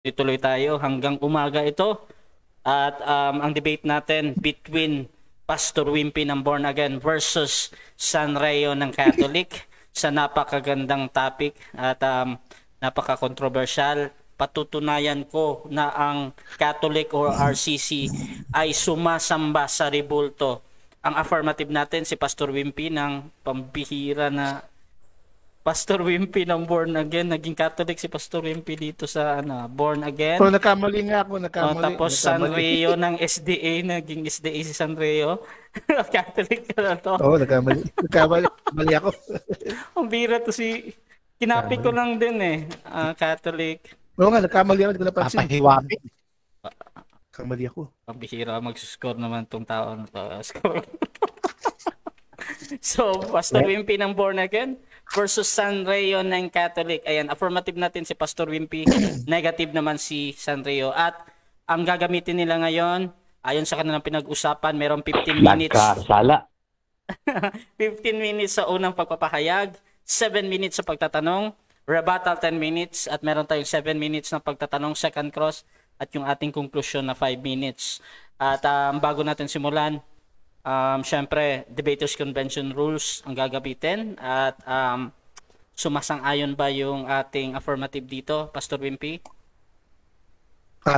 Tuloy tayo hanggang umaga ito. At ang debate natin between Pastor Wimpy ng Born Again versus Sanreo ng Catholic sa napakagandang topic at napaka-controversial. Patutunayan ko na ang Catholic or RCC ay sumasamba sa rebulto. Ang affirmative natin si Pastor Wimpy ng pambihira na Pastor Wimpy ng Born Again. Naging Catholic si Pastor Wimpy dito sa Born Again. So, nakamali nga ako, Tapos Sanreo ng SDA, naging SDA si Sanreo. Catholic ka na to. Oo, nakamali. Mali ako. Ang bira to si... Kinapi ko lang din Catholic. Oo nga, nakamali ako. Hindi ko napansin. Papahiwapi. Nakamali ako. Ang bihira mag-score naman tong tao na to. Score. So, Pastor Wimpy ng Born Again versus Sanreo ng Catholic. Ayan, affirmative natin si Pastor Wimpy, negative naman si Sanreo. At ang gagamitin nila ngayon, ayon sa kanilang pinag-usapan, merong 15 minutes. Nagkasala. 15 minutes sa unang pagpapahayag, 7 minutes sa pagtatanong, rebuttal 10 minutes, at meron tayong 7 minutes na pagtatanong, second cross, at yung ating conclusion na 5 minutes. At bago natin simulan, syempre, Debaters Convention rules ang gagamitin at sumasang-ayon ba yung ating affirmative dito, Pastor Wimpy?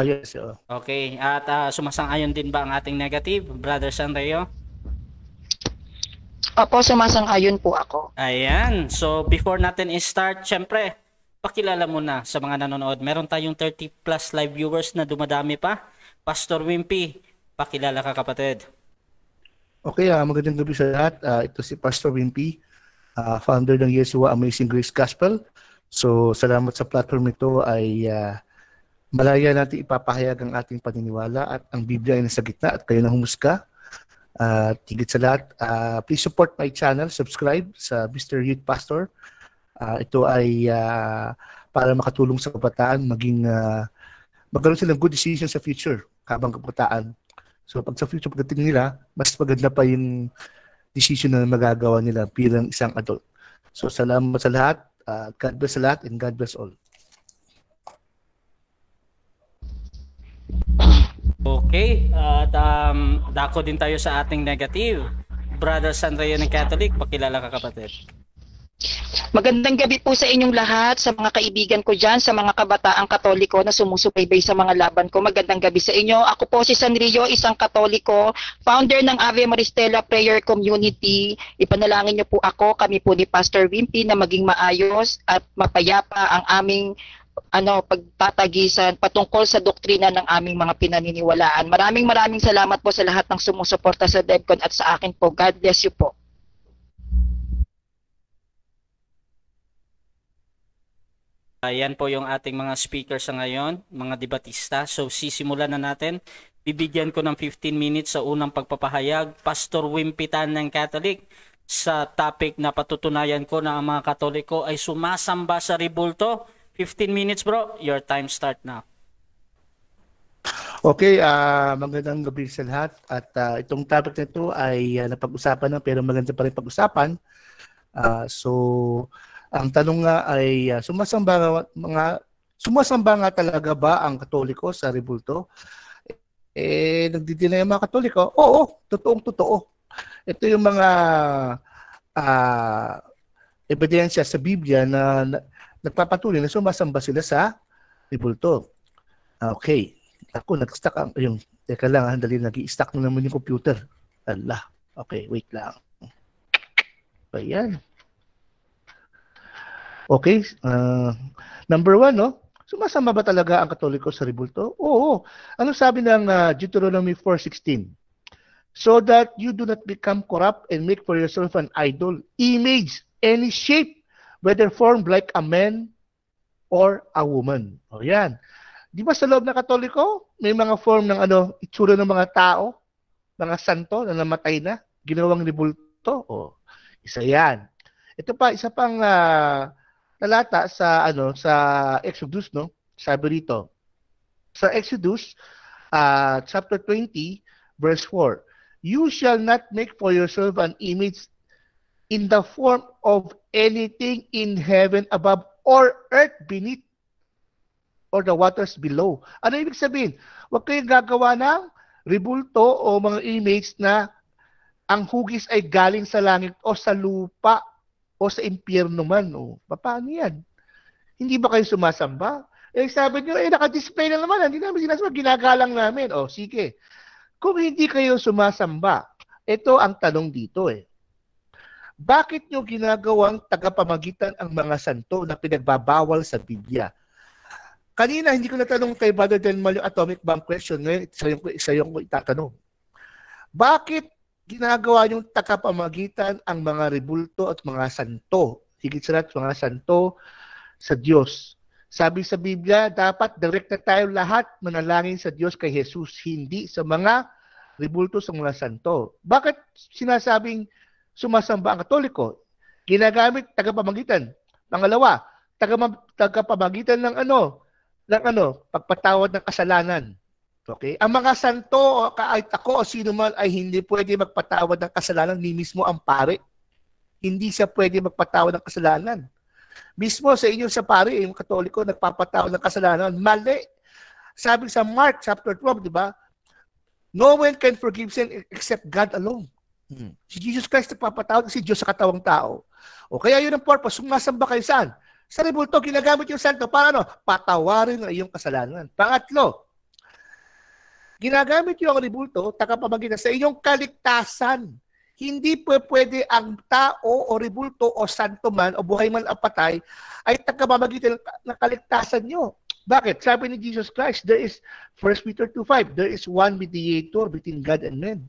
Yes. Okay, at sumasang-ayon din ba ang ating negative, Brother Sanreo? Opo, sumasang-ayon po ako. Ayan, so before natin i-start, syempre, pakilala muna sa mga nanonood. Meron tayong 30 plus live viewers na dumadami pa. Pastor Wimpy, pakilala ka kapatid. Okay, magandang gabi sa lahat. Ito si Pastor Wimpy, founder ng Yeshua Amazing Grace Gospel. So, salamat sa platform ito ay malaya natin ipapahayag ang ating paniniwala at ang Biblia ay nasa gitna at kayo na humusga. Higit sa lahat, please support my channel, subscribe sa Mr. Youth Pastor. Ito ay para makatulong sa kabataan, magkaroon silang good decisions sa future habang kabataan. So pag sa future pagdating nila, mas maganda pa yung decision na magagawa nila bilang isang adult. So salamat sa lahat, God bless sa lahat, and God bless all. Okay, at dako din tayo sa ating negative. Brother Sanreo ng Catholic, pakilala ka kapatid. Magandang gabi po sa inyong lahat, sa mga kaibigan ko dyan, sa mga kabataang Katoliko na sumusubaybay sa mga laban ko. Magandang gabi sa inyo. Ako po si Sanrio, isang Katoliko, founder ng Ave Maristela Prayer Community. Ipanalangin niyo po ako, kami po ni Pastor Wimpy na maging maayos at mapayapa ang aming pagtatagisan patungkol sa doktrina ng aming mga pinaniniwalaan. Maraming salamat po sa lahat ng sumusuporta sa DevCon at sa akin po. God bless you po. Ayan po yung ating mga speakers sa ngayon, mga debatista. So sisimulan na natin. Bibigyan ko ng 15 minutes sa unang pagpapahayag. Pastor Wimpy Tan ng Catholic sa topic na patutunayan ko na ang mga Katoliko ay sumasamba sa rebulto. 15 minutes bro, your time start now. Okay, magandang gabi sa lahat. At itong topic na ito ay napag-usapan na pero maganda pa rin pag-usapan. Ang tanong nga ay sumasamba nga talaga ba ang Katoliko sa rebulto? Nagdidinay ang mga Katoliko? Oo, totoong-totoo. Ito yung mga ebidensya sa Biblia na nagpapatuloy na sumasamba sila sa rebulto. Okay. Ako, nag-stuck ang yung teka lang, dali nag-i-stuck na naman yung computer. Allah. Okay, wait lang. Ayan. Okay, number 1, no? Sumasama ba talaga ang Katoliko sa rebulto? Oo. Ano sabi ng Deuteronomy 4:16? So that you do not become corrupt and make for yourself an idol, image, any shape, whether formed like a man or a woman. O yan. Di ba sa loob ng Katoliko, may mga form ng itsura ng mga tao, mga santo na namatay na, ginawang rebulto? O, isa yan. Ito pa, isa pang talata sa sa Exodus, no? Sabi rito sa Exodus chapter 20 verse 4, you shall not make for yourself an image in the form of anything in heaven above or earth beneath or the waters below. Ano ibig sabihin? Huwag kayong gagawa ng rebulto o mga image na ang hugis ay galing sa langit o sa lupa o sa impyerno man. O, paano yan? Hindi ba kayo sumasamba? Sabi nyo, naka-display na naman. Hindi namin sinasamba, ginagalang namin. O, sige. Kung hindi kayo sumasamba, ito ang tanong dito Bakit nyo ginagawang tagapamagitan ang mga santo na pinagbabawal sa Biblia? Kanina, hindi ko natanong kay Brother Denmal yung atomic bomb question. Ngayon, isa yung itatanong. Bakit ginagawa yung tagapamagitan ang mga rebulto at mga santo? Higit sa lahat, mga santo sa Diyos. Sabi sa Biblia, dapat direct na tayo lahat manalangin sa Diyos kay Jesus, hindi sa mga rebulto sa mga santo. Bakit sinasabing sumasamba ang Katoliko? Ginagamit tagapamagitan. Pangalawa, tagapamagitan ng pagpatawad ng kasalanan. Okay? Ang mga santo, kahit ako o sino man ay hindi pwede magpatawad ng kasalanan, ni mismo ang pare. Hindi siya pwede magpatawad ng kasalanan. Mismo sa inyo sa pare, yung Katoliko, nagpapatawad ng kasalanan. Mali. Sabi sa Mark chapter 12, di ba? No one can forgive sin except God alone. Si Jesus Christ nagpapatawad kasi Diyos sa katawang tao. O kaya yun ang purpose. Sumasamba kayo saan? Sa rebulto, ginagamit yung santo para patawarin ang iyong kasalanan. Pangatlo, ginagamit yung rebulto, tagapamagitan sa iyong kaligtasan. Hindi pwede ang tao o rebulto o santo man o buhay man ang patay ay tagapamagitan ng kaligtasan nyo. Bakit? Sabi ni Jesus Christ, there is 1 Peter 2:5, there is one mediator between God and men.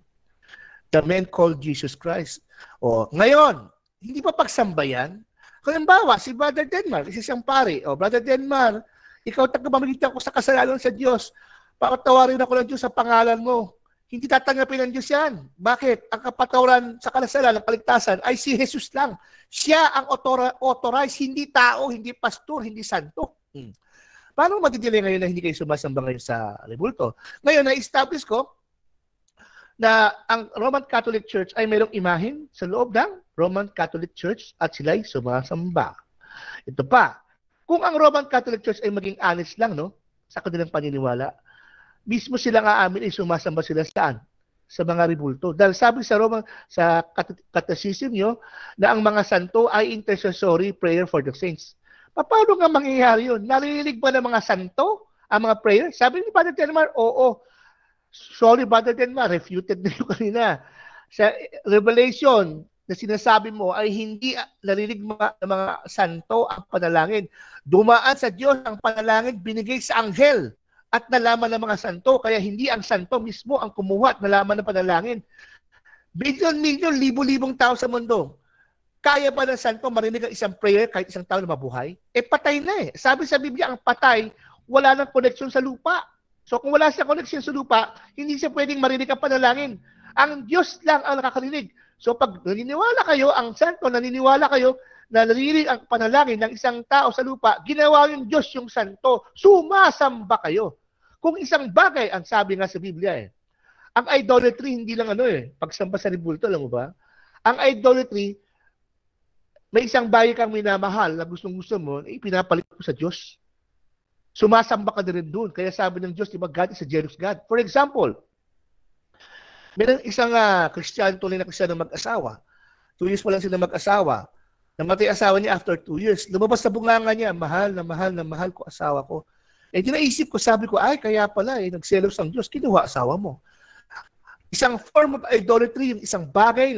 The man called Jesus Christ. O, ngayon, hindi pa pagsamba yan. Halimbawa, si Brother Denmar, isa siyang pare. O, Brother Denmar, ikaw tagapamagitan ko sa kasalanan sa Diyos. Patawarin ako ng Diyos sa pangalan mo. Hindi tatanggapin ng Diyos yan. Bakit? Ang kapatawaran sa kasalanan, ng kaligtasan, ay si Jesus lang. Siya ang authorized, hindi tao, hindi pastor, hindi santo. Paano matitili ngayon na hindi kayo sumasamba ngayon sa rebulto? Ngayon, na-establish ko na ang Roman Catholic Church ay mayroong imahen sa loob ng Roman Catholic Church at sila'y sumasamba. Ito pa, kung ang Roman Catholic Church ay maging honest lang, sa kanilang paniniwala, mismo silang aamin ay sumasamba sila saan? Sa mga rebulto. Dahil sabi sa Catechism nyo na ang mga santo ay intercessory prayer for the saints. Paano nga mangyayari yun? Narinig ba ng mga santo ang mga prayer? Sabi ni Brother Denmar, oo. Sorry, Brother Denmar, refuted na yung kanina. Sa Revelation na sinasabi mo ay hindi narinig ng mga santo ang panalangin. Dumaan sa Diyos ang panalangin, binigay sa anghel at nalaman ng mga santo. Kaya hindi ang santo mismo ang kumuha at nalaman ng panalangin. Milyon, libo-libong tao sa mundo. Kaya ba ng santo marinig ang isang prayer kahit isang tao na mabuhay? Patay na Sabi sa Biblia, ang patay, wala nang koneksyon sa lupa. So kung wala siyang koneksyon sa lupa, hindi siya pwedeng marinig ang panalangin. Ang Diyos lang ang nakakarinig. So pag naniniwala kayo, ang santo, naniniwala kayo na naririnig ang panalangin ng isang tao sa lupa, ginawa yung Diyos yung santo, sumasamba kayo. Kung isang bagay, ang sabi nga sa Biblia ang idolatry, hindi lang pagsamba sa rebulto, alam mo ba? Ang idolatry, may isang bagay kang minamahal na gustong-gusto mo, pinapalit mo sa Diyos. Sumasamba ka na rin doon. Kaya sabi ng Diyos, diba, God is a jealous God. For example, meron isang Christian, tunay na Christian na mag-asawa. 2 years pa lang sila mag-asawa. Namatay asawa niya after 2 years. Lumabas sa bunganga niya, mahal na mahal ko asawa ko. Dinaisip ko, sabi ko, ay, kaya pala, nagselos ang Diyos, kinuha asawa mo. Isang form of idolatry, yung isang bagay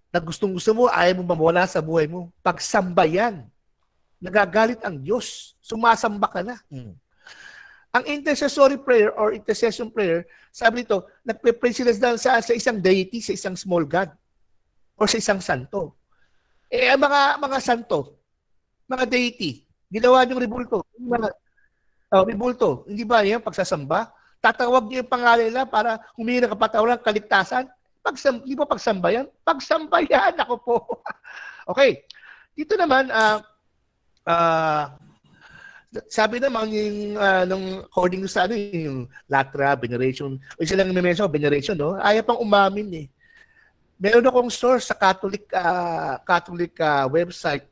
na gustong-gusto mo, ayaw mo mawala sa buhay mo. Pagsamba yan. Nagagalit ang Diyos. Sumasamba ka na. Ang intercessory prayer or intercession prayer, sabi nito, nagpe-pray sila sa isang deity, sa isang small God, or sa isang santo. Ang mga santo, mga deity, ginawa niyong rebulto. Rebulto. Hindi ba yan pagsasamba? Tatawag niyo yung pangalan nila para humingi ng kapatawaran, kaligtasan. Hindi ba pagsamba yan? Pagsamba yan, ako po. Okay. Dito naman, sabi naman yung according sa yung latra, veneration, o isa lang may-mention, veneration, ayaw pang umamin Meron akong source sa Catholic website.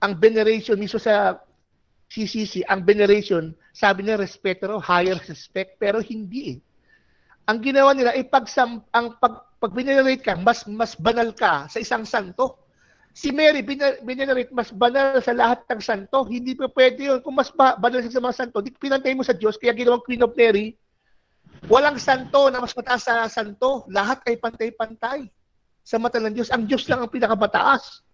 Ang veneration mismo sa CCC, ang veneration, sabi nila respeto raw, higher respect, pero hindi eh. Ang ginawa nila ay pag venerate ka, mas banal ka sa isang santo. Si Mary, venerate, mas banal sa lahat ng santo. Hindi pa pwede yun. Kung mas banal siya sa mga santo, di pinantay mo sa Diyos, kaya ginawang Queen of Mary, walang santo na mas mataas sa santo. Lahat ay pantay-pantay sa mata ng Diyos. Ang Diyos lang ang pinakamataas.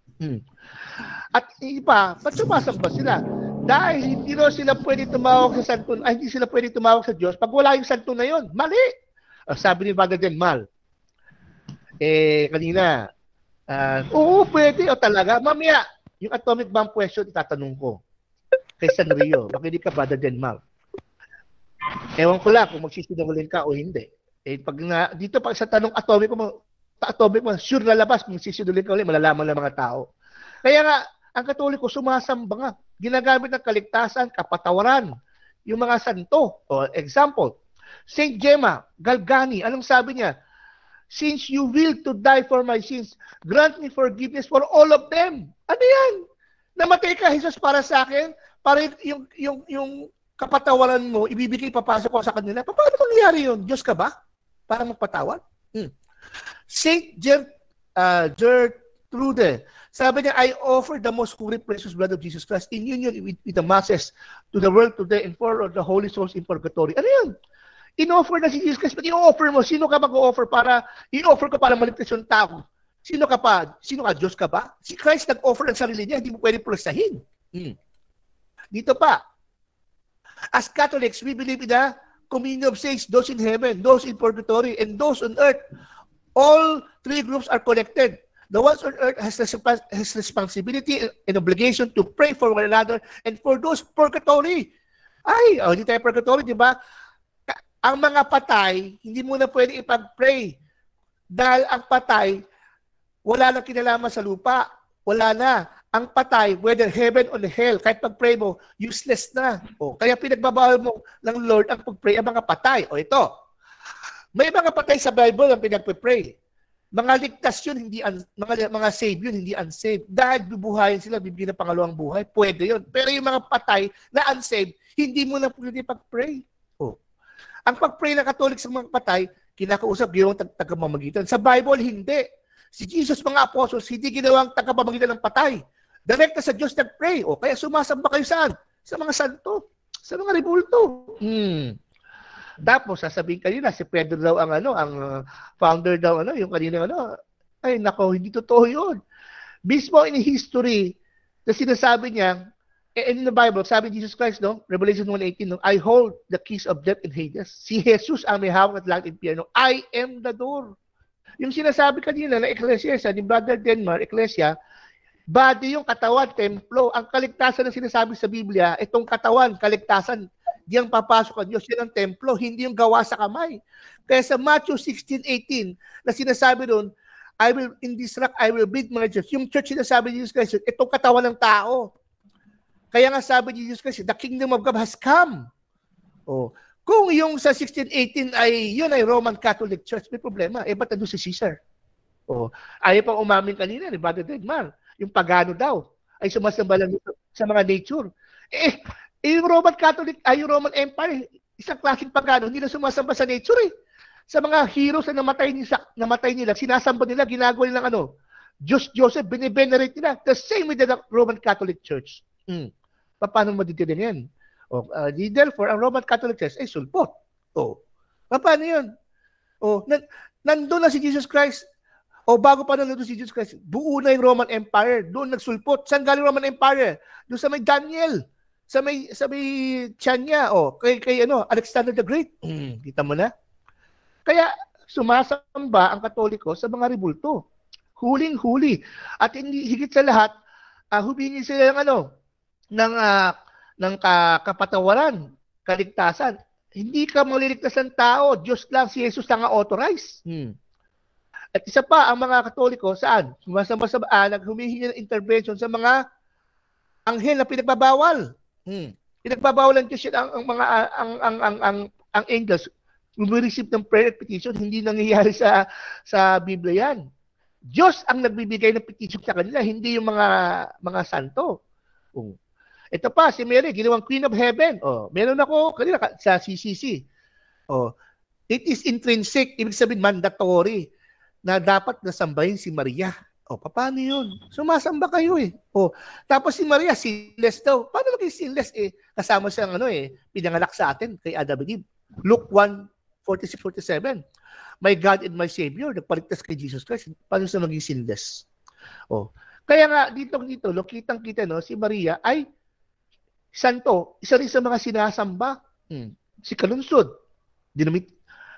At iba, ba't sumasamba sila? Dahil hindi raw sila pwede tumawag sa santo, hindi sila pwede tumawag sa Diyos pag wala yung santo na yon. Mali! Sabi ni Father Denmal, kanina, oo, pwede, o talaga. Mamaya, yung atomic bomb question, itatanong ko kay San Rio. Bakit hindi ka, Father Denmal? Ewan ko lang kung magsisinungaling ka o hindi. Dito pag sa tanong atomic mo, sure na labas kung magsisinungaling ka ulit, malalaman ng mga tao. Kaya nga, ang Katoliko sumasamba nga. Ginagamit ng kaligtasan, kapatawaran, yung mga santo. O, example, Saint Gemma Galgani, anong sabi niya? Since you will to die for my sins, grant me forgiveness for all of them. Ano yan? Namatay ka, Jesus, para sa akin, para yung kapatawaran mo, ibibigay, papasok ko sa kanila. Paano mangyayari yun? Diyos ka ba? Para magpatawad? Saint Gertrude, sabi niya, I offer the most holy, precious blood of Jesus Christ in union with the masses to the world today and for the holy souls in purgatory. Ano yan? In-offer na si Jesus Christ. Pag in-offer mo, sino ka mag-offer para, in-offer ka para maligtas yung tao? Sino ka pa? Sino ka? Diyos ka ba? Si Christ nag-offer ng sarili niya, hindi mo pwede prosahin. Dito pa. As Catholics, we believe in the communion of saints, those in heaven, those in purgatory, and those on earth. All three groups are connected. The ones on earth has responsibility and obligation to pray for one another and for those purgatory. Hindi tayo purgatory, di ba? Ang mga patay, hindi mo na pwede ipag-pray. Dahil ang patay, wala nang kinalaman sa lupa. Wala na. Ang patay, whether heaven or hell, kahit pag-pray mo, useless na. Kaya pinagbabawal mo ng Lord ang pag-pray ang mga patay. Ito. May mga patay sa Bible ang pinag-pray. Mga ligtas yun, mga saved yun, hindi unsaved. Dahil bubuhayin sila, bibigyan ng pangalawang buhay, pwede yun. Pero yung mga patay na unsaved, hindi mo na pwede pag-pray. Ang pag-pray ng Katolik sa mga patay, kinakausap ginawang tagapamagitan. Sa Bible, hindi. Si Jesus, mga apostles, hindi ginawang tagapamagitan ng patay. Direkta sa Diyos nag-pray. Kaya sumasamba kayo saan? Sa mga santo. Sa mga rebulto. Tapos, sasabihin kanina, si Pedro daw ang founder daw, yung kanina, ay, nako, hindi totoo yun. Mismo in history, na sinasabi niya, in the Bible, sabi ni Jesus Christ, Revelation 1:18, I hold the keys of death and Hades. Si Jesus ang may hawak at langit at impyerno. I am the door. Yung sinasabi kanina na Ecclesia, ni Brother Denmar, Ecclesia, body yung katawan, templo. Ang kaligtasan na sinasabi sa Biblia, itong katawan, kaligtasan, diyang papasok ang Diyos. Yan ang templo, hindi yung gawa sa kamay. Kaya sa Matthew 16:18, na sinasabi doon, in this rock, I will build my church. Yung church sinasabi ni Jesus Christ, itong katawan ng tao. Kaya nga sabi ni Jesus Christ, the kingdom of God has come. Kung yung sa 1618 yun ay Roman Catholic Church, may problema. Ba't nandun si Caesar? Ayaw pang umamin kanina ni Brother Degmar. Yung pagano daw ay sumasamba lang sa mga nature. Yung Roman Catholic, yung Roman Empire, isang klaseng pagano, hindi na sumasamba sa nature Sa mga heroes na namatay nila, sinasamba nila, ginagawa nilang Diyos Joseph, binivenerate nila. The same with the Roman Catholic Church. Paano madidirin yan? Therefore, ang Roman Catholic Church ay sulpot. Paano yun? Nandun na si Jesus Christ. Bago pa nandun si Jesus Christ, buo na yung Roman Empire. Doon nagsulpot. Saan galing Roman Empire? Doon sa may Daniel. Sa may Chania. Kay Alexander the Great. Kita mo na? Kaya sumasamba ang Katoliko sa mga rebulto. Huling-huli. At higit sa lahat, humingi sila ng kapatawaran, kaligtasan. Hindi ka maliligtas ng tao. Diyos lang, si Jesus lang ang authorize. At isa pa, ang mga Katoliko, saan? Sumasamba naghumihingi ng intervention sa mga anghel na pinagbabawal. Pinagbabawal ng Diyos ang angels. Receive ng prayer at petition, hindi nangyayari sa Biblia yan. Diyos ang nagbibigay ng petition sa kanila, hindi yung mga santo. Ito pa, si Mary, ginawang Queen of Heaven. Oh, meron ako kanina sa CCC. Oh, it is intrinsic, ibig sabihin mandatory na dapat nasambahin si Maria. O, paano yun? Sumasamba kayo eh. O, tapos si Maria, sinless daw. Paano maging sinless eh? Kasama siyang pinanganak sa atin kay Adam and Eve. Luke 1:46-47. My God and my Savior, nagpaligtas kay Jesus Christ. Paano siya maging sinless? O, kaya nga, dito, kitang-kita, no, si Maria ay santo. Isa rin sa mga sinasamba. Si Kalunsod.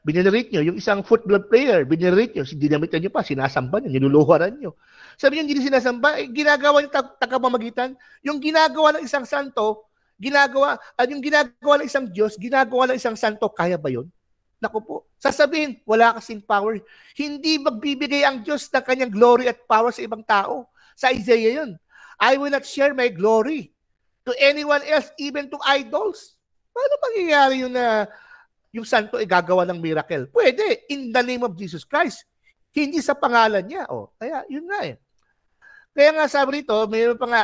Binenerate nyo, yung isang football player, binenerate nyo, dinamitan nyo pa, sinasamba nyo, niluluharan nyo. Sabi nyo, hindi sinasamba, ginagawa nyo tagapamagitan, yung ginagawa ng isang santo, yung ginagawa ng isang Diyos, ginagawa ng isang santo, kaya ba yun? Naku po, sasabihin, wala kasing power. Hindi magbibigay ang Diyos ng kanyang glory at power sa ibang tao. Sa Isaiah yun. I will not share my glory to anyone else, even to idols. Paano mangyayari yun na yung santo ay gagawa ng miracle? Pwede, in the name of Jesus Christ. Hindi sa pangalan niya. O, kaya, yun nga eh. Kaya nga sabi rito, mayroon pa nga,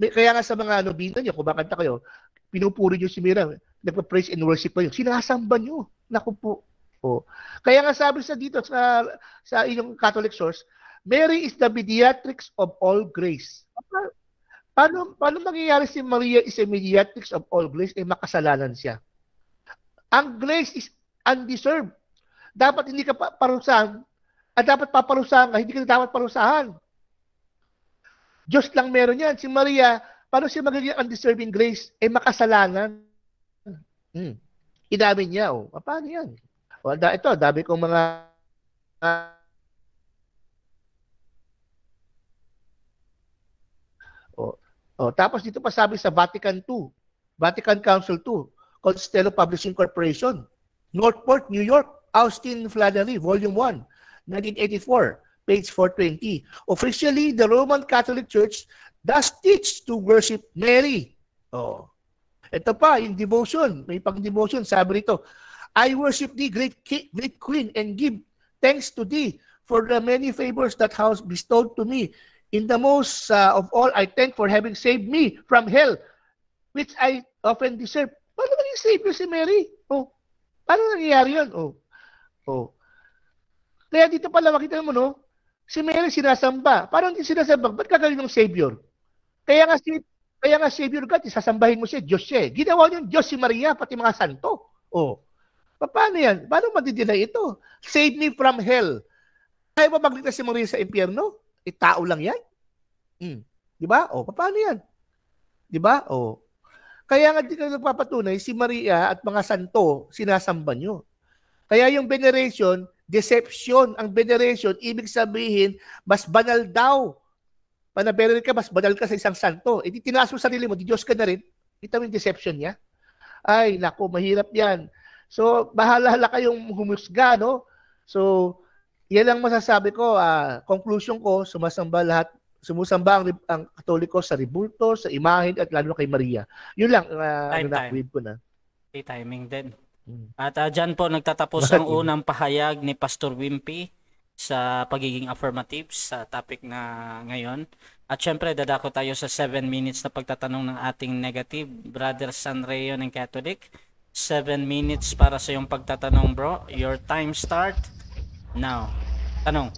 kaya nga sa mga nobina niyo, kung bakanta kayo, pinupuri niyo si Mira, nagpa-praise and worship kayo, sinasamba niyo. Naku po. O. Kaya nga sabi sa dito, sa inyong Catholic source, Mary is the mediatrix of all grace. Paano mangyayari si Maria is a mediatrix of all grace, eh makasalanan siya? Ang grace is undeserved. Dapat hindi ka parusahan at dapat paparusahan ka, hindi ka dapat parusahan. Diyos lang meron yan. Si Maria, paano siya magiging undeserving grace? Eh makasalanan. Inamin niya. Oh. Paano yan? O, ito, dami kong mga tapos dito pa sabi sa Vatican Council 2, Costello Publishing Corporation, Northport, New York, Austin Flannery, Volume 1, 1984, page 420. Officially, the Roman Catholic Church does teach to worship Mary. Oh. Ito pa, yung devotion, may pang-devotion, sabi rito, I worship thee, great Queen, and give thanks to thee for the many favors that hast bestowed to me. In the most of all, I thank for having saved me from hell, which I often deserve. Paano naging savior si Mary? Oh. Paano nangyayari yun? Oh. Kaya dito pala makita mo, no? Si Mary sinasamba. Paano hindi sinasamba? Ba't kagaling ng savior? Kaya nga savior God, isasambahin mo siya, Diyos siya. Ginawa niyo Diyos si Maria, pati mga santo. Oh. Paano yan? Paano madidinay ito? Save me from hell. Kaya ba magligtas si Maria sa impyerno? Tao lang yan. Di ba? Oh, paano yan? Di ba? Oh. Kaya nga di ka nagpapatunay, si Maria at mga santo, sinasamba nyo. Kaya yung veneration, deception. Ang veneration, ibig sabihin, mas banal daw. Panaberal ka, mas banal ka sa isang santo. E di tinaas mo sarili mo, di Diyos ka na rin. Kita mo yung deception niya? Ay, naku, mahirap yan. So, bahala kayong humusga, no? So, yan lang masasabi ko. Conclusion ko, sumusamba ang Katoliko sa rebulto, sa imahen, at lalo kay Maria. Yun lang, na-read ko na. Okay, timing din. At dyan po nagtatapos ang unang pahayag ni Pastor Wimpy sa pagiging affirmative sa topic na ngayon. At syempre, dadako tayo sa 7 minutes na pagtatanong ng ating negative. Brother Sanreo ng Catholic, 7 minutes para sa iyong pagtatanong, bro. Your time start now. Tanong.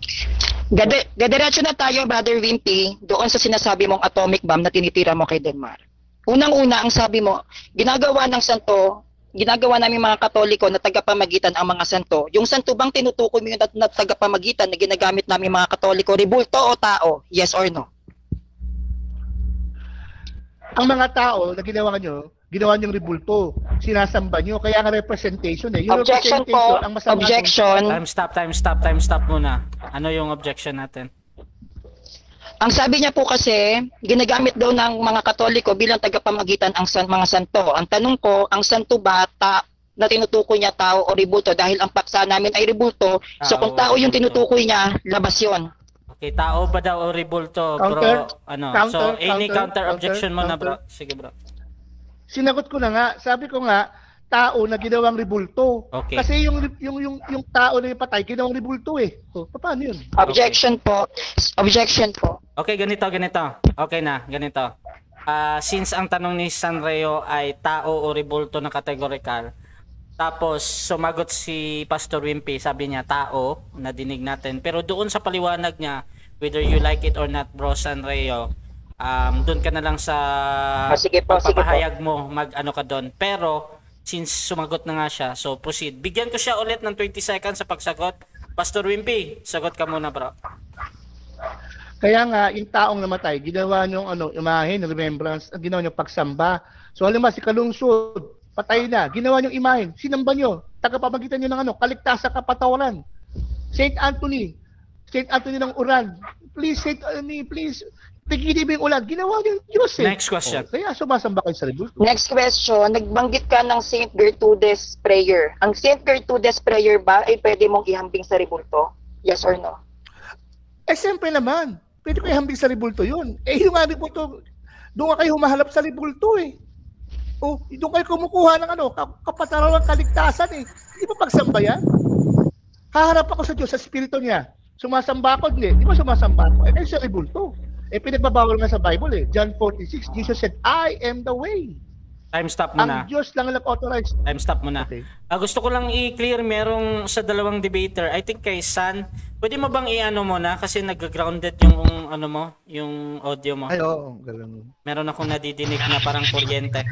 Gadiretso na tayo, Brother Wimpy, doon sa sinasabi mong atomic bomb na tinitira mo kay Denmark. Unang-una, ang sabi mo, ginagawa namin mga Katoliko na tagapamagitan ang mga santo. Yung santo bang tinutukoy mo yung na tagapamagitan na ginagamit namin mga Katoliko, rebulto o tao? Yes or no? Ang mga tao na ginawa niyong rebulto, sinasamba niyo, kaya nga representation eh. Yung objection po, ang masama objection. Time stop muna. Ano yung objection natin? Ang sabi niya po kasi, ginagamit daw ng mga Katoliko bilang tagapamagitan ang mga santo. Ang tanong ko, ang santo ba na tinutukoy niya tao o rebulto? Dahil ang paksa namin ay rebulto, so kung tao yung tinutukoy niya, labas yun. Okay, tao ba daw o rebulto, bro? So, any counter objection mo na, bro? Sige, bro. Sinagot ko na nga, sabi ko nga, tao na ginawang rebulto. Okay. Kasi yung tao na yung patay, ginawang rebulto eh. So, paano yun? Objection po. Objection po. Okay, ganito. Okay na, ganito. Since ang tanong ni Sanreo ay tao o rebulto na categorical, tapos sumagot si Pastor Wimpy, sabi niya tao, nadinig natin. Pero doon sa paliwanag niya, whether you like it or not, bro Sanreo, doon ka na lang sa Sige po. pagpapahayag mo, mag-ano ka doon. Pero since sumagot na nga siya, so proceed. Bigyan ko siya ulit ng 20 seconds sa pagsagot. Pastor Wimpy, sagot ka muna, bro. Kaya nga, yung taong namatay, ginawa niyong imahe, remembrance, ginawa niyong pagsamba. So halimbawa, si Kalungsod, patay na, ginawa niyong imahe, sinamba niyo, tagapamagitan niyo ng kaligtasan, kapatawaran. Saint Anthony ng Uran, please, Saint Anthony, please, tigilin mo yung ulan, ginawa niyong Diyos eh. Next question. Kaya sumasamba kayo sa rebulto. Next question, nagbanggit ka ng Saint Gertrudes prayer. Ang Saint Gertrudes prayer ba ay pwede mong ihambing sa rebulto? Yes or no? Siyempre naman, pwede ko ihambing sa rebulto yun. Yung rebulto, doon kayo humahalap sa rebulto eh. Doon kayo kumukuha ng kapataran ng kaligtasan eh. Hindi ba pagsamba yan? Haharap ako sa Diyos, sa Espiritu niya. Sumasamba ako, hindi. Di ba sumasamba ako? Kayo sa rebulto. Pinagbabawal nga sa Bible eh. John 46, Jesus said, I am the way. Time stop muna. Ang Diyos lang nag-authorize. Time stop muna. Okay. Gusto ko lang i-clear, merong sa dalawang debater, I think kay San, pwede mo bang i-ano mo na kasi nag-grounded yung yung audio mo. Ay, oo. Galang. Meron akong nadidinig na parang kuryente.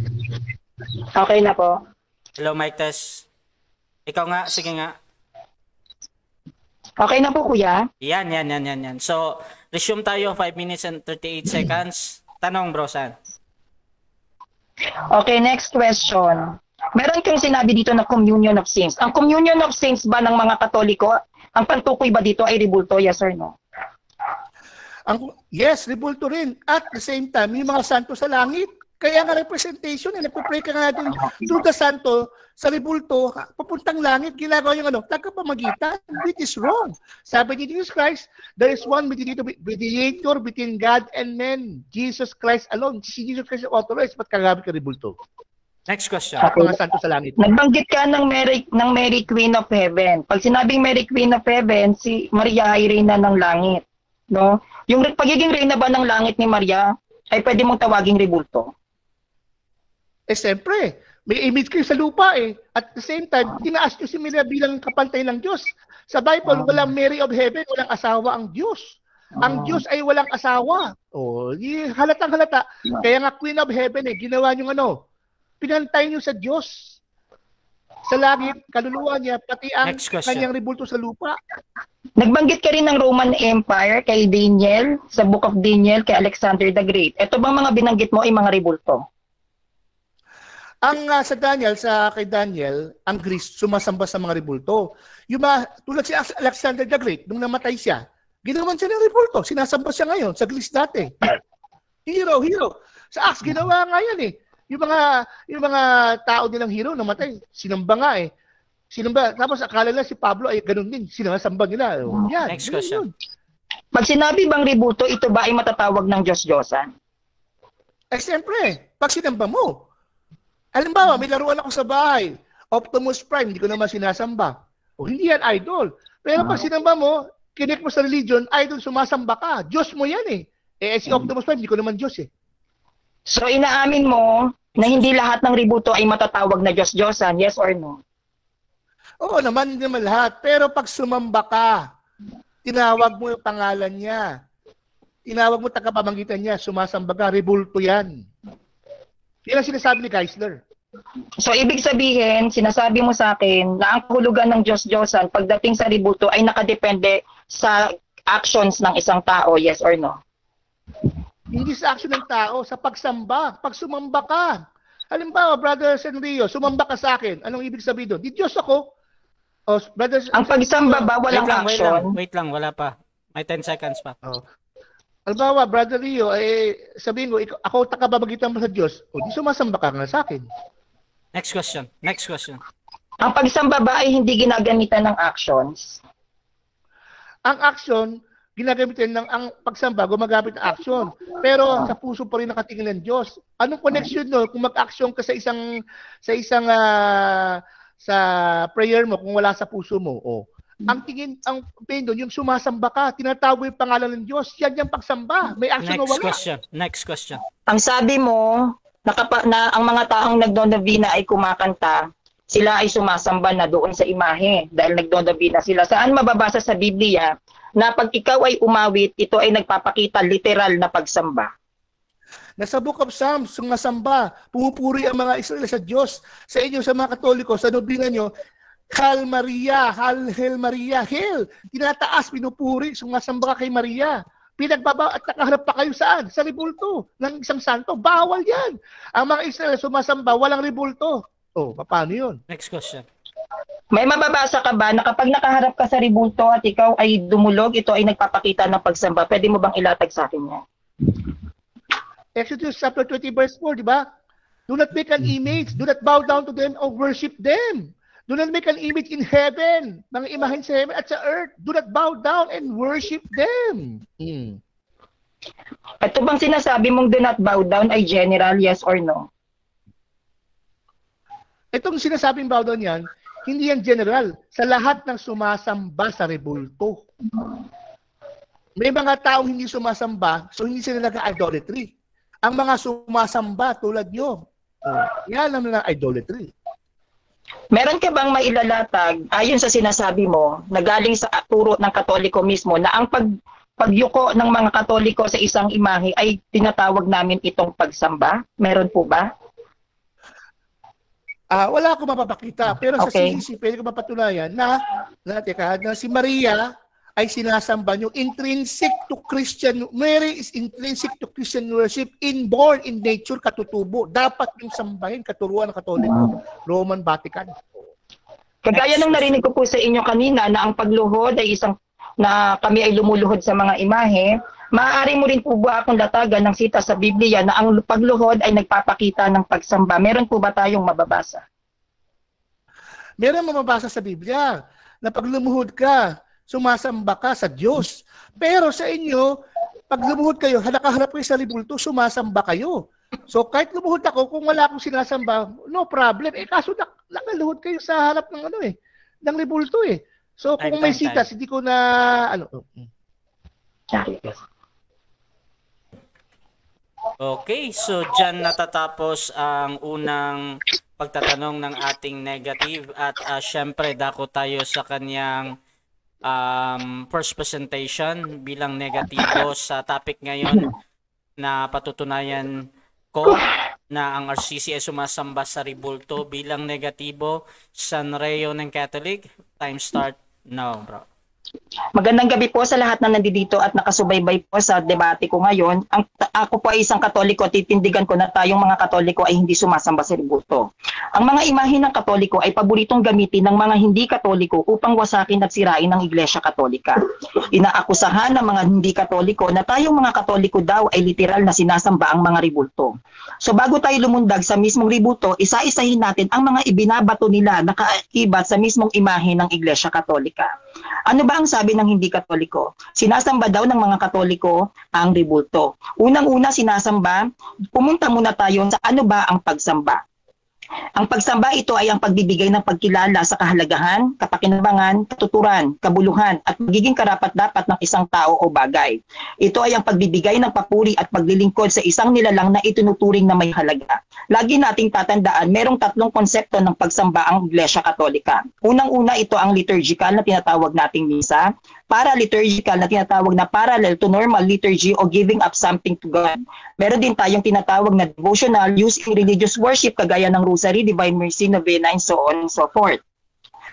Okay na po. Hello, mic test. Ikaw nga, sige nga. Okay na po, kuya. Yan. So, resume tayo, 5 minutes and 38 seconds. Tanong, bro, San. Okay, next question. Meron kang sinabi dito na Communion of Saints. Ang Communion of Saints ba ng mga Katoliko, ang pantukoy ba dito ay rebulto, yes or no? Yes, rebulto rin. At the same time, yung mga santo sa langit. Kaya nga representation, nagpapray ka nga natin through the santo, sa rebulto, papuntang langit, ginagawa yung tagapamagitan, which is wrong. Sabi ni Jesus Christ, there is one mediator between God and men, Jesus Christ alone. Si Jesus Christ yung authorized, ba't kagamit ka rebulto? Next question. Mga santo sa langit. Nagbanggit ka ng Mary Queen of Heaven. Pag sinabing Mary Queen of Heaven, si Maria ay reyna ng langit. No? Yung pagiging reyna ba ng langit ni Maria ay pwede mong tawaging rebulto? Siyempre, may image kayo sa lupa eh. At the same time, tinaas nyo si Maria bilang kapantay ng Diyos. Sa Bible, walang Mary of Heaven, walang asawa ang Diyos. Ang Diyos ay walang asawa. Halatang halata. Kaya nga Queen of Heaven ginawa nyo pinantay nyo sa Diyos. Sa langit, kaluluwa niya, pati ang kanyang rebulto sa lupa. Nagbanggit ka rin ng Roman Empire kay Daniel, sa Book of Daniel, kay Alexander the Great. Ito bang mga binanggit mo ay mga rebulto? Ang kay Daniel, ang Greece sumasamba sa mga rebulto. Tulad si Alexander the Great, nung namatay siya, ginawan siya ng rebulto. Sinasamba siya ngayon sa Greece dati. Hero. Sa Acts, ginawa nga yan eh. Yung mga tao nilang hero namatay, sinamba nga eh. Sinamba, tapos akala nila si Pablo ay ganun din, sinasamba nila. Yan, next question. Pag sinabi bang rebulto, ito ba ay matatawag ng Diyos-Diyosan? Siyempre, pag sinamba mo. Halimbawa, may laruan ako sa bahay, Optimus Prime, hindi ko naman sinasamba. Hindi yan idol. Pero pag sinamba mo, kinik mo sa religion, idol, sumasamba ka. Diyos mo yan eh. Si Optimus Prime, hindi ko naman Diyos eh. So, inaamin mo na hindi lahat ng rebulto ay matatawag na Diyos-Diyosan, yes or no? Oo naman, hindi naman lahat. Pero pag sumamba ka, tinawag mo yung pangalan niya. Tinawag mo tagapamagitan niya, sumasamba ka, rebulto yan. Yan ang sinasabi ni Geisler. So, ibig sabihin, sinasabi mo sa akin na ang kahulugan ng Diyos-Diyosan pagdating sa rebulto ay nakadepende sa actions ng isang tao, yes or no? Hindi sa action ng tao, sa pagsamba. Pag sumamba ka. Halimbawa, Brother Senrio, sumamba ka sa akin. Anong ibig sabihin doon? Di Diyos ako. Ang pagsamba ba walang action? Wait lang, wala pa. May 10 seconds pa. Halimbawa, Brother Rio, sabihin mo, ako tagapamagitan mo sa Diyos, di sumasamba ka nga sa akin. Next question. Ang pagsamba ba ay hindi ginagamitan ng actions? Ang action, ginagamitan ang pagsamba, gumagamit ng action. Pero sa puso pa rin nakatingin ng Diyos. Anong connection no kung mag-action ka sa sa prayer mo kung wala sa puso mo? ang tingin, ang pain doon, yung sumasamba ka, tinatawag yung pangalan ng Diyos, yan yung pagsamba. May action o Next wala. question. Next question. Ang sabi mo, na ang mga taong nagdodobina ay kumakanta, sila ay sumasamba na doon sa imahe dahil nagdodobina sila. Saan mababasa sa Biblia na pag ikaw ay umawit, ito ay nagpapakita literal na pagsamba? Nasa Book of Psalms, sumasamba, pumupuri ang mga Israel sa Diyos. Sa inyo, sa mga Katoliko, sa nobina nyo, Hail Maria, Hail Maria, Hail. Tinataas, pinupuri, sumasamba ka kay Maria. Pinagbaba at nakaharap pa kayo saan? Sa ribulto ng isang santo. Bawal yan. Ang mga Israel sumasamba, walang ribulto. Oh, paano yun? Next question. May mababasa ka ba na kapag nakaharap ka sa ribulto at ikaw ay dumulog, ito ay nagpapakita ng pagsamba? Pwede mo bang ilatag sa akin yan? Exodus chapter 20 verse 4, di ba? Do not make an image, do not bow down to them or worship them. Do not make an image in heaven, mga imahen sa heaven at sa earth. Do not bow down and worship them. Ito bang sinasabi mong do not bow down ay general, yes or no? Itong sinasabing bow down yan, hindi yan general. Sa lahat ng sumasamba sa rebulto. May mga taong hindi sumasamba, so hindi sila nag-idolatry. Ang mga sumasamba tulad nyo, yan ang idolatry. Meron ka bang mailalatag, ayon sa sinasabi mo, na galing sa turo ng Katoliko mismo, na ang pagyuko ng mga Katoliko sa isang imahe ay tinatawag namin itong pagsamba? Meron po ba? Wala akong mapapakita, pero sa Okay. CCC, pwede ko mapatunayan na si Maria ay sinasamba nyo. Intrinsic to Christian, Mary is intrinsic to Christian worship, inborn in nature, katutubo. Dapat yung sambahin, katuruan ng Katoliko, Roman Vatican. Kagaya ng narinig ko po sa inyo kanina na ang pagluhod ay na kami ay lumuluhod sa mga imahe, maaari mo rin po ba akong latagan ng sita sa Biblia na ang pagluhod ay nagpapakita ng pagsamba? Meron po ba tayong mababasa? Meron mababasa sa Biblia na pag lumuhod ka, sumasamba ka sa Diyos. Pero sa inyo, pag lumuhod kayo, nakaharap kayo sa ribulto, sumasamba kayo. So kahit lumuhod ako, kung wala akong sinasamba, no problem. Kaso nakaluhod kayo sa harap ng ng ribulto eh. So kung may sitas, hindi ko na Okay, so dyan natatapos ang unang pagtatanong ng ating negative at syempre dako tayo sa kanyang first presentation bilang negatibo sa topic ngayon na patutunayan ko na ang RCC ay sumasamba sa ribulto bilang negatibo. Sanreo ng Catholic. Time start now, bro. Magandang gabi po sa lahat na nandito at nakasubaybay po sa debate ko ngayon. Ako po ay isang Katoliko, titindigan ko na tayong mga Katoliko ay hindi sumasamba sa ribulto. Ang mga imahe ng Katoliko ay paboritong gamitin ng mga hindi Katoliko upang wasakin at sirain ang Iglesia Katolika. Inaakusahan ng mga hindi Katoliko na tayong mga Katoliko daw ay literal na sinasamba ang mga ribulto. So bago tayo lumundag sa mismong ribulto, isa-isahin natin ang mga ibinabato nila na kaibat sa mismong imahe ng Iglesia Katolika. Ano ba ang sabi ng hindi Katoliko? Sinasamba daw ng mga Katoliko ang ribulto. Unang-una sinasamba, pumunta muna tayo sa ano ba ang pagsamba. Ang pagsamba ito ay ang pagbibigay ng pagkilala sa kahalagahan, kapakinabangan, katuturan, kabuluhan at magiging karapat-dapat ng isang tao o bagay. Ito ay ang pagbibigay ng papuri at paglilingkod sa isang nilalang na itinuturing na may halaga. Lagi nating tatandaan, merong tatlong konsepto ng pagsamba ang Iglesia Katolika. Unang-una ito ang liturgical na tinatawag nating misa, para-liturgical na tinatawag na parallel to normal liturgy o giving up something to God. Meron din tayong tinatawag na devotional used in religious worship kagaya ng Rosary, Divine Mercy, Novena, and so on and so forth.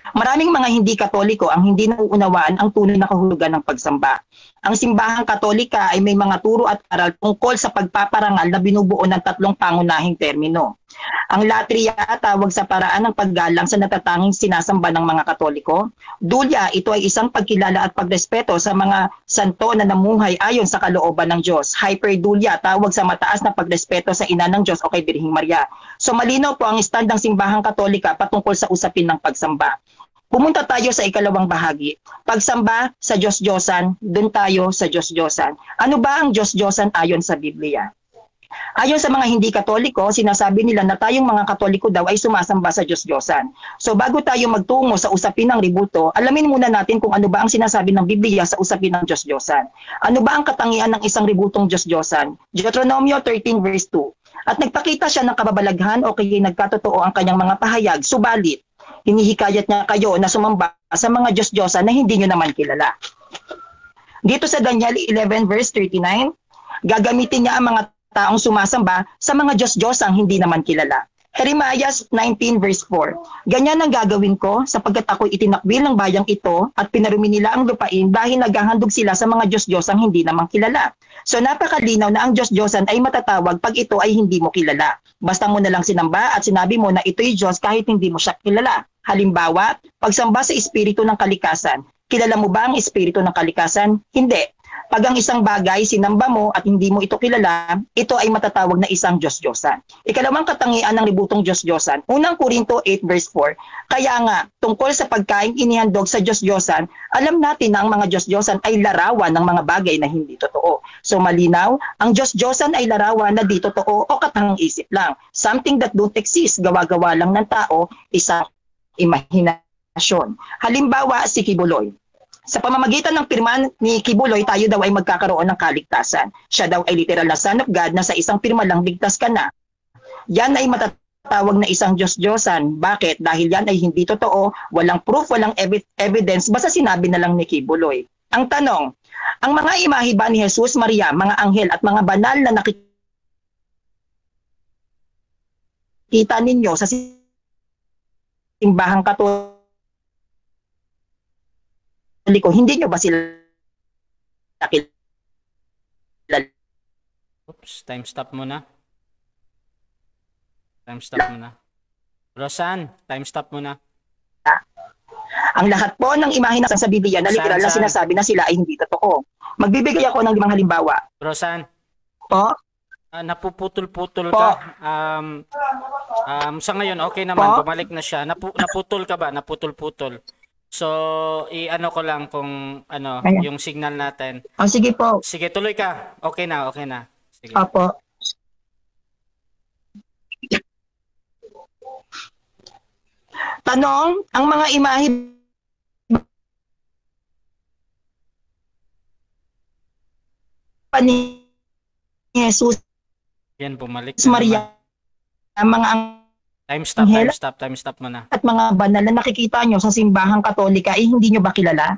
Maraming mga hindi Katoliko ang hindi nauunawaan ang tunay na kahulugan ng pagsamba. Ang simbahang Katolika ay may mga turo at aral tungkol sa pagpaparangal na binubuo ng tatlong pangunahing termino. Ang latria, tawag sa paraan ng paggalang sa natatanging sinasamba ng mga Katoliko. Dulya, ito ay isang pagkilala at pagrespeto sa mga santo na namuhay ayon sa kalooban ng Diyos. Hyperdulya, tawag sa mataas na pagrespeto sa ina ng Diyos o kay Birheng Maria. So malinaw po ang stand ng simbahang Katolika patungkol sa usapin ng pagsamba. Pumunta tayo sa ikalawang bahagi. Pagsamba sa Diyos-Diyosan, dun tayo sa Diyos-Diyosan. Ano ba ang Diyos-Diyosan ayon sa Biblia? Ayon sa mga hindi Katoliko, sinasabi nila na tayong mga Katoliko daw ay sumasamba sa Diyos-Diyosan. So bago tayo magtungo sa usapin ng ributo, alamin muna natin kung ano ba ang sinasabi ng Biblia sa usapin ng Diyos-Diyosan. Ano ba ang katangian ng isang ributong Diyos-Diyosan? Deuteronomio 13 verse 2. At nagpakita siya ng kababalaghan o kaya nagkatotoo ang kanyang mga pahayag, subalit hinihikayat niya kayo na sumamba sa mga Diyos-Diyosan na hindi nyo naman kilala. Dito sa Daniel 11 verse 39, gagamitin niya ang mga taong sumasamba sa mga Diyos-Diyosang hindi naman kilala. Jeremiah 19 verse 4. Ganyan ang gagawin ko sapagkat ako'y itinakbil ng bayang ito at pinarumi nila ang lupain dahil naghahandog sila sa mga Diyos-Diyosang hindi naman kilala. So napakalinaw na ang Diyos-Diyosan ay matatawag pag ito ay hindi mo kilala. Basta mo na lang sinamba at sinabi mo na ito'y Diyos kahit hindi mo siya kilala. Halimbawa, pagsamba sa Espiritu ng Kalikasan. Kilala mo ba ang Espiritu ng Kalikasan? Hindi. Pag ang isang bagay sinamba mo at hindi mo ito kilala, ito ay matatawag na isang Diyos-Diyosan. Ikalawang katangian ng ributong Diyos-Diyosan, unang Korinto 8 verse 4. Kaya nga, tungkol sa pagkain inihandog sa Diyos-Diyosan, alam natin na ang mga Diyos-Diyosan ay larawan ng mga bagay na hindi totoo. So malinaw, ang Diyos-Diyosan ay larawan na di totoo o katangang-isip lang. Something that don't exist, gawa-gawa lang ng tao, isang imahinasyon. Halimbawa, si Kibuloy. Sa pamamagitan ng pirma ni Kibuloy, tayo daw ay magkakaroon ng kaligtasan. Siya daw ay literal na son of God na sa isang pirma lang ligtas ka na. Yan ay matatawag na isang Diyos-Diyosan. Bakit? Dahil yan ay hindi totoo, walang proof, walang evidence, basta sinabi na lang ni Kibuloy. Ang tanong, ang mga imahe ba ni Jesus, Maria, mga anghel at mga banal na nakikita ninyo sa simbahang Katoliko, hindi nyo ba sila kilala? Oops, time stop muna. Time stop muna. Rosan, time stop muna. Ang lahat po ng imahe na sa Biblia na literal na sinasabi na sila ay hindi totoo. Magbibigay ako ng 5 halimbawa. Rosan, Po? napuputol-putol ka. Sa ngayon, okay naman. Po? Bumalik na siya. Naputol ka ba? Naputol-putol. So, i-ano ko lang kung ano, Ayan. yung signal natin. O sige po. Sige, tuloy ka. Okay na, okay na. Sige. Opo. Tanong, ang mga imahe pa ni Jesus, Yan, bumalik na Maria, ang mga Time stop, Anghel? time stop muna. at mga banal na nakikita nyo sa simbahang Katolika ay hindi nyo ba kilala?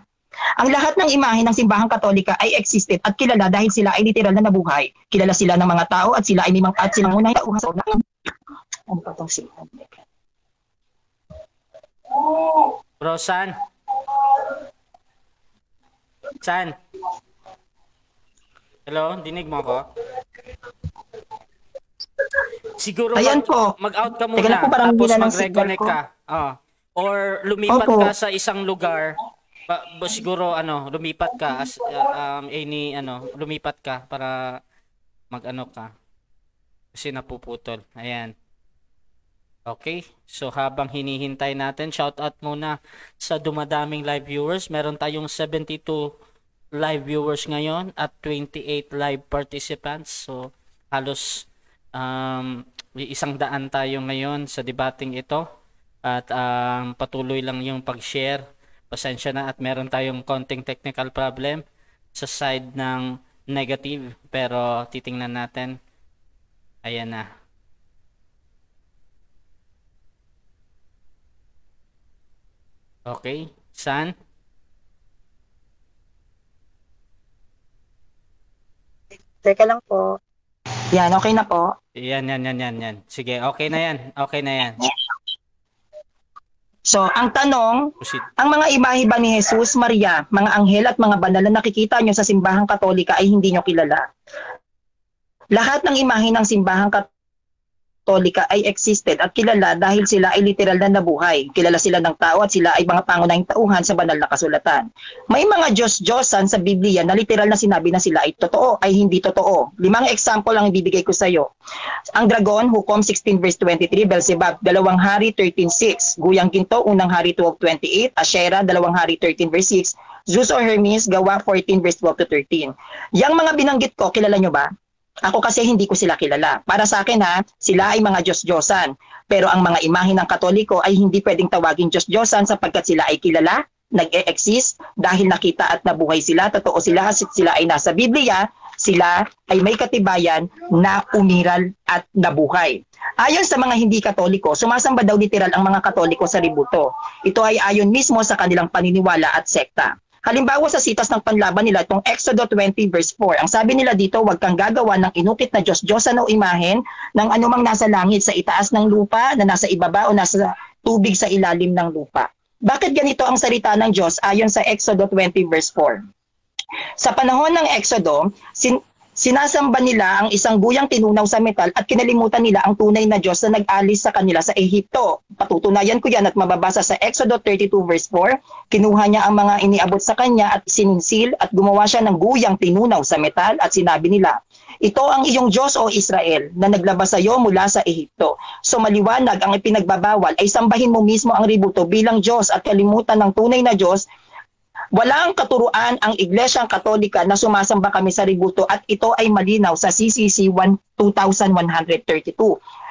Ang lahat ng imahe ng simbahang Katolika ay existed at kilala dahil sila ay literal na nabuhay. Kilala sila ng mga tao at sila ay silang unang tauhan sa una. Ano pa itong signal? Bro, San? San? Hello? Dinig mo ako? Siguro Ayan po. mag-out ka Teka muna, lang po, parang tapos hindi na ng mag-reconnect signal ka. Or lumipat Opo. ka sa isang lugar. Siguro lumipat ka lumipat ka para mag-ano ka. Kasi napuputol. Ayan. Okay. So habang hinihintay natin, shout out muna sa dumadaming live viewers. Meron tayong 72 live viewers ngayon at 28 live participants. So halos 100 tayo ngayon sa debating ito. At patuloy lang yung pag-share. Pasensya na at meron tayong konting technical problem sa side ng negative. Pero titingnan natin. Ayan na. Okay. San? Teka lang po. Yan, okay na po. Yan. Sige, okay na yan. Okay na yan. So, ang tanong, Proceed. ang mga imahe ba ni Jesus, Maria, mga anghel at mga banal na nakikita nyo sa simbahang Katolika ay hindi nyo kilala? Lahat ng imahe ng simbahang Katolika ay existed at kilala dahil sila ay literal na nabuhay. Kilala sila ng tao at sila ay mga pangunahing tauhan sa banal na kasulatan. May mga Diyos-Diyosan sa Biblia na literal na sinabi na sila ay totoo, ay hindi totoo. 5 example ang ibibigay ko sa iyo. Ang dragon, Hukom 16 verse 23, Beelzebub, 2 Hari 13:6, Guyang Ginto, 1 Hari 12:28, Asherah, 2 Hari 13 verse 6, Zeus or Hermes, Gawa 14 verse 12 to 13. Yang mga binanggit ko, kilala nyo ba? Ako kasi hindi ko sila kilala. Para sa akin ha, sila ay mga Diyos-Diyosan. Pero ang mga imahe ng Katoliko ay hindi pwedeng tawagin Diyos-Diyosan sapagkat sila ay kilala, nag-e-exist dahil nakita at nabuhay sila. Totoo sila, sila ay nasa Biblia, sila ay may katibayan na umiral at nabuhay. Ayon sa mga hindi Katoliko, sumasamba daw literal ang mga Katoliko sa rebulto. Ito ay ayon mismo sa kanilang paniniwala at sekta. Halimbawa sa sitas ng panlaban nila, itong Exodo 20 verse 4, ang sabi nila dito, huwag kang gagawa ng inukit na Diyos-Diyosan o imahen ng anumang nasa langit, sa itaas ng lupa, na nasa ibaba o nasa tubig sa ilalim ng lupa. Bakit ganito ang salita ng Diyos ayon sa Exodo 20 verse 4? Sa panahon ng Exodo, sinasamba nila ang isang buyang tinunaw sa metal at kinalimutan nila ang tunay na Diyos na nag-alis sa kanila sa Ehipto. Patutunayan ko yan at mababasa sa Exodo 32 verse 4. Kinuha niya ang mga iniabot sa kanya at sininsil at gumawa siya ng buyang tinunaw sa metal at sinabi nila, ito ang iyong Diyos o Israel na naglabas sa iyo mula sa Ehipto. So maliwanag ang ipinagbabawal ay sambahin mo mismo ang rebulto bilang Diyos at kalimutan ng tunay na Diyos. Walang katuruan ang Iglesyang Katolika na sumasamba kami sa rebulto at ito ay malinaw sa CCC 2132.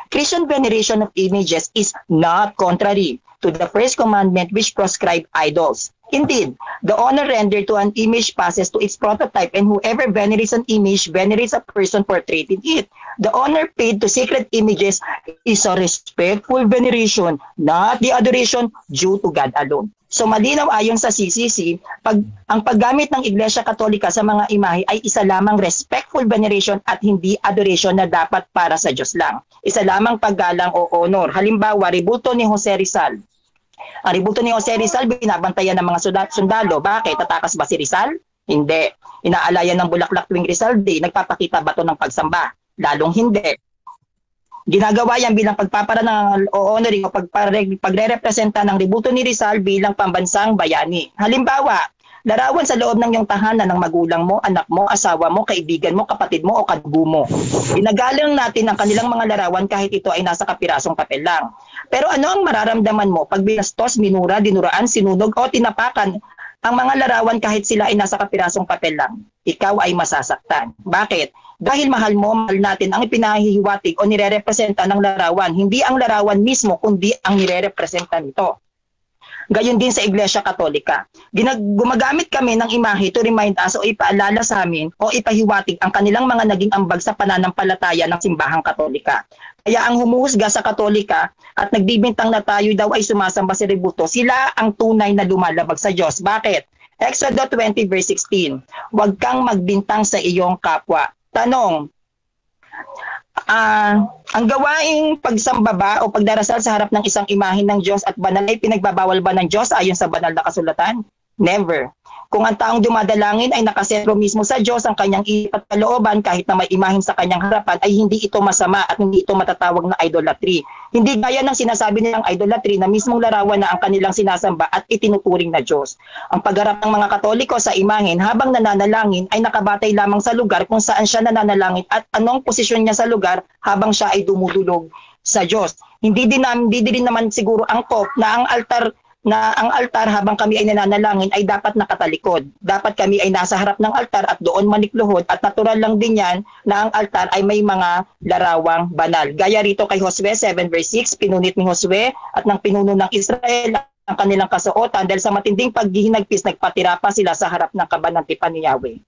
Christian veneration of images is not contrary to the first commandment which proscribe idols. Indeed, the honor rendered to an image passes to its prototype, and whoever venerates an image venerates a person portrayed in it. The honor paid to sacred images is a respectful veneration, not the adoration due to God alone. So malinaw ayon sa CCC, ang paggamit ng Iglesia Katolika sa mga imahe ay isa lamang respectful veneration at hindi adoration na dapat para sa Diyos lang. Isa lamang paggalang o honor. Halimbawa, rebulto ni Jose Rizal. Ang rebulto ni Jose Rizal, binabantayan ng mga sundalo. Bakit? Tatakas ba si Rizal? Hindi. Inaalayan ng bulaklak tuwing Rizal Day, nagpapakita ba ito ng pagsamba? Lalong hindi. Ginagawa yan bilang pagpapara ng o honoring o pagre-representa ng rebulto ni Rizal bilang pambansang bayani. Halimbawa, larawan sa loob ng iyong tahanan ng magulang mo, anak mo, asawa mo, kaibigan mo, kapatid mo o kadugo mo. Ginagalang natin ang kanilang mga larawan kahit ito ay nasa kapirasong papel lang. Pero ano ang mararamdaman mo pag binastos, minura, dinuraan, sinunog o tinapakan ang mga larawan kahit sila ay nasa kapirasong papel lang? Ikaw ay masasaktan. Bakit? Dahil mahal natin ang ipinahihiwatig o nire-representa ng larawan, hindi ang larawan mismo kundi ang nire-representa nito. Gayon din sa Iglesia Katolika. Gumagamit kami ng imahe to remind us o ipaalala sa amin o ipahiwatig ang kanilang mga naging ambag sa pananampalataya ng simbahang Katolika. Kaya ang humuhusga sa Katolika at nagbibintang na tayo daw ay sumasamba sa rebulto, sila ang tunay na lumalabag sa Diyos. Bakit? Exodo 20 verse 16, huwag kang magbintang sa iyong kapwa. Tanong, ang gawaing pagsamba ba o pagdarasal sa harap ng isang imahe ng Diyos at banal ay pinagbabawal ba ng Diyos ayon sa banal na kasulatan? Never. Kung ang taong dumadalangin ay nakasentro mismo sa Diyos, ang kanyang isip at kalooban kahit na may imahen sa kanyang harapan ay hindi ito masama at hindi ito matatawag na idolatry. Hindi gaya ng sinasabi nilang idolatry na mismong larawan na ang kanilang sinasamba at itinuturing na Diyos. Ang pagharap ng mga Katoliko sa imahen habang nananalangin ay nakabatay lamang sa lugar kung saan siya nananalangin at anong posisyon niya sa lugar habang siya ay dumudulog sa Diyos. Hindi din naman siguro angkop na ang altar habang kami ay nananalangin ay dapat nakatalikod. Dapat kami ay nasa harap ng altar at doon manikluhod at natural lang din yan na ang altar ay may mga larawang banal. Gaya rito kay Josue 7 verse 6, pinunit ni Josue at ng pinuno ng Israel ang kanilang kasuotan dahil sa matinding paghihinagpis nagpatira pa sila sa harap ng kaban ng tipan ni Yahweh.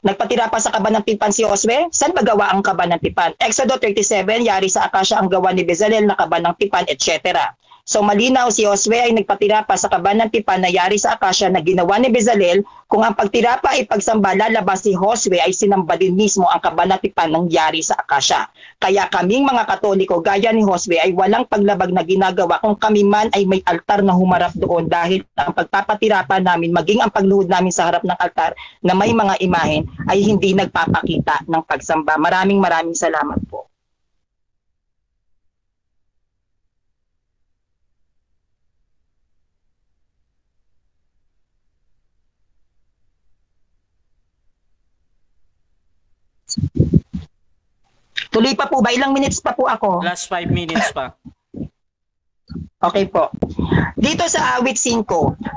Nagpatira pa sa kaban ng tipan si Josue? Saan ba gawa ang kaban ng tipan? Exodo 37, yari sa Akasya ang gawa ni Bezalel na kaban ng tipan, etc. So malinaw si Josue ay nagpatira pa sa kaban ng tipan na yari sa Akasya na ginawa ni Bezalel. Kung ang pagtira pa ay pagsamba, lalabas si Josue ay sinamba din mismo ang kaban ng tipan ng yari sa Akasya. Kaya kaming mga Katoliko gaya ni Josue ay walang paglabag na ginagawa kung kami man ay may altar na humarap doon dahil ang pagpapatira pa namin maging ang pagluhod namin sa harap ng altar na may mga imahen ay hindi nagpapakita ng pagsamba. Maraming salamat po. Tuloy pa po ba? Ilang minutes pa po ako? Last 5 minutes pa. Okay po. Dito sa awit 5,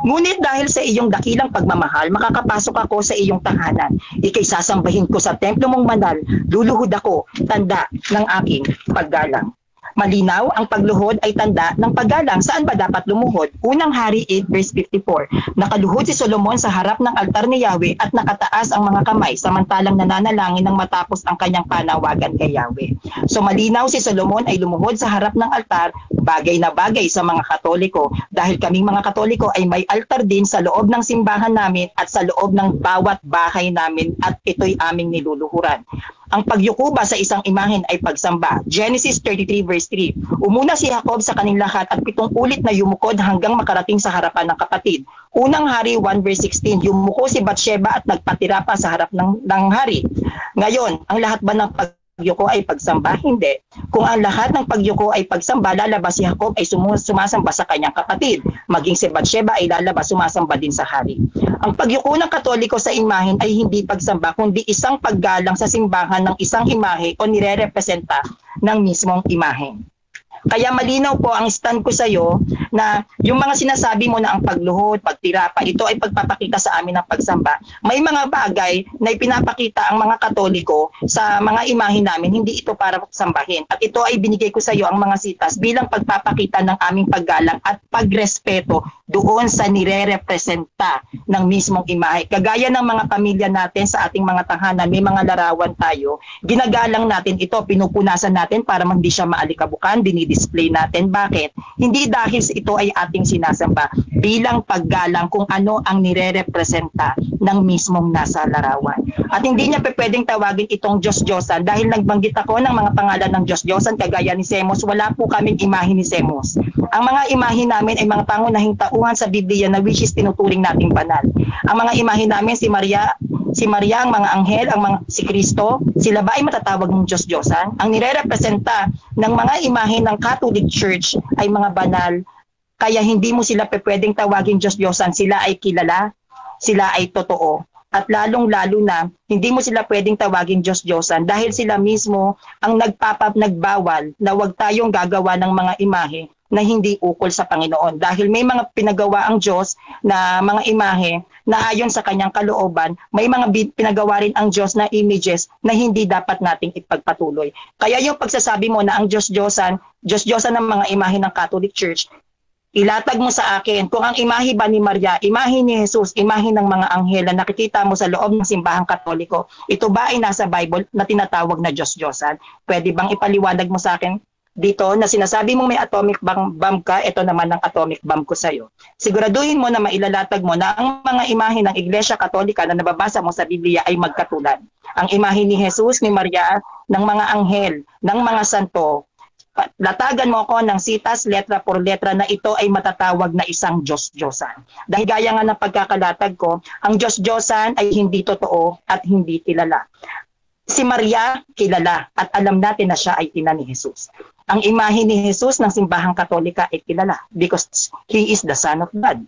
ngunit dahil sa iyong dakilang pagmamahal, makakapasok ako sa iyong tahanan. Ika'y sasambahin ko sa templo mong banal, luluhod ako, tanda ng aking paggalang. Malinaw, ang pagluhod ay tanda ng paggalang. Saan ba dapat lumuhod? Unang Hari 8 verse 54. Nakaluhod si Solomon sa harap ng altar ni Yahweh at nakataas ang mga kamay samantalang nananalangin nang matapos ang kanyang panawagan kay Yahweh. So malinaw si Solomon ay lumuhod sa harap ng altar, bagay na bagay sa mga Katoliko dahil kaming mga Katoliko ay may altar din sa loob ng simbahan namin at sa loob ng bawat bahay namin at ito'y aming niluluhuran. Ang pagyuko ba sa isang imahen ay pagsamba. Genesis 33 verse 3. Umuna si Jacob sa kanilang lahat at 7 ulit na yumukod hanggang makarating sa harapan ng kapatid. Unang Hari 1 verse 16. Yumuko si Bathsheba at nagpatira pa sa harap ng hari. Ngayon, ang lahat ba ng pagyuko ay pagsamba? Hindi. Kung ang lahat ng pagyuko ay pagsamba, lalabas si Jacob ay sumasamba sa kanyang kapatid. Maging si Bathsheba ay lalabas sumasamba din sa hari. Ang pagyuko ng Katoliko sa imahen ay hindi pagsamba kundi isang paggalang sa simbahan ng isang imahe o nire-representa ng mismong imahe. Kaya malinaw po ang stand ko sa iyo na yung mga sinasabi mo na ang pagluhod, pagtirapa, ito ay pagpapakita sa amin ng pagsamba. May mga bagay na ipinapakita ang mga Katoliko sa mga imahe namin, hindi ito para sambahin. At ito ay binigay ko sa iyo ang mga sitas bilang pagpapakita ng aming paggalang at pagrespeto doon sa nire-representa ng mismong imahe. Kagaya ng mga pamilya natin sa ating mga tahanan, may mga larawan tayo, ginagalang natin ito, pinupunasan natin para hindi siya maalikabukan, display natin. Bakit? Hindi dahil ito ay ating sinasamba bilang paggalang kung ano ang nire-representa ng mismong nasa larawan. At hindi niya pwedeng tawagin itong Diyos-Diyosan dahil nagbanggit ako ng mga pangalan ng Diyos-Diyosan kagaya ni Semos. Wala po kaming imahe ni Semos. Ang mga imahe namin ay mga pangunahing tauhan sa Biblia na which is tinuturing nating banal. Ang mga imahe namin si Maria, ang mga anghel, si Kristo, sila ba ay matatawag ng Diyos-Diyosan? Ang nire-representa ng mga imahe ng Catholic Church ay mga banal, kaya hindi mo sila pwedeng tawagin Diyos-Diyosan, sila ay kilala, sila ay totoo. At lalong-lalo na, hindi mo sila pwedeng tawagin Diyos-Diyosan dahil sila mismo ang nagbawal na huwag tayong gagawa ng mga imahe na hindi ukol sa Panginoon. Dahil may mga pinagawa ang Diyos na mga imahe na ayon sa kanyang kalooban, may mga pinagawa rin ang Diyos na images na hindi dapat nating ipagpatuloy. Kaya yung pagsasabi mo na ang Diyos-Diyosan ng mga imahe ng Catholic Church, ilatag mo sa akin kung ang imahe ba ni Maria, imahe ni Jesus, imahe ng mga anghel na nakikita mo sa loob ng simbahang Katoliko, ito ba ay nasa Bible na tinatawag na Diyos-Diyosan? Pwede bang ipaliwanag mo sa akin dito na sinasabi mo may atomic bomb ka, ito naman ang atomic bomb ko sa'yo. Siguraduhin mo na mailalatag mo na ang mga imahe ng Iglesia Katolika na nababasa mo sa Biblia ay magkatulad. Ang imahe ni Jesus, ni Maria, ng mga anghel, ng mga santo, latagan mo ako ng sitas, letra por letra na ito ay matatawag na isang Diyos-Diyosan. Dahil gaya nga ng pagkakalatag ko, ang Diyos-Diyosan ay hindi totoo at hindi kilala. Si Maria, kilala at alam natin na siya ay ina ni Jesus. Ang imahe ni Jesus ng simbahang Katolika ay kilala because He is the Son of God.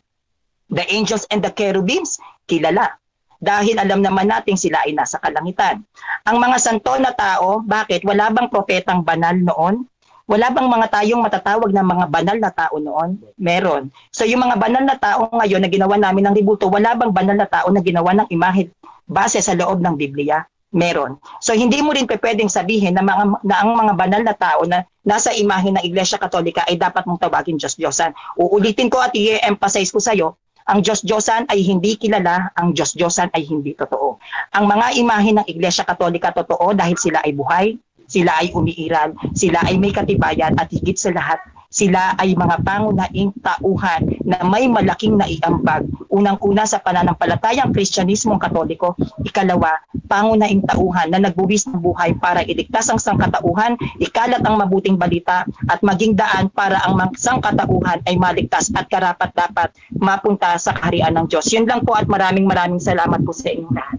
The angels and the cherubims, kilala. Dahil alam naman natin sila ay nasa kalangitan. Ang mga santo na tao, bakit? Wala bang propetang banal noon? Wala bang mga tayong matatawag na mga banal na tao noon? Meron. So yung mga banal na tao ngayon na ginawa namin ng ribulto, wala bang banal na tao na ginawa ng imahe base sa loob ng Biblia? Meron. So hindi mo rin pwedeng sabihin na ang mga banal na tao na nasa imahe ng Iglesia Katolika ay dapat mong tawagin Diyos-Diyosan. Uulitin ko at i-emphasize ko sa iyo, ang Diyos-Diyosan ay hindi kilala, ang Diyos-Diyosan ay hindi totoo. Ang mga imahe ng Iglesia Katolika totoo dahil sila ay buhay, sila ay umiiral, sila ay may katibayan at higit sa lahat, sila ay mga pangunahing tauhan na may malaking naiambag. Unang-una sa pananampalatayang Kristyanismong Katoliko, ikalawa, pangunahing tauhan na nagbuwis ng buhay para iligtas ang sangkatauhan, ikalat ang mabuting balita at maging daan para ang sangkatauhan ay maligtas at karapat-dapat mapunta sa kaharian ng Diyos. Yun lang po at maraming salamat po sa inyong lahat.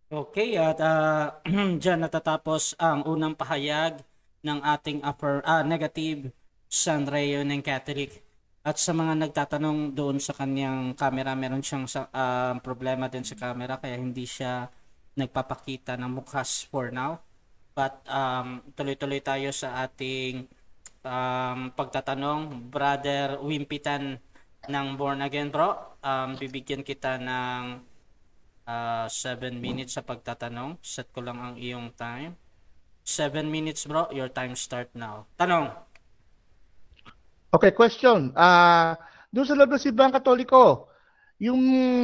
Okay, at dyan natatapos ang unang pahayag ng ating negative Sanrio ng Catholic. At sa mga nagtatanong doon sa kanyang camera, meron siyang problema din sa camera kaya hindi siya nagpapakita ng mukhas for now. But tuloy-tuloy tayo sa ating pagtatanong, Brother Wimpitan ng Born Again, bro. Bibigyan kita ng 7 minutes sa pagtatanong. Set ko lang ang iyong time. 7 minutes, bro. Your time start now. Tanong. Okay, question. Doon sa loob ng Simbahang Katoliko, yung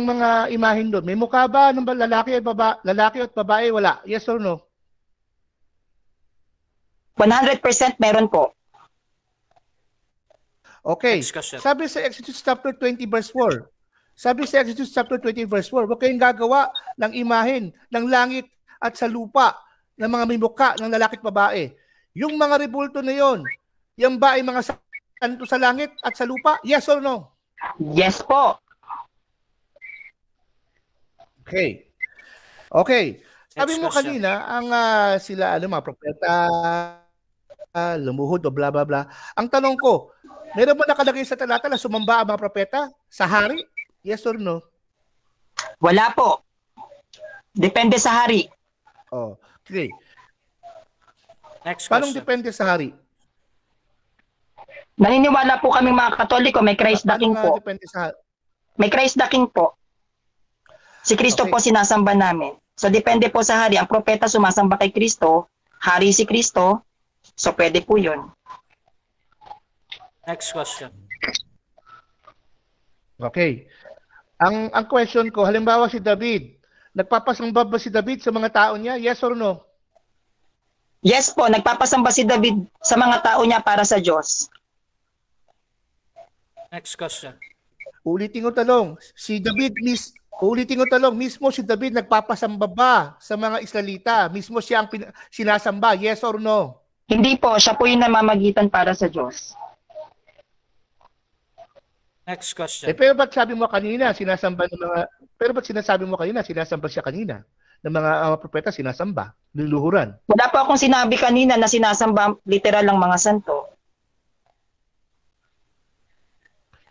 mga imahen doon, may mukha ba ng lalaki at babae? Wala. Yes or no? 100% meron po. Okay. Next question. Sabi sa Exodus chapter 20 verse 4. Sabi sa Exodus chapter 20 verse 4, huwag kayong gagawa ng imahen ng langit at sa lupa ng mga may mukha ng lalaki at babae. Yung mga rebulto na yon, yan ba ay mga santo sa langit at sa lupa? Yes or no? Yes po. Okay. Okay. Sabi Next mo question. kanina, ang sila, mga propeta, lumuhod o bla bla bla. Ang tanong ko, meron mo nakalagay sa talata na sumamba ang mga propeta sa hari? Yes or no? Wala po. Depende sa hari. Oh, okay. Next Paano question. depende sa hari? Naniniwala po kami mga Katoliko, may Christ the King po. Depende sa hari? May Christ the King po. Si Kristo Okay. po sinasamba namin. So depende po sa hari. Ang propeta sumasamba kay Kristo, hari si Kristo, so pwede po yun. Next question. Okay. Ang question ko, halimbawa si David, nagpapasamba ba si David sa mga tao niya? Yes or no? Yes po, nagpapasamba si David sa mga tao niya para sa Diyos. Next question. Ulitin ko tanong, mismo si David nagpapasamba ba sa mga Israelita? Mismo siya ang sinasamba? Yes or no? Hindi po, siya po yung namamagitan para sa Diyos. Next question. Pero ba't sabi mo kanina, sinasamba siya kanina? Ng mga propeta, sinasamba, luluhuran. Wala po akong sinabi kanina na sinasamba literal lang mga santo.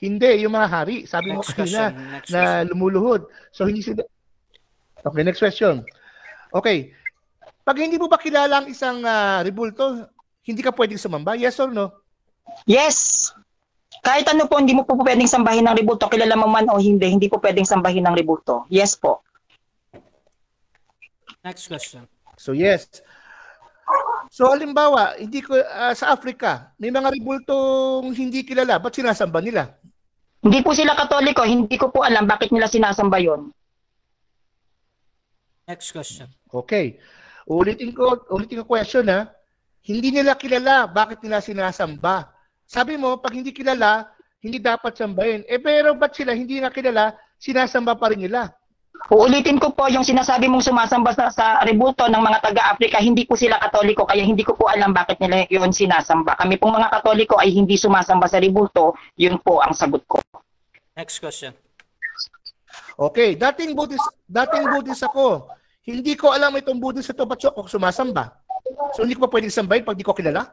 Hindi, yung mga hari. Sabi mo Next kanina question. Next na question. lumuluhod. So, hindi sila... Okay, next question. Okay. Pag hindi mo ba kilala ang isang rebulto, hindi ka pwedeng sumamba? Yes or no? Yes! Kahit ano po, hindi mo po pwedeng sambahin ng rebulto, kilala mo man o hindi po pwedeng sambahin ng rebulto. Yes po. Next question. So, yes. So, halimbawa, hindi ko sa Africa, may mga rebultong hindi kilala. Ba't sinasamba nila? Hindi po sila Katoliko, hindi ko po alam bakit nila sinasamba yon. Next question. Okay. Ulitin ko question ha. Hindi nila kilala bakit nila sinasamba. Sabi mo, pag hindi kilala, hindi dapat sambahin. Pero ba't sila hindi na kilala, sinasamba pa rin nila? Uulitin ko po yung sinasabi mong sumasamba sa rebulto ng mga taga-Afrika, hindi po sila Katoliko, kaya hindi ko po alam bakit nila yun sinasamba. Kami pong mga Katoliko ay hindi sumasamba sa rebulto, yun po ang sagot ko. Next question. Okay, dating Buddhist ako. Hindi ko alam itong Buddhist ito, ba't ako sumasamba? So hindi ko pa pwedeng sambahin pag di ko kilala?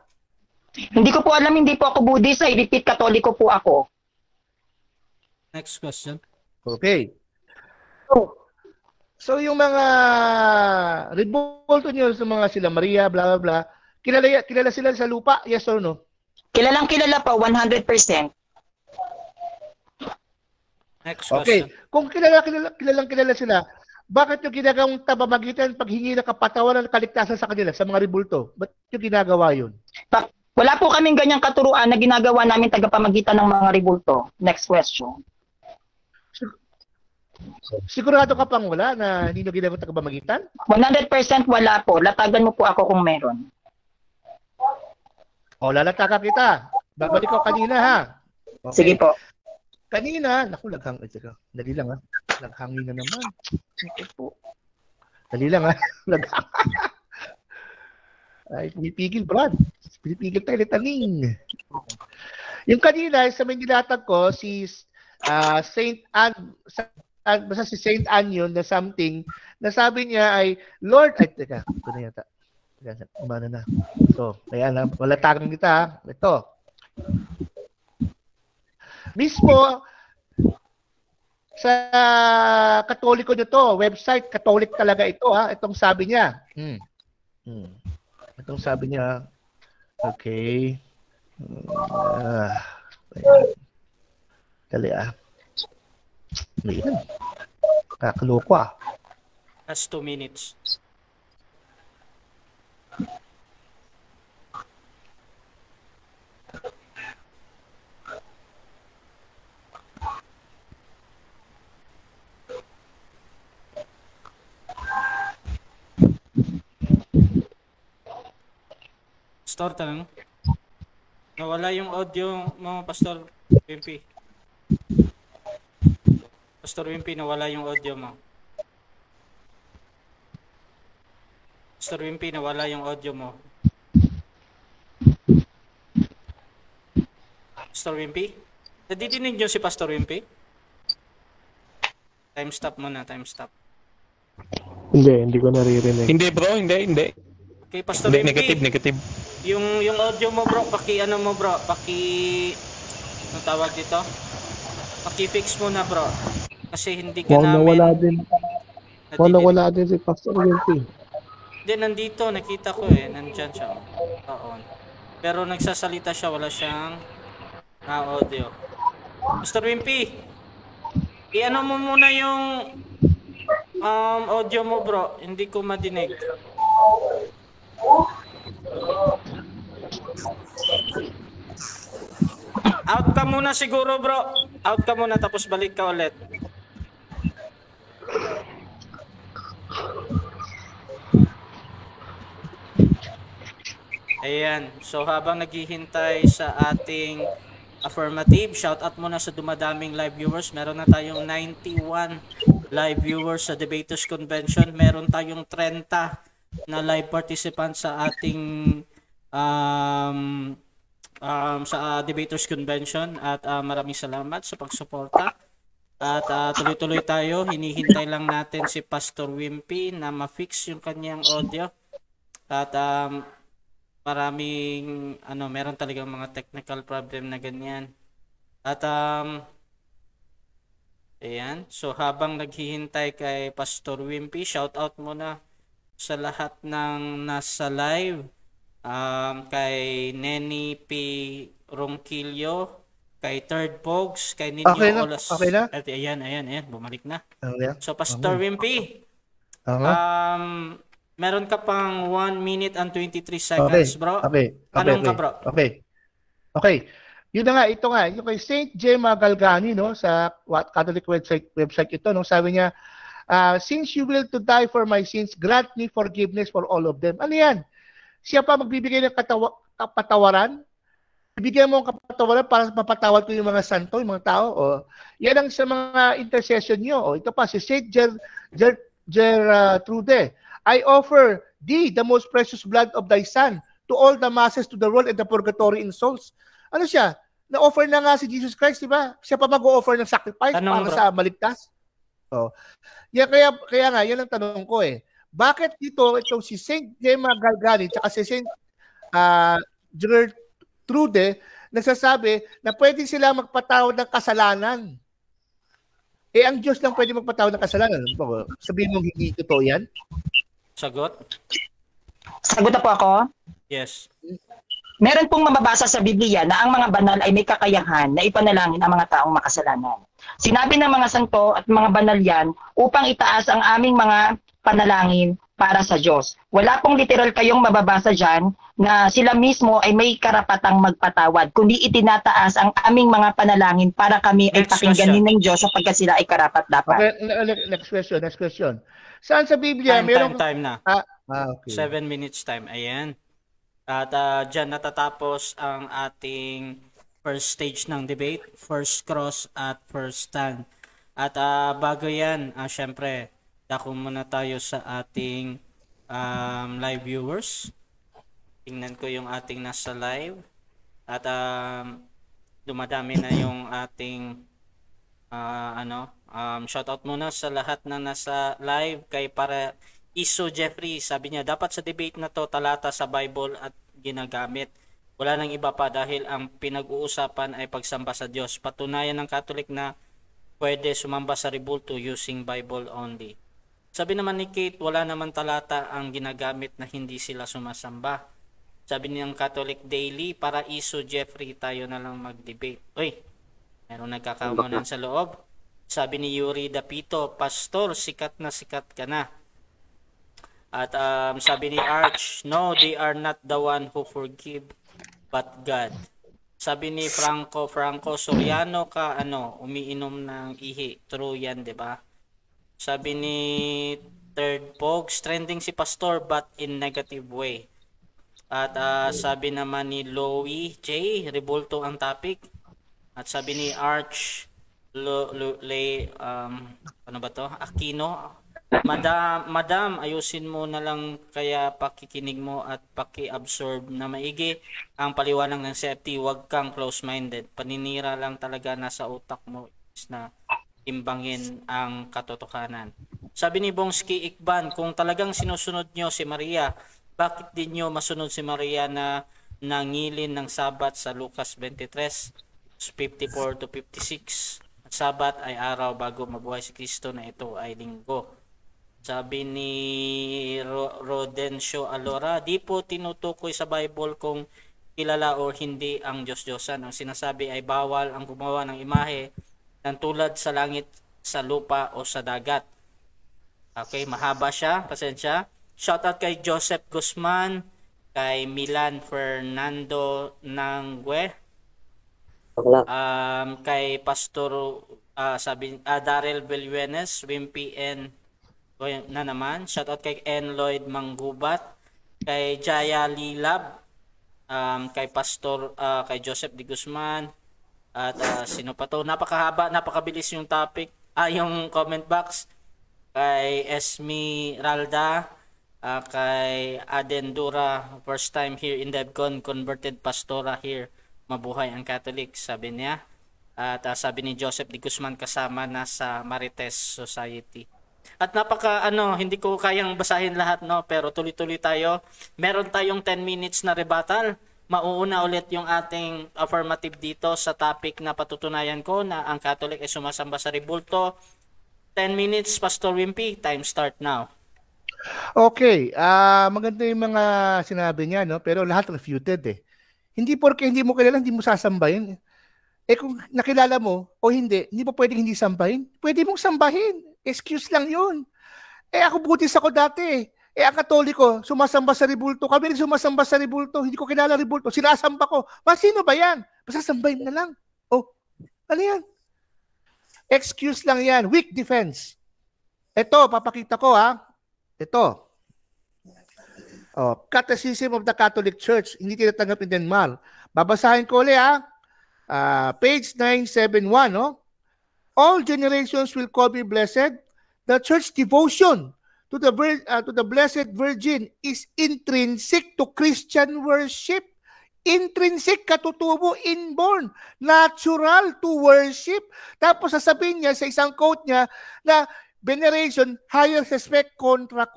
Hindi ko po alam, hindi po ako Buddhist, ay repeat Katoliko po ako. Next question. Okay. So yung mga rebulto nyo sa mga sila Maria, bla bla bla, kilala sila sa lupa? Yes or no? Kilalang kilala po, 100%. Next Okay. question. Kung kilala sila, bakit yung ginagawang tabamagitan paghingi ng kapatawaran ng kaligtasan sa kanila, sa mga rebulto? Ba't yung ginagawa yun? Wala po kaming ganyang katuruan na ginagawa namin tagapamagitan ng mga rebulto. Next question. Sigurado ka pang wala na hindi nyo ginagawang tagapamagitan? 100% wala po. Latagan mo po ako kung meron. O, lalatakan kita. Babalik ko kanina ha. Okay. Sige po. Kanina, dali lang ha. Naghangin na naman. Okay po. Dali lang ha. Ay, pinipigil, Brad. Pinipigil tayo taning. Yung kanina, sa may nilatag ko, si Saint Anne, basta si Saint Anne yun na something, na sabi niya ay, Lord, ay, teka, ito na yata. Teka, umano na. So, ayan, wala tagang kita ha. Ito. Mismo, sa Katoliko nyo to, website, Catholic talaga ito ha. Itong sabi niya. Itong sabi niya, okay. Ah, ayan. Dali Ayan. Kakaloko That's 2 minutes. Pastor, tanong. Nawala yung audio mo, Pastor Wimpy. Pastor Wimpy, nawala yung audio mo. Pastor Wimpy, nawala yung audio mo. Pastor Wimpy? Nadidinig niyo si Pastor Wimpy? Time stop muna, time stop. Hindi ko naririnig. Hindi bro, hindi. Okay, Pastor Hindi, Wimpy. negative. Yung audio mo bro, ano tawag dito? Paki-fix mo na bro. Kasi hindi ka Nawala namin... din. Nawala din si Pastor Wimpy. Hindi, nandito. Nakita ko nandyan siya. Oo. Pero nagsasalita siya, wala siyang audio. Pastor Wimpy, i-ano mo muna yung audio mo bro. Hindi ko madinig. Out ka muna siguro bro. Out ka muna tapos balik ka ulit. Ayan. So habang naghihintay sa ating affirmative, shout out muna sa dumadaming live viewers. Meron na tayong 91 live viewers sa Debaters Convention. Meron tayong 30 na live participants sa ating sa Debaters Convention at maraming salamat sa pagsuporta. At tuloy-tuloy tayo. Hinihintay lang natin si Pastor Wimpy na ma-fix yung kanyang audio. At maraming meron talagang mga technical problem na ganyan. At ayan, so habang naghihintay kay Pastor Wimpy, shout out muna sa lahat ng nasa live, kay Neni P. Ronquillo, kay Third Pogs, kay Ninyo Olas. Okay na? At ayan, bumalik na. Okay. So Pastor Wimpy, meron ka pang 1 minute and 23 seconds, bro. Okay. Tanong ka, bro. Okay. Yun na nga, ito nga, yung kay Saint Gemma Galgani, no, sa Catholic website ito, no, sabi niya, since you will to die for my sins, grant me forgiveness for all of them. Ano yan? Siya pa magbibigay ng kapatawaran? Bibigyan mo ang kapatawaran para mapatawad ko yung mga santo, yung mga tao. O, yan ang sa mga intercession nyo. O, ito pa, si Saint Gertrude. I offer thee the most precious blood of thy son to all the masses, to the world, and the purgatory in souls. Ano siya? Na-offer na nga si Jesus Christ, di ba? Siya pa mag-o-offer ng sacrifice para sa maligtas. Oh. Kaya nga, yan ang tanong ko Bakit itong si Saint Gemma Galgani at si Saint Gertrude nagsasabi na pwede sila magpatawad ng kasalanan? Ang Diyos lang pwede magpatawad ng kasalanan. Sabihin mong hindi totoo yan? Sagot? Sagot na po ako? Yes. Meron pong mababasa sa Biblia na ang mga banal ay may kakayahan na ipanalangin ang mga taong makasalanan. Sinabi ng mga santo at mga banal yan upang itaas ang aming mga panalangin para sa Diyos. Wala pong literal kayong mababasa dyan na sila mismo ay may karapatang magpatawad, kundi itinataas ang aming mga panalangin para kami ay pakingganin ng Diyos sapagkat sila ay karapat-dapat. Okay, next question. Saan sa Biblia time na. Okay. 7 minutes time. Ayan. At dyan natatapos ang ating first stage ng debate, first cross at first stand. At bago yan, syempre, dako muna tayo sa ating live viewers. Tingnan ko yung ating nasa live. At dumadami na yung ating shoutout muna sa lahat na nasa live. Kay para Iso Jeffrey, sabi niya, dapat sa debate na to talata sa Bible at ginagamit. Wala nang iba pa dahil ang pinag-uusapan ay pagsamba sa Diyos. Patunayan ng Catholic na pwede sumamba sa rebulto using Bible only. Sabi naman ni Kate, wala naman talata ang ginagamit na hindi sila sumasamba. Sabi niyang Catholic Daily, Paraiso Jeffrey, tayo na lang mag-debate. Uy, meron nagkakaumunan sa loob. Sabi ni Yuri Dapito, Pastor, sikat ka na. At sabi ni Arch, no, they are not the one who forgive, but God. Sabi ni Franco Soriano ka, umiinom ng ihi. True yan, di ba? Sabi ni Third Pogs, trending si Pastor but in negative way. At sabi naman ni Louie J, rebulto ang topic. At sabi ni Arch ano ba to? Aquino, Madam, ayusin mo na lang kaya pakikinig mo at paki-absorb na maigi ang paliwanag ng CFT. Huwag kang close-minded. Paninira lang talaga nasa utak mo is na imbangin ang katotohanan. Sabi ni Bongski Ikban, kung talagang sinusunod nyo si Maria, bakit din nyo masunod si Maria na nangilin ng Sabat sa Lucas 23:54 to 56? At Sabat ay araw bago mabuhay si Kristo na ito ay linggo. Sabi ni Rodencio Alora, di po tinutukoy sa Bible kung kilala o hindi ang Diyos-Diyosan. Ang sinasabi ay bawal ang gumawa ng imahe ng tulad sa langit, sa lupa o sa dagat. Okay, mahaba siya, pasensya. Shoutout kay Joseph Guzman, kay Milan Fernando Nangwe, kay Pastor Darrell Villuenes, Wimpy N na naman. Shoutout kay N. Lloyd Manggubat, kay Jaya Lilab, kay Pastor kay Joseph D. Guzman, at sino pa to? Napakahaba, napakabilis yung topic, yung comment box. Kay Esmeralda, kay Adendura, first time here in DevCon, converted pastora here, mabuhay ang Catholic, sabi niya. At sabi ni Joseph D. Guzman, kasama na sa Marites Society. At hindi ko kayang basahin lahat, no, pero tuloy-tuloy tayo. Meron tayong 10 minutes na rebuttal. Mauuna ulit yung ating affirmative dito sa topic na patutunayan ko na ang Catholic ay sumasamba sa rebulto. 10 minutes, Pastor Wimpy, time start now. Okay, maganda yung mga sinabi niya, no? Pero lahat refuted eh. Hindi porke hindi mo kilala, hindi mo sasambahin. Eh kung nakilala mo o hindi mo pwedeng hindi sambahin. Pwede mong sambahin. Excuse lang yun. Eh ako butis ako dati. Eh ang Katoliko, sumasamba sa rebulto. Kami rin sumasamba sa rebulto. Hindi ko kilala rebulto. Sinasamba ko. Sino ba yan? Basta sambahin na lang. Oh, ano yan? Excuse lang yan. Weak defense. Ito, papakita ko ha. Ito. Catechism of the Catholic Church. Hindi tinatanggap in Denmark. Babasahin ko ulit ha. Page 971. No? All generations will call me blessed. The church devotion to the Blessed Virgin is intrinsic to Christian worship. Intrinsic, katutubo, inborn, natural to worship. Tapos sasabihin niya sa isang quote niya na veneration, higher respect, kontra.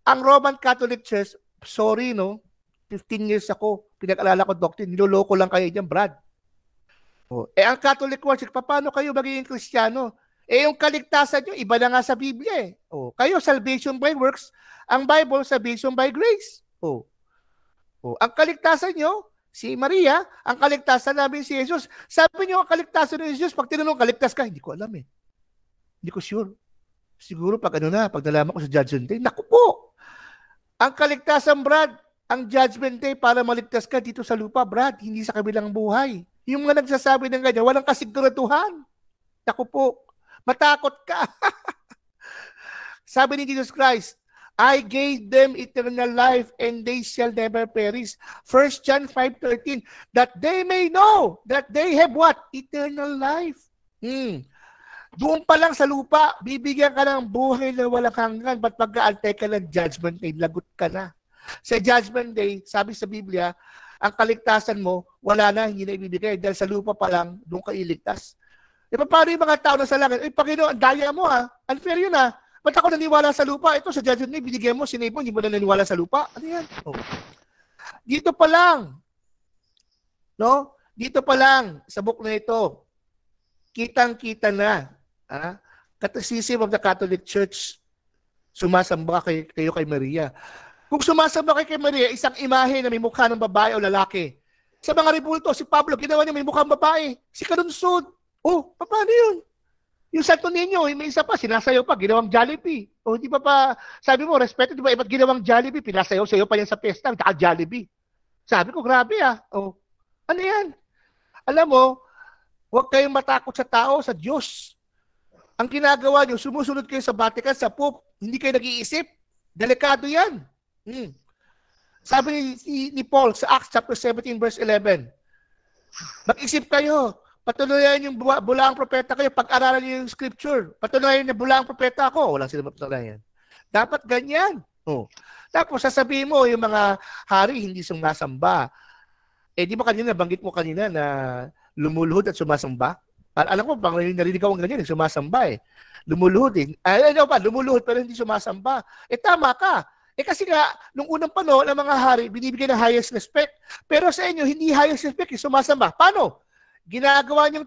Ang Roman Catholic Church, sorry no, 15 years ako, pinag-alala ko doctrine, niloloko lang kayo dyan, Brad. Ang Catholic worship, paano kayo magiging Kristiyano? Yung kaligtasan nyo, iba na nga sa Biblia eh. Kayo, salvation by works, ang Bible, salvation by grace. Ang kaligtasan nyo, si Maria, ang kaligtasan namin si Jesus. Sabi nyo, ang kaligtasan ni Jesus, pag tinanong, kaligtas ka, hindi ko alam eh. Hindi ko sure. Siguro pag pag nalaman ko sa Judgment Day, naku po! Ang kaligtasan, Brad, ang Judgment Day para maligtas ka dito sa lupa, Brad, hindi sa kabilang buhay. Yung mga nagsasabi ng ganyan, walang kasiguraduhan. Naku po, matakot ka. Sabi ni Jesus Christ, I gave them eternal life and they shall never perish. 1 John 5:13, that they may know that they have what? Eternal life. Doon pa lang sa lupa, bibigyan ka ng buhay na walang hanggan, ba't pag-aantay ka ng Judgment Day, lagot ka na. Sa Judgment Day, sabi sa Biblia, ang kaligtasan mo, wala na, hindi na ibibigay. Dahil sa lupa pa lang, doon ka iligtas. Paano yung mga tao na sa langit? Panginoon, ang daya mo ha. Unfair yun ha. Ba't ako naniwala sa lupa? Ito sa Judgment Day, binigyan mo, sinave mo, hindi mo na naniwala sa lupa. Ano yan? Dito pa lang. No? Dito pa lang, sa book na ito, kitang-kita na. Catechism of the Catholic Church, sumasamba kayo kay Maria. Kung sumasamba kay Maria, isang imahe na may mukha ng babae o lalaki. Sa mga rebulto, si Pablo, ginawa niya may mukhang babae. Si Kalunsod, oh, paano yun? Yung Santo Niño, may isa pa, sinasayaw pa, ginawang Jollibee. O hindi pa, sabi mo, respeto, di ba, iba't ginawang Jollibee, pinasayaw-sayaw pa yan sa pesta, tsaka Jollibee. Sabi ko, grabe oh. Ano yan? Alam mo, huwag kayong matakot sa tao, sa Diyos. Ang ginagawa nyo, sumusunod kayo sa Vatican, sa Pope, hindi kayo nag-iisip. Delikado yan. Sabi ni Paul sa Acts chapter 17 verse 11, mag-isip kayo, patunayan yung bulaang propeta kayo, pag-aralan niyo yung scripture, patunayan na bulaang propeta ako, walang sila mapatunayan. Dapat ganyan. Tapos sasabihin mo, yung mga hari hindi sumasamba. Di ba kanina, banggit mo kanina na lumuluhod at sumasamba? Alam ko, pang narinig ako ganyan, sumasamba Lumuluhod lumuluhod pero hindi sumasamba. Tama ka. Kasi nga, nung unang panahon, ang mga hari, binibigyan ng highest respect. Pero sa inyo, hindi highest respect, sumasamba. Paano? Ginagawa niyong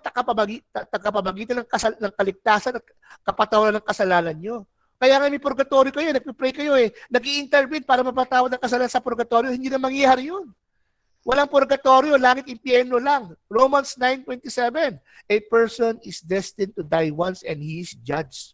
tagapamagitan ng kaligtasan at kapatawaran ng kasalanan niyo. Kaya nga may purgatorio kayo, nagpipray kayo nag-i-intervene para mapatawad ng kasalanan sa purgatorio, hindi na mangyayari yun. Walang purgatorio, langit, impyerno lang. Romans 9:27, a person is destined to die once and he is judged.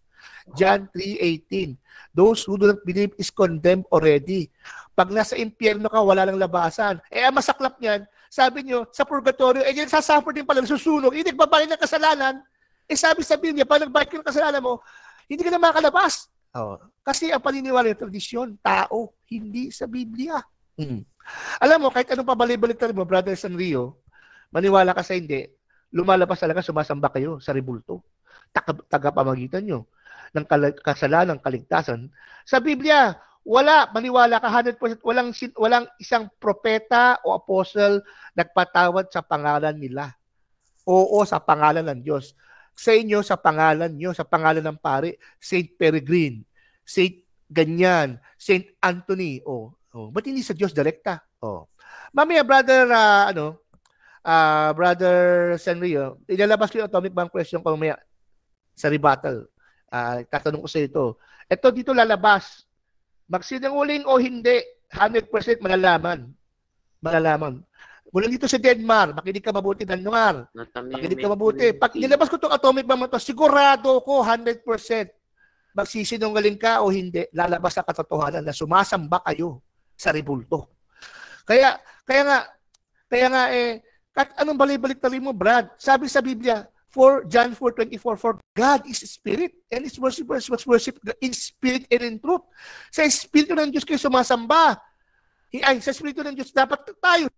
John 3:18, those who do not believe is condemned already. Pag nasa impyerno ka, wala nang labasan. Ang masaklap niyan, sabi niyo, sa purgatorio, yan sasuffer din pala, susunog, hindi nagbabayad ng kasalanan. Sabi sa Biblia, pag nagbayad ka ng kasalanan mo, hindi ka na makalabas. Kasi ang paniniwala ng tradisyon, tao, hindi sa Biblia. Alam mo, kahit anong pabalik-balik mo, Brother Sanrio, maniwala ka sa hindi, lumalabas talaga, sumasamba kayo sa rebulto. Tagapamagitan nyo ng kasalanan, kaligtasan. Sa Biblia, wala, maniwala ka 100%, walang isang propeta o apostle nagpatawad sa pangalan nila. Oo, sa pangalan ng Diyos. Sa inyo, sa pangalan nyo, sa pangalan ng pare, Saint Peregrine, Saint ganyan, Saint Anthony, ba't hindi sa Diyos direkta? Mamaya, Brother Sanrio, ilalabas ko yung atomic bomb question ko mamaya sa rebuttal. Tatanong ko sa ito. Ito dito lalabas. Magsinungaling o hindi, 100% malalaman. Mula dito sa Denmark, makinig ka mabuti, Denmark. Makinig ka mabuti. Pag nilabas ko itong atomic bomb na ito, sigurado ko 100% magsisinungaling ka o hindi, lalabas sa katotohanan na sumasamba kayo sa rebulto. Kaya nga, kahit anong balik-balik mo, Brad, sabi sa Biblia, John 4:24, for God is spirit and His worshippers must worship in spirit and in truth. Sa Espiritu ng Diyos kayo sumasamba. Sa Espiritu ng Diyos dapat tayo.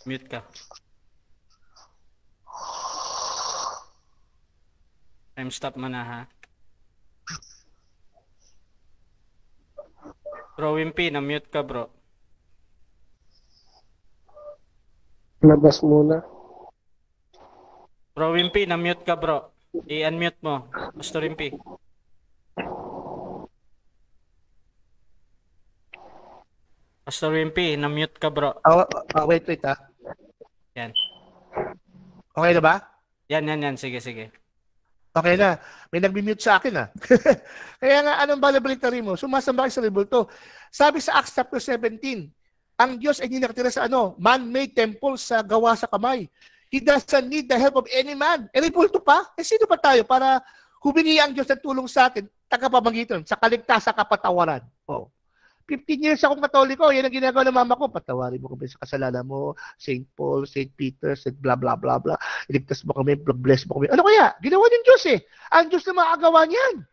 Mute ka. Time stop mo na, ha? Bro Wimpy, na-mute ka, bro. Labas muna. Bro Wimpy, na-mute ka, bro. I-unmute mo, Pastor Wimpy. Pastor Wimpy, na-mute ka, bro. Wait. Yan. Okay na ba? Yan. Sige. Okay na. May nag-mute sa akin, Kaya nga, anong balibalik mo? Sumasamba kayo sa rebulto. Sabi sa Acts chapter 17, ang Diyos ay hindi nakatira sa man-made temple sa gawa sa kamay. He doesn't need the help of any man. Rebulto pa? Sino pa tayo para humingi ang Diyos ng tulong sa atin, tagapamagitan, sa kaligtasan, kapatawaran? 15 years akong Katoliko, yan ang ginagawa ng mama ko. Patawarin mo kami sa kasalanan mo, St. Paul, St. Peter, St. blah, blah, blah, blah. Iligtas mo kami, bless mo kami. Ano kaya? Ginawa ng Diyos Ang Diyos na makagawa niyan.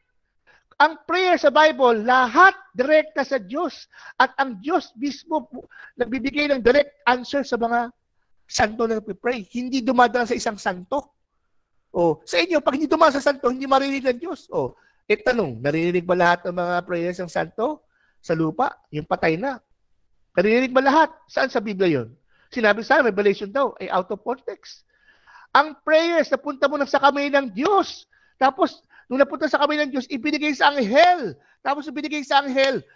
Ang prayer sa Bible, lahat direkta sa Diyos. At ang Diyos mismo nagbibigay ng direct answer sa mga santo na nagpipray. Hindi dumadaan sa isang santo. Sa inyo, pag hindi dumadaan sa santo, hindi marinig ng Diyos. Tanong, narinig ba lahat ng mga prayers ng santo? Sa lupa, yung patay na. Narinig ba lahat? Saan sa Biblia yun? Sinabi sa Revelation daw, ay out of context. Ang prayers, napunta mo na sa kamay ng Diyos. Tapos, nung napunta sa kamay ng Diyos, ibinigay sa anghel. Tapos ibinigay sa anghel,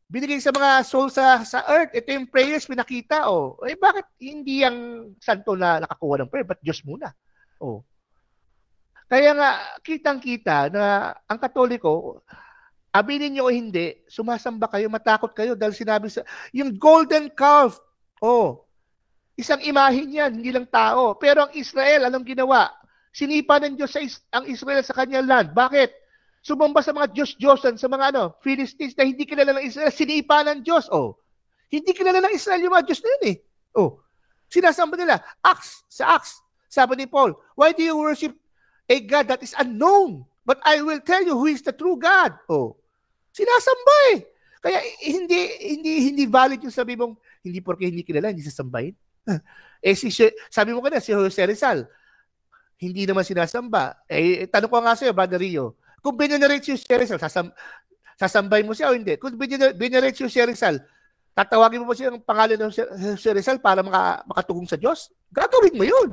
binigay sa mga soul sa earth. Ito yung prayers pinakita. Oh. Eh bakit hindi ang santo na nakakuha ng prayer? But Diyos muna. Oh. Kaya nga, kitang-kita na ang Katoliko, aminin nyo o hindi, sumasamba kayo, matakot kayo dahil sinabi sa, yung golden calf, isang imahin yan, hindi lang tao. Pero ang Israel, anong ginawa? Sinipa ng Diyos ang Israel sa kanyang land. Bakit? Sumamba sa mga Diyos-Diyosan, sa mga Philistines na hindi kilala ng Israel, sinipa ng Diyos. Hindi kilala ng Israel yung mga Diyos na yun eh. Sinasamba nila. Sa Acts, sabi ni Paul, why do you worship a God that is unknown? But I will tell you who is the true God. Sinasamba eh. Kaya hindi valid yung sabi mong hindi porke hindi kilala, hindi sasambahin. Sabi mo kanina, si Jose Rizal, hindi naman sinasamba. Tanong ko nga sa'yo, Brother Rio, kung binenerate si Jose Rizal, sasambay mo siya o hindi? Kung binenerate si Jose Rizal, tatawagin mo ba siya ang pangalan ng Jose Rizal para makatugong sa Diyos? Gagawin mo yun.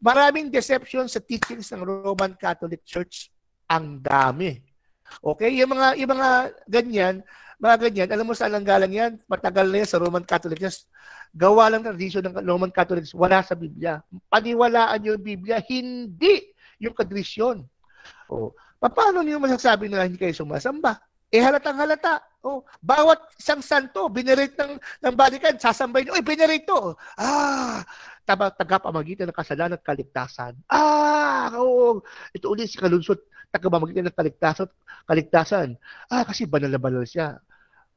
Maraming deception sa teachings ng Roman Catholic Church. Ang dami. Okay? Yung mga ganyan, alam mo saan ang galang yan? Matagal na yan sa Roman Catholic Church. Gawa lang tradisyon ng Roman Catholics, wala sa Biblia. Paniwalaan yung Biblia, hindi yung tradisyon. Paano niyo masasabi na hindi kayo sumasamba? Halatang halata. Bawat isang santo, binerate ng balikan, sasambay niyo, binerate to. Tagapamagitan ng kasalanan at kaligtasan. Ito ulit si kalunsot, tagapamagitan ng kaligtasan. Kasi banal na banal siya.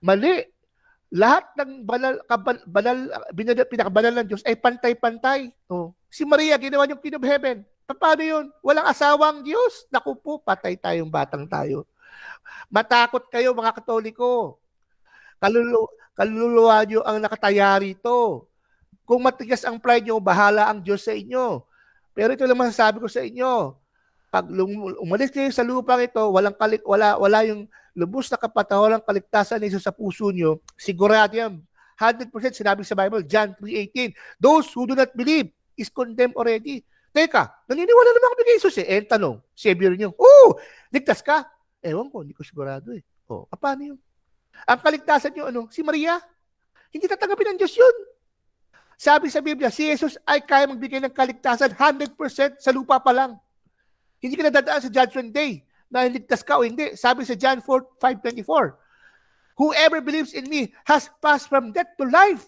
Mali. Lahat ng pinakabanal ng Diyos ay pantay-pantay. Si Maria, ginawa niyong Queen of Heaven. Paano yun? Walang asawang Diyos. Naku po, patay tayong batang tayo. Matakot kayo mga Katoliko. Kaluluwa niyo ang nakataya rito. Kung matigas ang pride niyo, bahala ang Diyos sa inyo. Pero ito lang masasabi ko sa inyo. Pag umalis kayo sa lupang ito, wala yung lubos na kapatawalang kaligtasan ni Jesus sa puso niyo, sigurado yan. 100% sinabi sa Bible, John 3:18. Those who do not believe is condemned already. Teka, naniniwala naman kami kay Jesus eh. Tanong, Savior niyo, ligtas ka? Ewan ko, hindi ko sigurado eh. Paano yun? Ang kaligtasan niyo, si Maria? Hindi tatanggapin ng Diyos yun. Sabi sa Biblia, si Jesus ay kaya magbigay ng kaligtasan 100% sa lupa pa lang. Hindi ka nadadaan sa Judgment Day na ligtas ka o hindi. Sabi sa John 4:5-24, whoever believes in me has passed from death to life.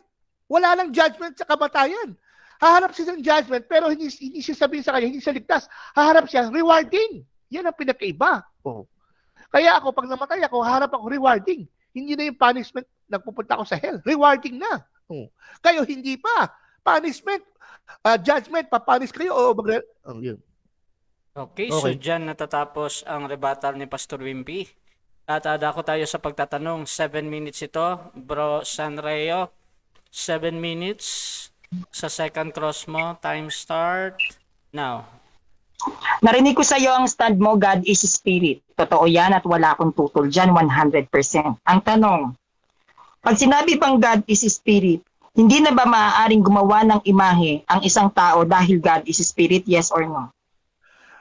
Wala lang judgment sa kamatayan. Haharap siya ng judgment, pero hindi siya sabihin sa kanya, hindi siya ligtas. Haharap siya, rewarding. Yan ang pinakaiba. Kaya ako, pag namatay ako, haharap ako rewarding. Hindi na yung punishment, nagpupunta ako sa hell. Rewarding na. Kayo, hindi pa. Punishment, judgment, papunish kayo o yun. Okay, so dyan natatapos ang rebuttal ni Pastor Wimpy. At dako tayo sa pagtatanong. 7 minutes ito. Bro Sanreo, 7 minutes sa second cross mo. Time start now. Narinig ko sa iyo ang stand mo, God is Spirit. Totoo yan at wala akong tutol dyan, 100%. Ang tanong, pag sinabi bang God is Spirit, hindi na ba maaaring gumawa ng imahe ang isang tao dahil God is Spirit, yes or no?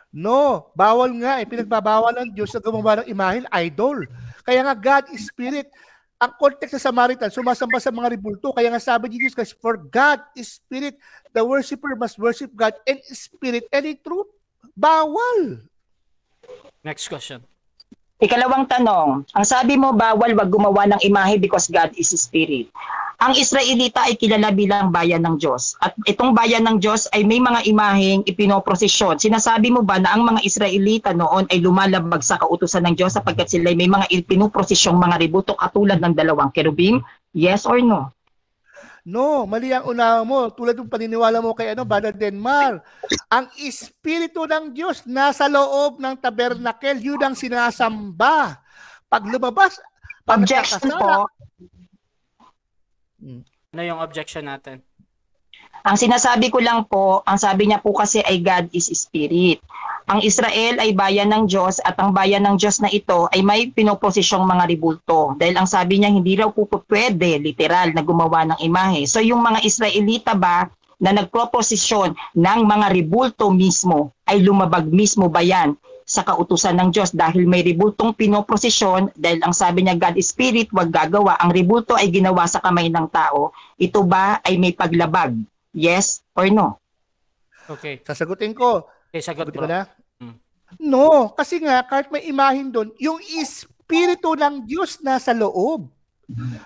No, bawal nga eh. Pinagbabawal ng Diyos na gumawa ng imahen, idol. Kaya nga God is Spirit. Ang context sa Samaritan, sumasamba sa mga ribulto. Kaya nga sabi ni Jesus, for God is Spirit, the worshiper must worship God in Spirit and in truth. Bawal. Next question. Ikalawang tanong, ang sabi mo bawal wag gumawa ng imahe because God is Spirit. Ang Israelita ay kilala bilang bayan ng Diyos. At itong bayan ng Diyos ay may mga imaheng ipinoprosesyon. Sinasabi mo ba na ang mga Israelita noon ay lumalabag sa kautusan ng Diyos sapagkat sila may mga ipinoprosesyong mga ributo katulad ng dalawang kerubim? Yes or no? No, mali ang unawa mo. Tulad ng paniniwala mo kay Brother Denmar. Ang Espiritu ng Diyos nasa loob ng tabernakel. Yun ang sinasamba. Pag lumabas, Objection po. Ano yung objection natin? Ang sinasabi ko lang po, ang sabi niya po kasi ay God is Spirit. Ang Israel ay bayan ng Diyos at ang bayan ng Diyos na ito ay may pinoposisyong mga ribulto. Dahil ang sabi niya hindi raw po pwede, literal, na gumawa ng imahe. So yung mga Israelita ba na nagproposisyon ng mga ribulto mismo ay lumabag mismo ba yan sa kautusan ng Diyos dahil may rebultong pinoprosesyon dahil ang sabi niya God is Spirit, wag gagawa. Ang rebulto ay ginawa sa kamay ng tao. Ito ba ay may paglabag? Yes or no? Okay. Sasagutin ko. Okay, sagot Sagutin ko bro. na. Hmm. No, kasi nga, kahit may imahin doon, yung Espiritu ng Diyos nasa loob.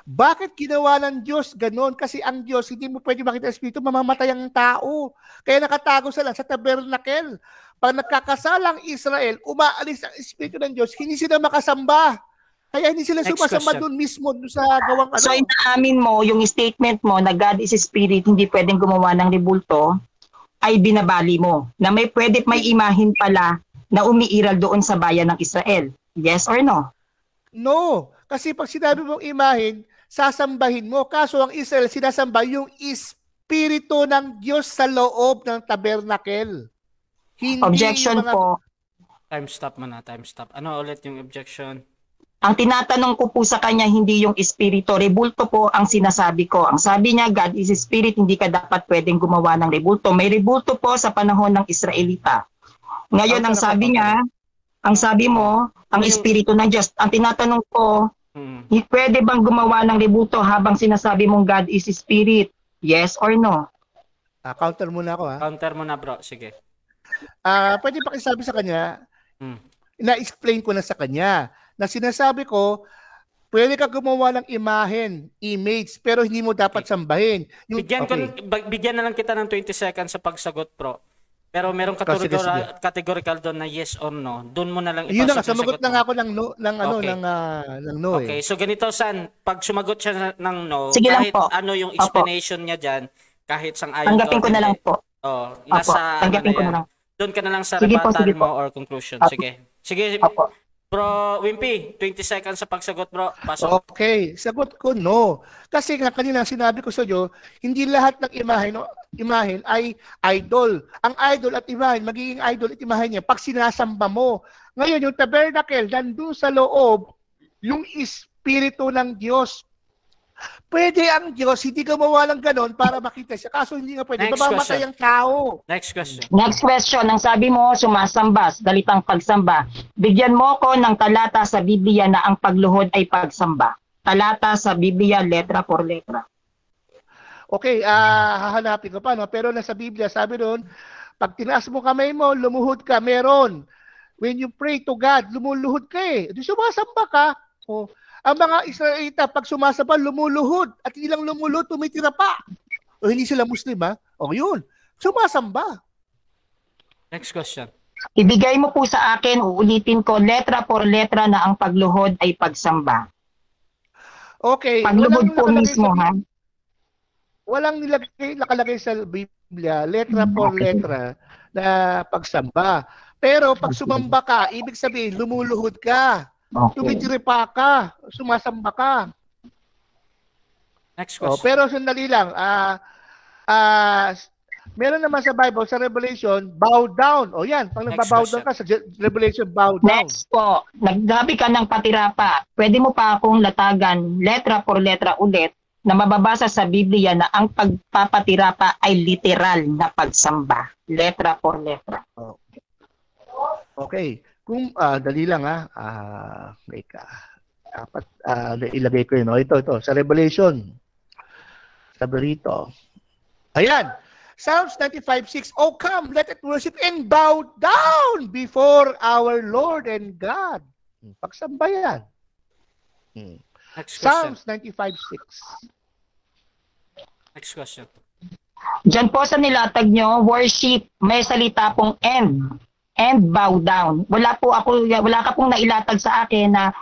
Bakit ginawa ng Diyos ganon? Kasi ang Diyos, hindi mo pwede makita ang Espiritu, mamamatay ang tao. Kaya nakatago sila sa tabernakel. Pag nagkakasalang Israel, umaalis ang Espiritu ng Diyos, hindi sila makasamba. Kaya hindi sila Next sumasamba question. doon mismo, doon sa gawang ano. So inaamin mo yung statement mo na God is Spirit, hindi pwedeng gumawa ng rebulto, ay binabali mo na may imahin pala na umiiral doon sa bayan ng Israel. Yes or no? No, kasi pag sinabi mong imahin, sasambahin mo. Kaso ang Israel, sinasamba yung Espiritu ng Diyos sa loob ng tabernakel. Hindi Objection yung mga... po. Time stop muna, time stop. Ano ulit yung objection? Ang tinatanong ko po sa kanya, hindi yung espiritu. Rebulto po ang sinasabi ko. Ang sabi niya, God is Spirit, hindi ka dapat pwedeng gumawa ng rebulto. May rebulto po sa panahon ng Israelita. Ngayon, ang sabi niya, ang sabi mo, ang espiritu ng Diyos. Ang tinatanong ko, pwede bang gumawa ng rebulto habang sinasabi mong God is Spirit? Yes or no? counter muna ako ha. Counter mo na bro, sige. Pwede pa sabi sa kanya, Hmm. na-explain ko na sa kanya, na sinasabi ko, pwede ka gumawa ng image, pero hindi mo dapat sambahin. Bigyan na lang kita ng 20 seconds sa pagsagot bro. Pero merong Sige. categorical doon na yes or no. Doon mo na lang Yun na nga, ipasok yung sumagot sagot na mo. nga ako ng no, Okay. ng no Okay, eh. so ganito San, pag sumagot siya ng no, Sige lang kahit po. ano yung Opo. explanation niya diyan, kahit sang-ayon Tanggapin ko na lang po. Oh, Opo, nasa tanggapin ko na lang. Doon ka na lang sa Sige po, rebuttal sige mo po. or conclusion. Opo. Sige. Sige, Opo. Bro Wimpy, 20 seconds sa pagsagot bro. Pasok. Okay, sagot ko no. Kasi nga kanina sinabi ko sa iyo, hindi lahat ng imahen ay idol. Ang idol at imahen, magiging idol at imahen niya pag sinasamba mo. Ngayon, yung tabernacle, nandun sa loob, yung Espiritu ng Diyos. Pwede ang Diyos, hindi gumawa ng ganon para makita siya. Kaso hindi nga pwede. Next Mamamatay question. ang tao. Next question. Next question, ang sabi mo, sumasamba, dalitang pagsamba. Bigyan mo ko ng talata sa Biblia na ang pagluhod ay pagsamba. Talata sa Biblia, letra por letra. Okay, hahanapin ko pa, no? Pero nasa Biblia, sabi doon, pag tinaas mo kamay mo, lumuhod ka, meron. When you pray to God, lumuluhod ka eh. Di sumasamba ka. Oh. Ang mga Israelita, pag sumasamba, lumuluhod. At hindi lang lumuluhod, tumitira pa. O hindi sila Muslim, ha? O yun, sumasamba. Next question. Ibigay mo po sa akin, uulitin ko, letra por letra na ang pagluhod ay pagsamba. Okay. Pagluhod po nakalagay mismo, sa- ha? Walang nakalagay sa Biblia, letra por letra, na pagsamba. Pero pag sumamba ka, ibig sabihin, lumuluhod ka. Okay. Tumitiripa ka, sumasamba ka. Next Oh, question. pero sandali lang. Meron naman sa Bible, sa Revelation, bow down. O yan, pag Next nagbabow down ka sa Revelation, bow down. Next po, nagsabi ka ng patirapa. Pwede mo pa akong latagan, letra por letra ulit, na mababasa sa Biblia na ang pagpapatirapa ay literal na pagsamba. Letra por letra. Okay. Kung dali lang dapat ilagay ko yun. O, ito, sa Revelation. Sabi rito. Ayan. Psalms 95:6. Oh, come, let it worship and bow down before our Lord and God. Pagsamba yan. Next question. Psalms 95:6. Next question. Diyan po sa nilatag nyo, worship, may salita pong and bow down. Wala ka pong nailatag sa akin na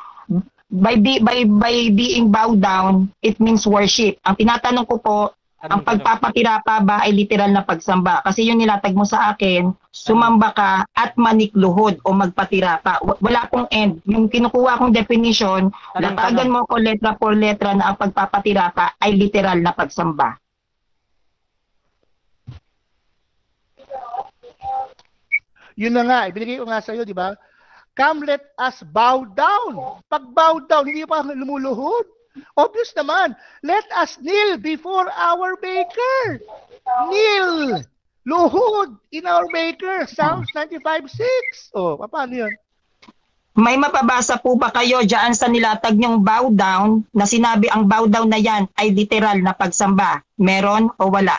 by being bow down, it means worship. Ang tinatanong ko po, ang pagpapatirapa ba ay literal na pagsamba? Kasi yung nilatag mo sa akin, sumamba ka at manikluhod o magpatirapa. Wala pong end. Yung kinukuha kong definition, latagan mo ko letra por letra na ang pagpapatirapa ay literal na pagsamba. Yun na nga, ibinigay ko nga sa iyo, di ba? Come, let us bow down. Pag bow down, hindi pa lumuluhod. Obvious naman. Let us kneel before our Maker. Kneel. Luhod in our Maker, Psalms 95:6. Oh, paano yun? May mapabasa po ba kayo dyan sa nilatag niyong bow down na sinabi ang bow down na yan ay literal na pagsamba? Meron o wala?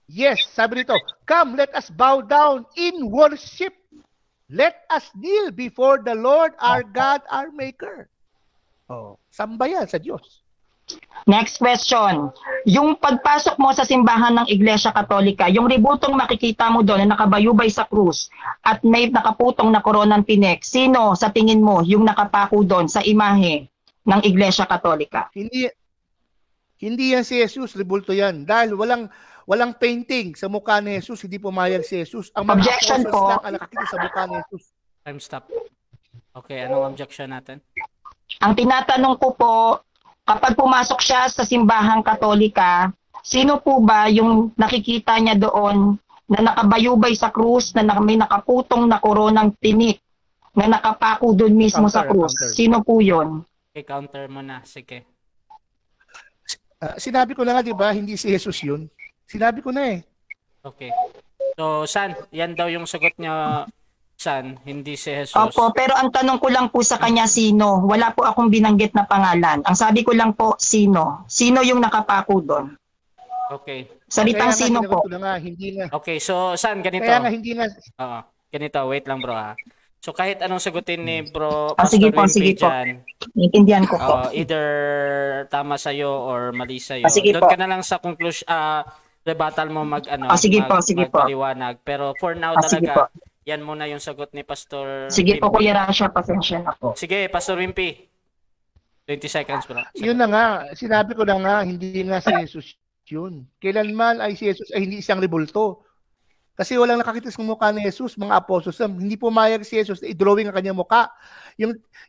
Yes, sabi nito, come, let us bow down in worship. Let us kneel before the Lord our God, our Maker. Oh, samba yan sa Diyos. Next question. Yung pagpasok mo sa simbahan ng Iglesia Katolika, yung ribultong makikita mo doon na nakabayubay sa krus at may nakaputong na koronang tinik, sino sa tingin mo yung nakapako doon sa imahe ng Iglesia Katolika? Hindi yan si Jesus, ribulto yan. Dahil walang painting sa mukha ni Jesus, hindi pumayag si Jesus. Ang mga Objection apostles po. lang ang nakakita sa mukha ni Jesus. Time stop. Okay, anong objection natin? Ang tinatanong ko po, kapag pumasok siya sa simbahang Katolika, sino po ba yung nakikita niya doon na nakabayubay sa krus, na may nakaputong na koronang tinik, na nakapako doon mismo sa krus? Counter. Sino po yun? Okay, counter mo na. Sige. Sinabi ko na nga, di ba, hindi si Jesus yun. Sinabi ko na eh. Okay. So, San, yan daw yung sagot niya, San, hindi si Jesus. Opo, pero ang tanong ko lang po sa kanya sino. Wala po akong binanggit na pangalan. Ang sabi ko lang po sino. Sino yung nakapako doon? Okay. Salitang Kaya nga, sino sinagot po? ko na nga, hindi nga. Okay, so San, ganito. Kaya nga, hindi nga. Oo. Ganito, wait lang bro ha. So kahit anong sagutin ni bro Sige po, Wimpy sige po. dyan, Naintindihan ko po. either tama sa'yo or mali sa'yo. Sige Doon po. ka na lang sa conclusion, rebuttal mo Sige po, sige po. magpaliwanag. Pero for now Sige po. talaga, yan muna yung sagot ni Pastor Sige po, Wimpy. Kuya Rasha, pasensya na po. Sige, Pastor Wimpy. 20 seconds bro. Yun na nga, sinabi ko na nga, hindi nga si Jesus yun. Kailanman ay si Jesus ay hindi isang ribulto. Kasi walang nakakita sa mukha ni Jesus, mga apostles. Hindi pumayag si Jesus na i-drawing ang kanyang mukha.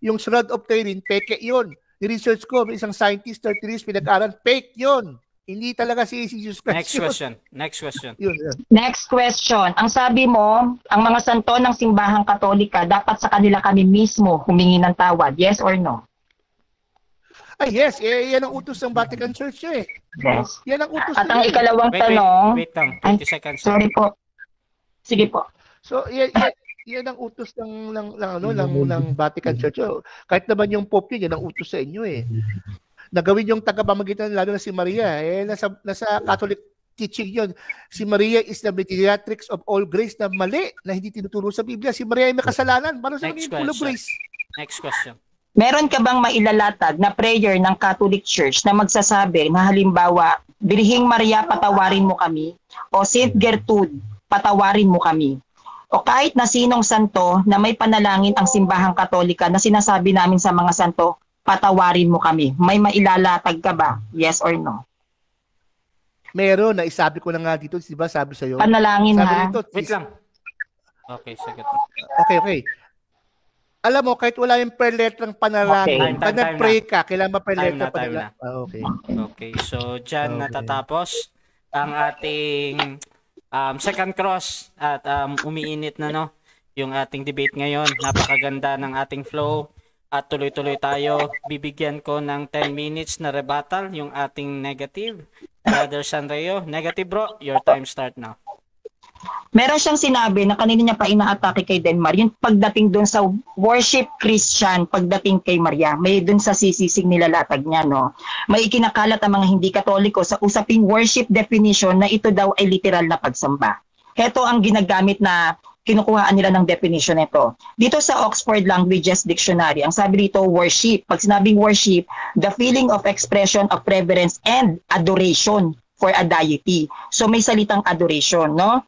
Yung Shroud of Turin, peke yun. Ni-research ko, may isang scientist, 30 years, pinag-aral, fake yun. Hindi talaga si Jesus Christ. Next question. Next question. Yun. Next question. Ang sabi mo, ang mga santo ng simbahang Katolika, dapat sa kanila kami mismo humingi ng tawad. Yes or no? Ay yes, yan ang utos ng Vatican Church eh. Yes. Yan ang utos At ang nila. ikalawang Wait tanong, lang. Ay, 20 seconds. sorry po. Sige po. So yan ang utos ng Vatican Church. Oh, kahit naman yung Pope yan ang utos sa inyo eh. Nagawin yung tagapamagitan lalo na si Maria. Nasa Catholic teaching yon. Si Maria is the mediatrix of all grace na mali, na hindi tinuturo sa Biblia. Si Maria ay may kasalanan. Paano sa Next full of question. grace? Next question. Meron ka bang mailalatag na prayer ng Catholic Church na magsasabi na halimbawa, Birhing Maria, patawarin mo kami, o Saint Gertrude, patawarin mo kami, o kahit na sinong santo na may panalangin ang simbahang Katolika na sinasabi namin sa mga santo, patawarin mo kami. May mailalatag ka ba? Yes or no? Meron, na isabi ko na nga dito, di ba sabi sa'yo? Panalangin Sabi ha. dito, Wait lang. Okay, sagot. Okay. Alam mo, kahit wala yung per letter ng panalangin, Okay. pag Time nag-pray ka, kailangan per Time letter na, time na. Okay. Okay, so dyan Okay. natatapos ang ating second cross at umiinit na no yung ating debate ngayon. Napakaganda ng ating flow at tuloy-tuloy tayo. Bibigyan ko ng 10 minutes na rebuttal yung ating negative. Brother Sanreo, negative bro, your time start now. Meron siyang sinabi na kanina niya pa inaatake kay Denmar, yung pagdating doon sa worship Christian, pagdating kay Maria, may doon sa sisisig nilalatag niya, no? May ikinakalat ang mga hindi Katoliko sa usaping worship definition na ito daw ay literal na pagsamba. Heto ang ginagamit na kinukuhaan nila ng definition nito. Dito sa Oxford Languages Dictionary, ang sabi dito, worship. Pag sinabing worship, the feeling of expression of reverence and adoration for a deity. So may salitang adoration, no?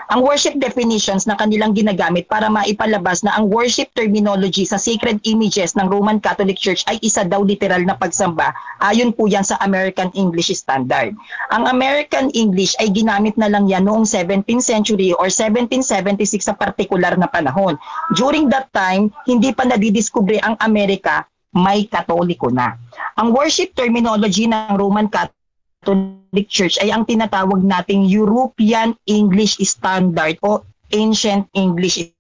Ang worship definitions na kanilang ginagamit para maipalabas na ang worship terminology sa sacred images ng Roman Catholic Church ay isa daw literal na pagsamba, ayon po yan sa American English Standard. Ang American English ay ginamit na lang yan noong 17th century or 1776 sa partikular na panahon. During that time, hindi pa nadidiskubre ang Amerika, may Katoliko na. Ang worship terminology ng Roman Catholic Church ay ang tinatawag nating European English Standard o Ancient English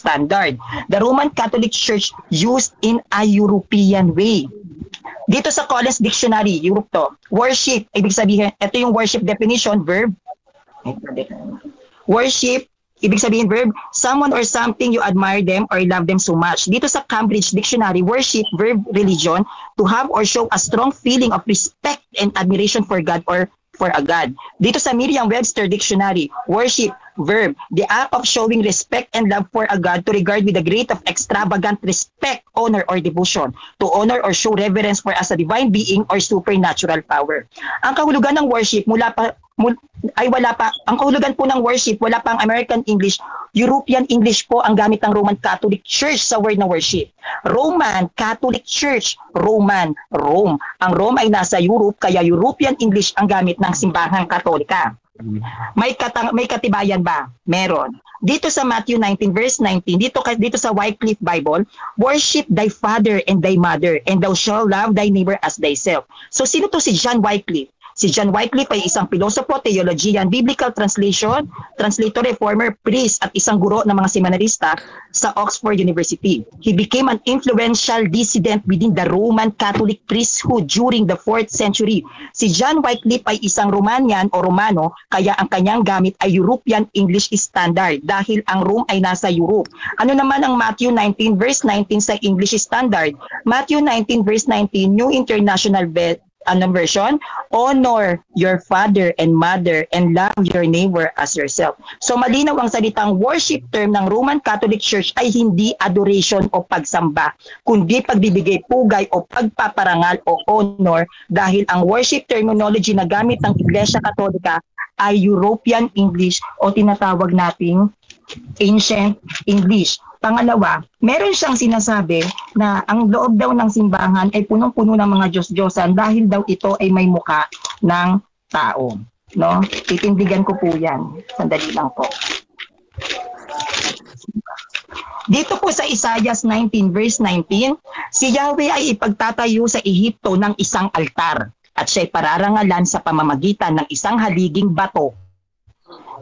standard. The Roman Catholic Church used in a European way. Dito sa Collins Dictionary, Europe to, worship, ibig sabihin, ito yung worship definition, verb. Worship, ibig sabihin verb, someone or something you admire them or love them so much. Dito sa Cambridge Dictionary, worship, verb, religion, to have or show a strong feeling of respect and admiration for God or for a God. Dito sa Merriam-Webster Dictionary, worship, verb, the act of showing respect and love for a God to regard with a great of extravagant respect, honor, or devotion, to honor or show reverence for as a divine being or supernatural power. Ang kahulugan ng worship ang kahulugan po ng worship, wala pang American English, European English po ang gamit ng Roman Catholic Church sa word na worship. Roman Catholic Church, Roman, Rome. Ang Rome ay nasa Europe, kaya European English ang gamit ng simbahang Katolika. May katibayan ba? Meron. Dito sa Matthew 19 verse 19, dito sa Wycliffe Bible, worship thy father and thy mother, and thou shalt love thy neighbor as thyself. So sino to si John Wycliffe? Si John Wycliffe ay isang pilosopo, theologian, biblical translator, reformer, priest at isang guro ng mga seminarista sa Oxford University. He became an influential dissident within the Roman Catholic priesthood during the 4th century. Si John Wycliffe ay isang Romanian o Romano, kaya ang kanyang gamit ay European English Standard dahil ang Rome ay nasa Europe. Ano naman ang Matthew 19 verse 19 sa English Standard? Matthew 19 verse 19, New International Version, honor your father and mother and love your neighbor as yourself. So malinaw ang salitang worship term ng Roman Catholic Church ay hindi adoration o pagsamba, kundi pagbibigay pugay o pagpaparangal o honor, dahil ang worship terminology na gamit ng Iglesia Katolika ay European English o tinatawag nating Ancient English. Pangalawa, meron siyang sinasabi na ang loob daw ng simbahan ay punong-puno ng mga Diyos-Diyosan dahil daw ito ay may muka ng tao. No? Titindigan ko po yan. Sandali lang po. Dito po sa Isaiah 19 verse 19, si Yahweh ay ipagtatayo sa Ehipto ng isang altar at siya'y pararangalan sa pamamagitan ng isang haliging bato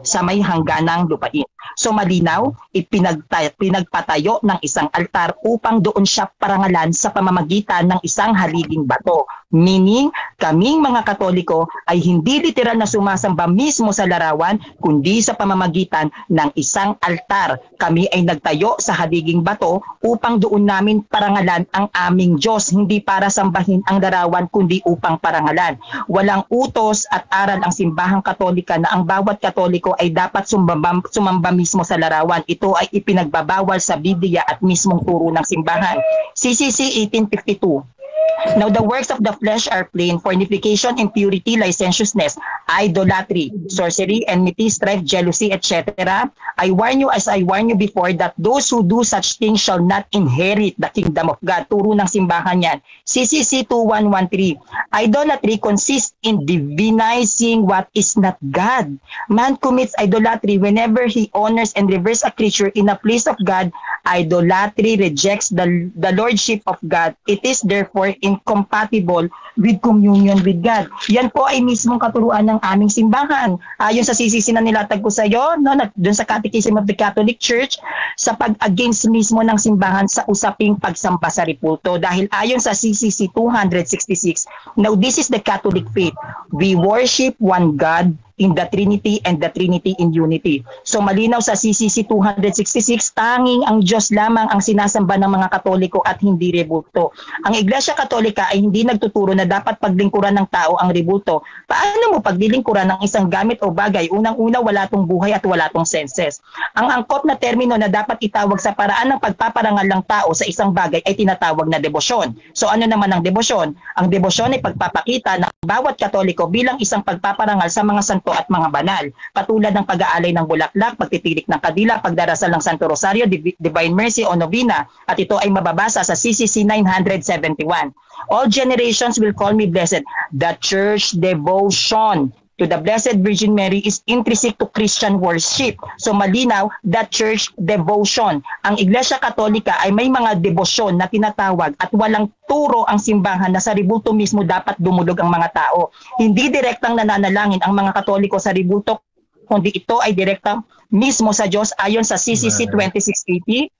sa may hangganang lupain. So malinaw, pinagpatayo ng isang altar upang doon siya parangalan sa pamamagitan ng isang haliging bato. Meaning, kaming mga Katoliko ay hindi literal na sumasamba mismo sa larawan, kundi sa pamamagitan ng isang altar. Kami ay nagtayo sa haliging bato upang doon namin parangalan ang aming Diyos, hindi para sambahin ang larawan, kundi upang parangalan. Walang utos at aral ang simbahang Katolika na ang bawat Katoliko ay dapat sumamba mismo sa larawan. Ito ay ipinagbabawal sa Biblia at mismong turo ng simbahan. CCC 1852. Now the works of the flesh are plain: fornication, impurity, licentiousness, idolatry, sorcery, enmity, strife, jealousy, etc. I warn you, as I warn you before, that those who do such things shall not inherit the kingdom of God. Turo ng simbahan yan. CCC 2113. Idolatry consists in divinizing what is not God. Man commits idolatry whenever he honors and reveres a creature in a place of God. Idolatry rejects the lordship of God. It is therefore incompatible with communion with God. Yan po ay mismong katuruan ng aming simbahan. Ayon sa CCC na nilatag ko sa iyo, no, dun sa Catechism of the Catholic Church, sa pag-against mismo ng simbahan sa usaping pagsamba sa ripulto. Dahil ayon sa CCC 266, now this is the Catholic faith. We worship one God in the Trinity and the Trinity in unity. So malinaw sa CCC 266, tanging ang Diyos lamang ang sinasamba ng mga Katoliko at hindi rebulto. Ang Iglesia Katolika ay hindi nagtuturo na dapat paglingkuran ng tao ang rebulto. Paano mo paglilingkuran ng isang gamit o bagay? Unang-una, wala tong buhay at wala tong senses. Ang angkop na termino na dapat itawag sa paraan ng pagpaparangal ng tao sa isang bagay ay tinatawag na debosyon. So ano naman ang debosyon? Ang debosyon ay pagpapakita ng bawat Katoliko bilang isang pagpaparangal sa mga santo at mga banal, katulad ng pag-aalay ng bulaklak, pagtitilik ng kadila, pagdarasal ng Santo Rosario, Divine Mercy o Novena, at ito ay mababasa sa CCC 971. All generations will call me blessed. The church devotion to the Blessed Virgin Mary is intrinsic to Christian worship. So malinaw, that church devotion. Ang Iglesia Katolika ay may mga debosyon na tinatawag at walang turo ang simbahan na sa ribulto mismo dapat dumulog ang mga tao. Hindi direktang nananalangin ang mga Katoliko sa ribulto, kundi ito ay direkta mismo sa Diyos ayon sa CCC 2680.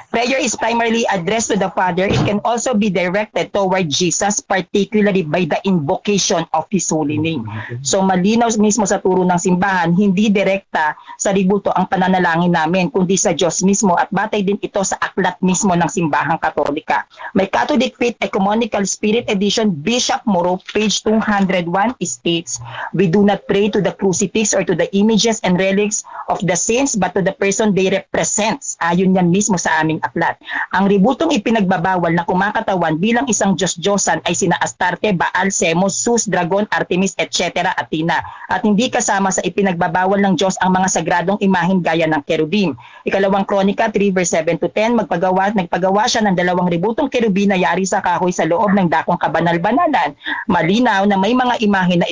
Prayer is primarily addressed to the Father. It can also be directed toward Jesus, particularly by the invocation of His holy name. So malinaw mismo sa turo ng simbahan, hindi direkta sa ribulto ang pananalangin namin, kundi sa Diyos mismo, at batay din ito sa aklat mismo ng simbahang Katolika. May Catholic Faith Ecumenical Spirit Edition, Bishop Moro, page 201 states, "We do not pray to the crucifix or to the images and relics of the saints, but to the person they represent." Ayon yan mismo sa aming aklat. Ang ribultong ipinagbabawal na kumakatawan bilang isang Diyos-Diyosan ay sina Astarte, Baal, Semos, Zeus, Dragon, Artemis, etc. Athena. At hindi kasama sa ipinagbabawal ng Diyos ang mga sagradong imahen gaya ng kerubim. Ikalawang Kronika 3 verse 7 to 10, nagpagawa siya ng dalawang ribultong kerubin na yari sa kahoy sa loob ng dakong kabanal-banalan. Malinaw na may mga imahen na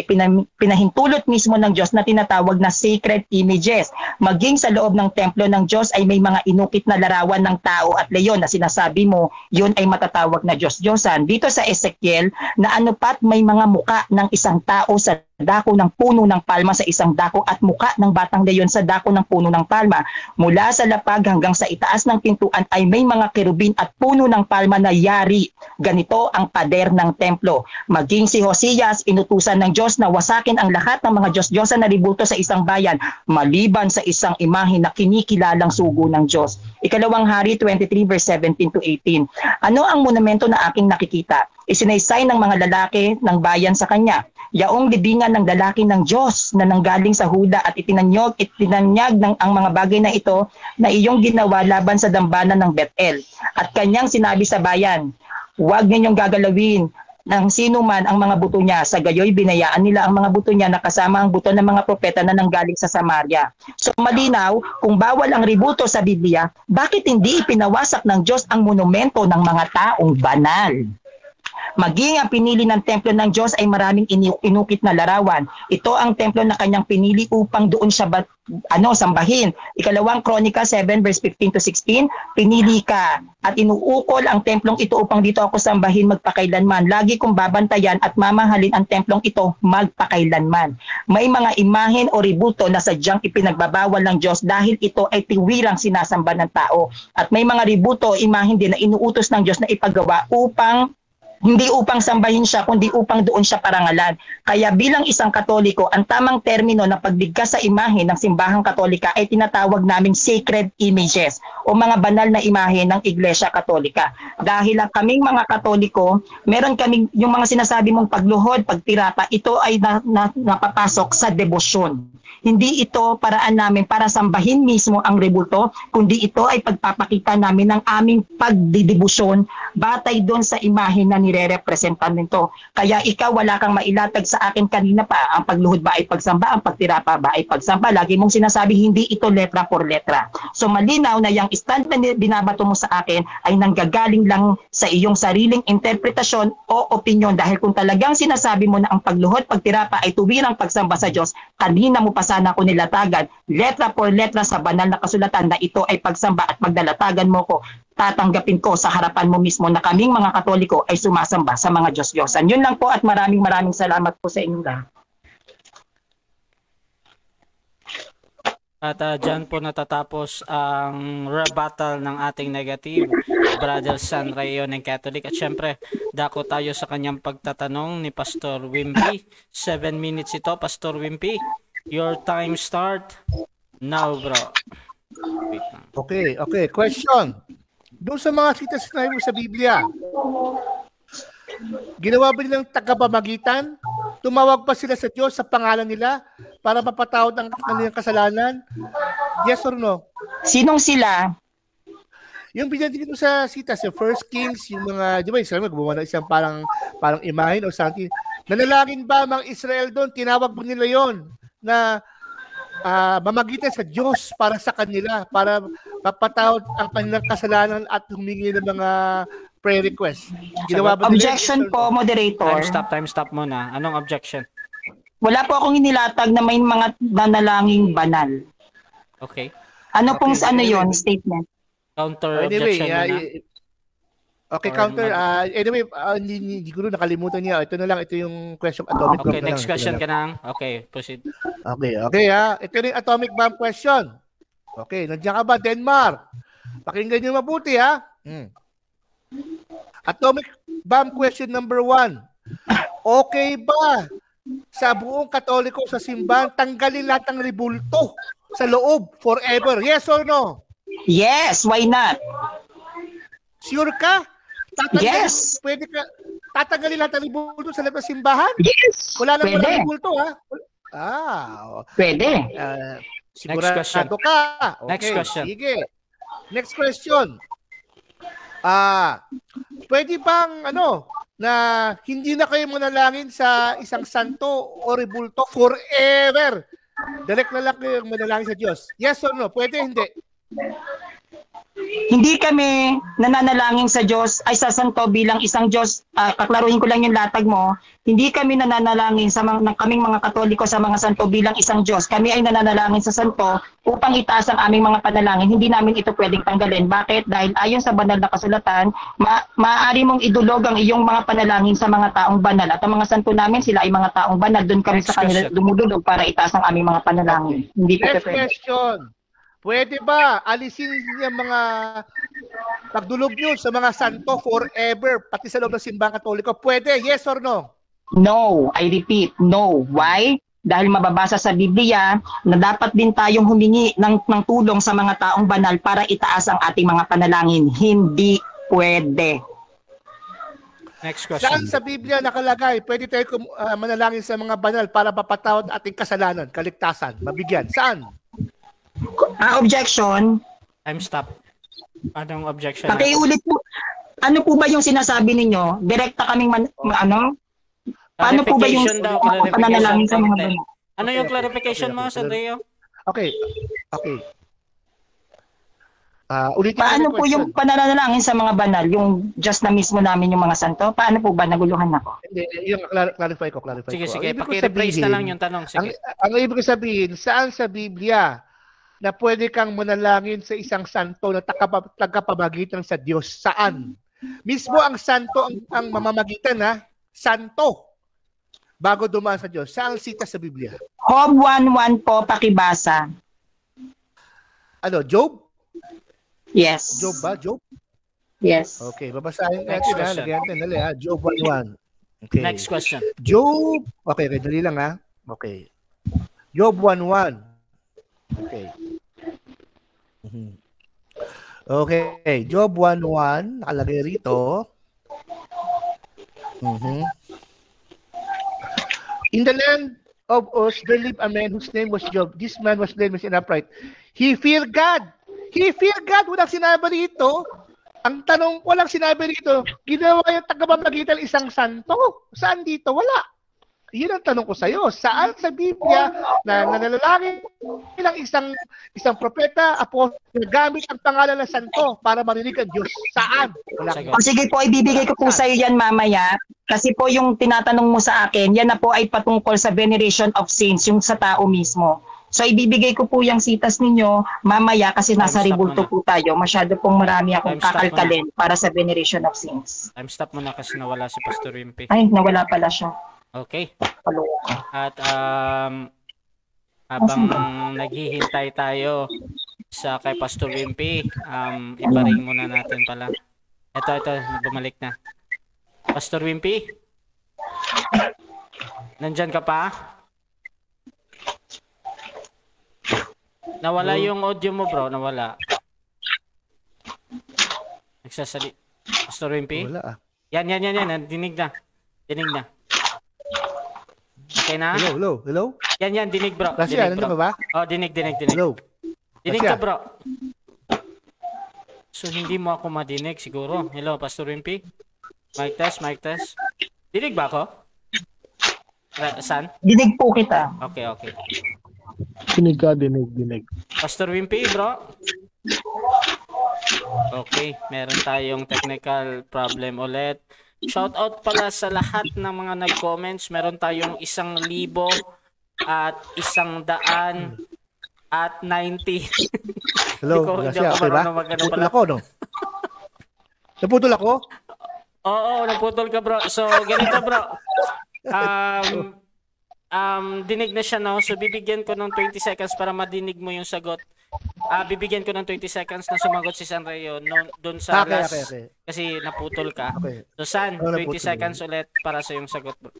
pinahintulot mismo ng Diyos na tinatawag na sacred images. Maging sa loob ng templo ng Diyos ay may mga inukit na larawan ng tao at leyon na sinasabi mo, yun ay matatawag na Diyos-Diyosan. Dito sa Ezekiel, na ano pat may mga muka ng isang tao sa dako ng puno ng palma sa isang dako at muka ng batang leyon sa dako ng puno ng palma. Mula sa lapag hanggang sa itaas ng pintuan ay may mga kerubin at puno ng palma na yari. Ganito ang pader ng templo. Maging si Hosias, inutusan ng Diyos na wasakin ang lahat ng mga Diyos-Diyosan na ribulto sa isang bayan, maliban sa isang imahe na kinikilalang sugo ng Diyos. Ikalawang Hari 23 verse 17 to 18. Ano ang monumento na aking nakikita? Isinaysay ng mga lalaki ng bayan sa kanya. Yaong libingan ng lalaki ng Diyos na nanggaling sa Huda at itinanyag ng ang mga bagay na ito na iyong ginawa laban sa dambana ng Bethel. At kanyang sinabi sa bayan, huwag ninyong gagalawin ng sino man ang mga buto niya. Sa gayoy binayaan nila ang mga buto niya na kasama ang buto ng mga propeta na nanggaling sa Samaria. So malinaw, kung bawal ang ributo sa Biblia, bakit hindi ipinawasak ng Diyos ang monumento ng mga taong banal? Maging ang pinili ng templo ng Diyos ay maraming inukit na larawan. Ito ang templo na kanyang pinili upang doon siya sambahin. Ikalawang Kronika 7 verse 15 to 16, pinili ka at inuukol ang templong ito upang dito ako sambahin magpakailanman. Lagi kong babantayan at mamahalin ang templong ito magpakailanman. May mga imahen o ribulto na sadyang ipinagbabawal ng Diyos dahil ito ay tiwirang sinasamba ng tao. At may mga ribulto o imahen din na inuutos ng Diyos na ipagawa hindi upang sambahin siya, kundi upang doon siya parangalan. Kaya bilang isang Katoliko, ang tamang termino ng pagbigkas sa imahe ng simbahang Katolika ay tinatawag naming sacred images o mga banal na imahe ng Iglesia Katolika. Dahil ang kaming mga Katoliko, meron kaming yung mga sinasabi mong pagluhod, pagtirapa, ito ay napapasok sa debosyon. Hindi ito paraan namin para sambahin mismo ang rebulto, kundi ito ay pagpapakita namin ng aming pagdidibusyon batay doon sa imahe na nire-representan nito. Kaya ikaw wala kang mailatag sa akin kanina pa, ang pagluhod ba ay pagsamba, ang pagtirapa ba ay pagsamba. Lagi mong sinasabi hindi ito letra por letra. So malinaw na yung stand na binabato mo sa akin ay nanggagaling lang sa iyong sariling interpretasyon o opinyon, dahil kung talagang sinasabi mo na ang pagluhod, pagtirapa ay tuwirang pagsamba sa Diyos, kanina mo pa sana ko nilatagan letra por letra sa banal na kasulatan na ito ay pagsamba at magdalatagan mo ko, tatanggapin ko sa harapan mo mismo na kaming mga Katoliko ay sumasamba sa mga Diyos-Diyosan. Yun lang po at maraming salamat po sa inyong lahat. At dyan po natatapos ang rebuttal ng ating negative, Brother San Rayo ng Catholic. At syempre, dako tayo sa kanyang pagtatanong ni Pastor Wimpy. 7 minutes ito, Pastor Wimpy. Your time start now, bro. Wait lang. Okay. Question. Doon sa mga sinabi mo sa Biblia, ginawa ba nilang tagapamagitan? Tumawag pa sila sa Diyos sa pangalan nila para mapatawad ang kanilang kasalanan? Yes or no? Sinong sila? Yung binanggit mo sa sitas, yung First Kings, yung mga, di ba, Israel, gumawa ng isang parang imahin o something. Nanalangin ba mga Israel doon? Tinawag ba nila yon na mamagitan sa Diyos para sa kanila, para mapatawad ang kanilang kasalanan at humingi ng mga prayer request? Ginawa ba Objection po, moderator. Time stop muna. Anong objection? Wala po akong inilatag na may mga nanalangin banal. Okay. Ano pong ano yon statement? Counter objection muna. Okay, Or counter. Anyway, hindi ko nakalimutan niya. Ito na lang. Ito yung question atomic bomb Okay, na next lang. question Ito na ka lang. na. Okay, proceed. Okay ha. Ito na yung atomic bomb question. Okay, nandiyan ka ba, Denmark? Pakinggan niyo mabuti ha. Atomic bomb question number 1. Okay ba sa buong Katoliko sa simbahan tanggalin lahat ng rebulto sa loob forever? Yes or no? Yes, why not? Sure ka? Yes. Pwede ka tatanggalin lahat ng rebulto sa loob ng simbahan? Yes. Wala nang Pwede. walang rebulto ha? Pwede. Sigurado question. ka. Okay, Next question. Sige. Next question. Pwede bang na hindi na kayo manalangin sa isang santo o rebulto forever? Direct na lang kayo manalangin sa Diyos. Yes or no? Pwede, hindi? Hindi kami nananalangin sa Diyos ay sa Santo bilang isang Diyos. Kaklaruhin ko lang yung latag mo. Hindi kami nananalangin sa kaming mga Katoliko sa mga Santo bilang isang Diyos. Kami ay nananalangin sa Santo upang itaas ang aming mga panalangin. Hindi namin ito pwedeng tanggalin. Bakit? Dahil ayon sa banal na kasulatan, maaari mong idulog ang iyong mga panalangin sa mga taong banal. At ang mga Santo namin, sila ay mga taong banal. Doon kami Next sa kanila question. dumudulog para itaas ang aming mga panalangin. Hindi po Next pwede. question. Pwede ba alisin niya mga pagdulog nyo sa mga santo forever, pati sa loob ng simbang Katoliko? Pwede, yes or no? No, I repeat, no. Why? Dahil mababasa sa Biblia na dapat din tayong humingi ng tulong sa mga taong banal para itaas ang ating mga panalangin. Hindi pwede. Next Saan question. sa Biblia nakalagay, pwede tayo manalangin sa mga banal para mapatawad ating kasalanan, kaligtasan, mabigyan? Saan? Objection. Time stop. Anong objection? Pakiulit po. Ano po ba yung sinasabi ninyo? Direkta kaming Paano po ba yung Clarification daw, pananalangin sa mga clarification. banal? Ano yung clarification mo, Sandreo? Okay. Ulitin Paano ko po yung pananalangin sa mga banal? Yung Diyos na mismo namin yung mga santo? Paano po ba? Naguluhan ako. Hindi, yung clarify ko. Sige, Ang ibig ko paki-rephrase na sabihin- lang yung tanong. Sige. Ang ibig sabihin, saan sa Biblia na pwede kang manalangin sa isang santo na tagapamagitan sa Diyos? Saan? Mismo ang santo ang mamamagitan ha? Santo. Bago dumaan sa Diyos. Saan sita sa Biblia? Job 1:1 po, pakibasa. Job? Yes. Job ba? Job? Yes. Okay, babasahin Next natin ha. question. Lagyan natin, dali ha. Job 1:1. Okay. Next question. Job. Okay, dali lang ha. Okay. Job 1:1. Okay. Okay, Job 1:1 nakalagay rito. In the land of Uz there lived a man whose name was Job. This man was blameless and upright. He feared God. He feared God. Walang sinabi rito. Ang tanong, walang sinabi rito. Ginawa yung tagapamagitan isang santo. Saan dito? Wala. Yun ang tanong ko sa iyo. Saan sa Biblia na nanalangin ng isang propeta, apostol, gamit ang pangalan ng santo para marinig ang Diyos? Saan? Wala. Sige. O sige po, ibibigay ko po sa iyo yan mamaya. Kasi po yung tinatanong mo sa akin, yan na po ay patungkol sa veneration of saints, yung sa tao mismo. So ibibigay ko po yung sitas ninyo mamaya kasi nasa Time stop ribulto muna. po tayo. Masyado pong marami akong Time stop kakalkalin para sa veneration of saints. Time stop muna kasi nawala si Pastor Wimpy. Ay, nawala pala siya. Okay. Paloko. At habang naghihintay tayo sa kay Pastor Wimpy, iparing muna natin pala. Ito, bumalik na. Pastor Wimpy? Nandyan ka pa? Nawala yung audio mo, bro. Nawala. Nagsasali. Pastor Wimpy? Wala ah. Yan. Dinig na. Okay na? Hello? Yan, dinig bro. Kasi Dinig ano bro. ba? Oh, dinig. Hello? Dinig Kasi ka bro. So, hindi mo ako madinig siguro. Hello, Pastor Wimpy? Mic test. Dinig ba ako? Saan? Dinig po kita. Okay. Dinig. Pastor Wimpy, bro? Okay, meron tayong technical problem ulit. Shout out pala sa lahat ng mga nag-comments. Meron tayong 1,000 at 100 at 90. Hello? Hindi Kasi ako okay ba? marunong mag-ano Putol pala. ako, no? Naputol ako? Oo, naputol ka bro. So, ganito bro. Dinig na siya, no? So, bibigyan ko ng 20 seconds para madinig mo yung sagot. Bibigyan ko ng 20 seconds na sumagot si Sanrio doon sa Okay, last. okay. Kasi naputol ka. Okay. So, San, Oh, 20 naputol. seconds ulit para sa yung sagot bro.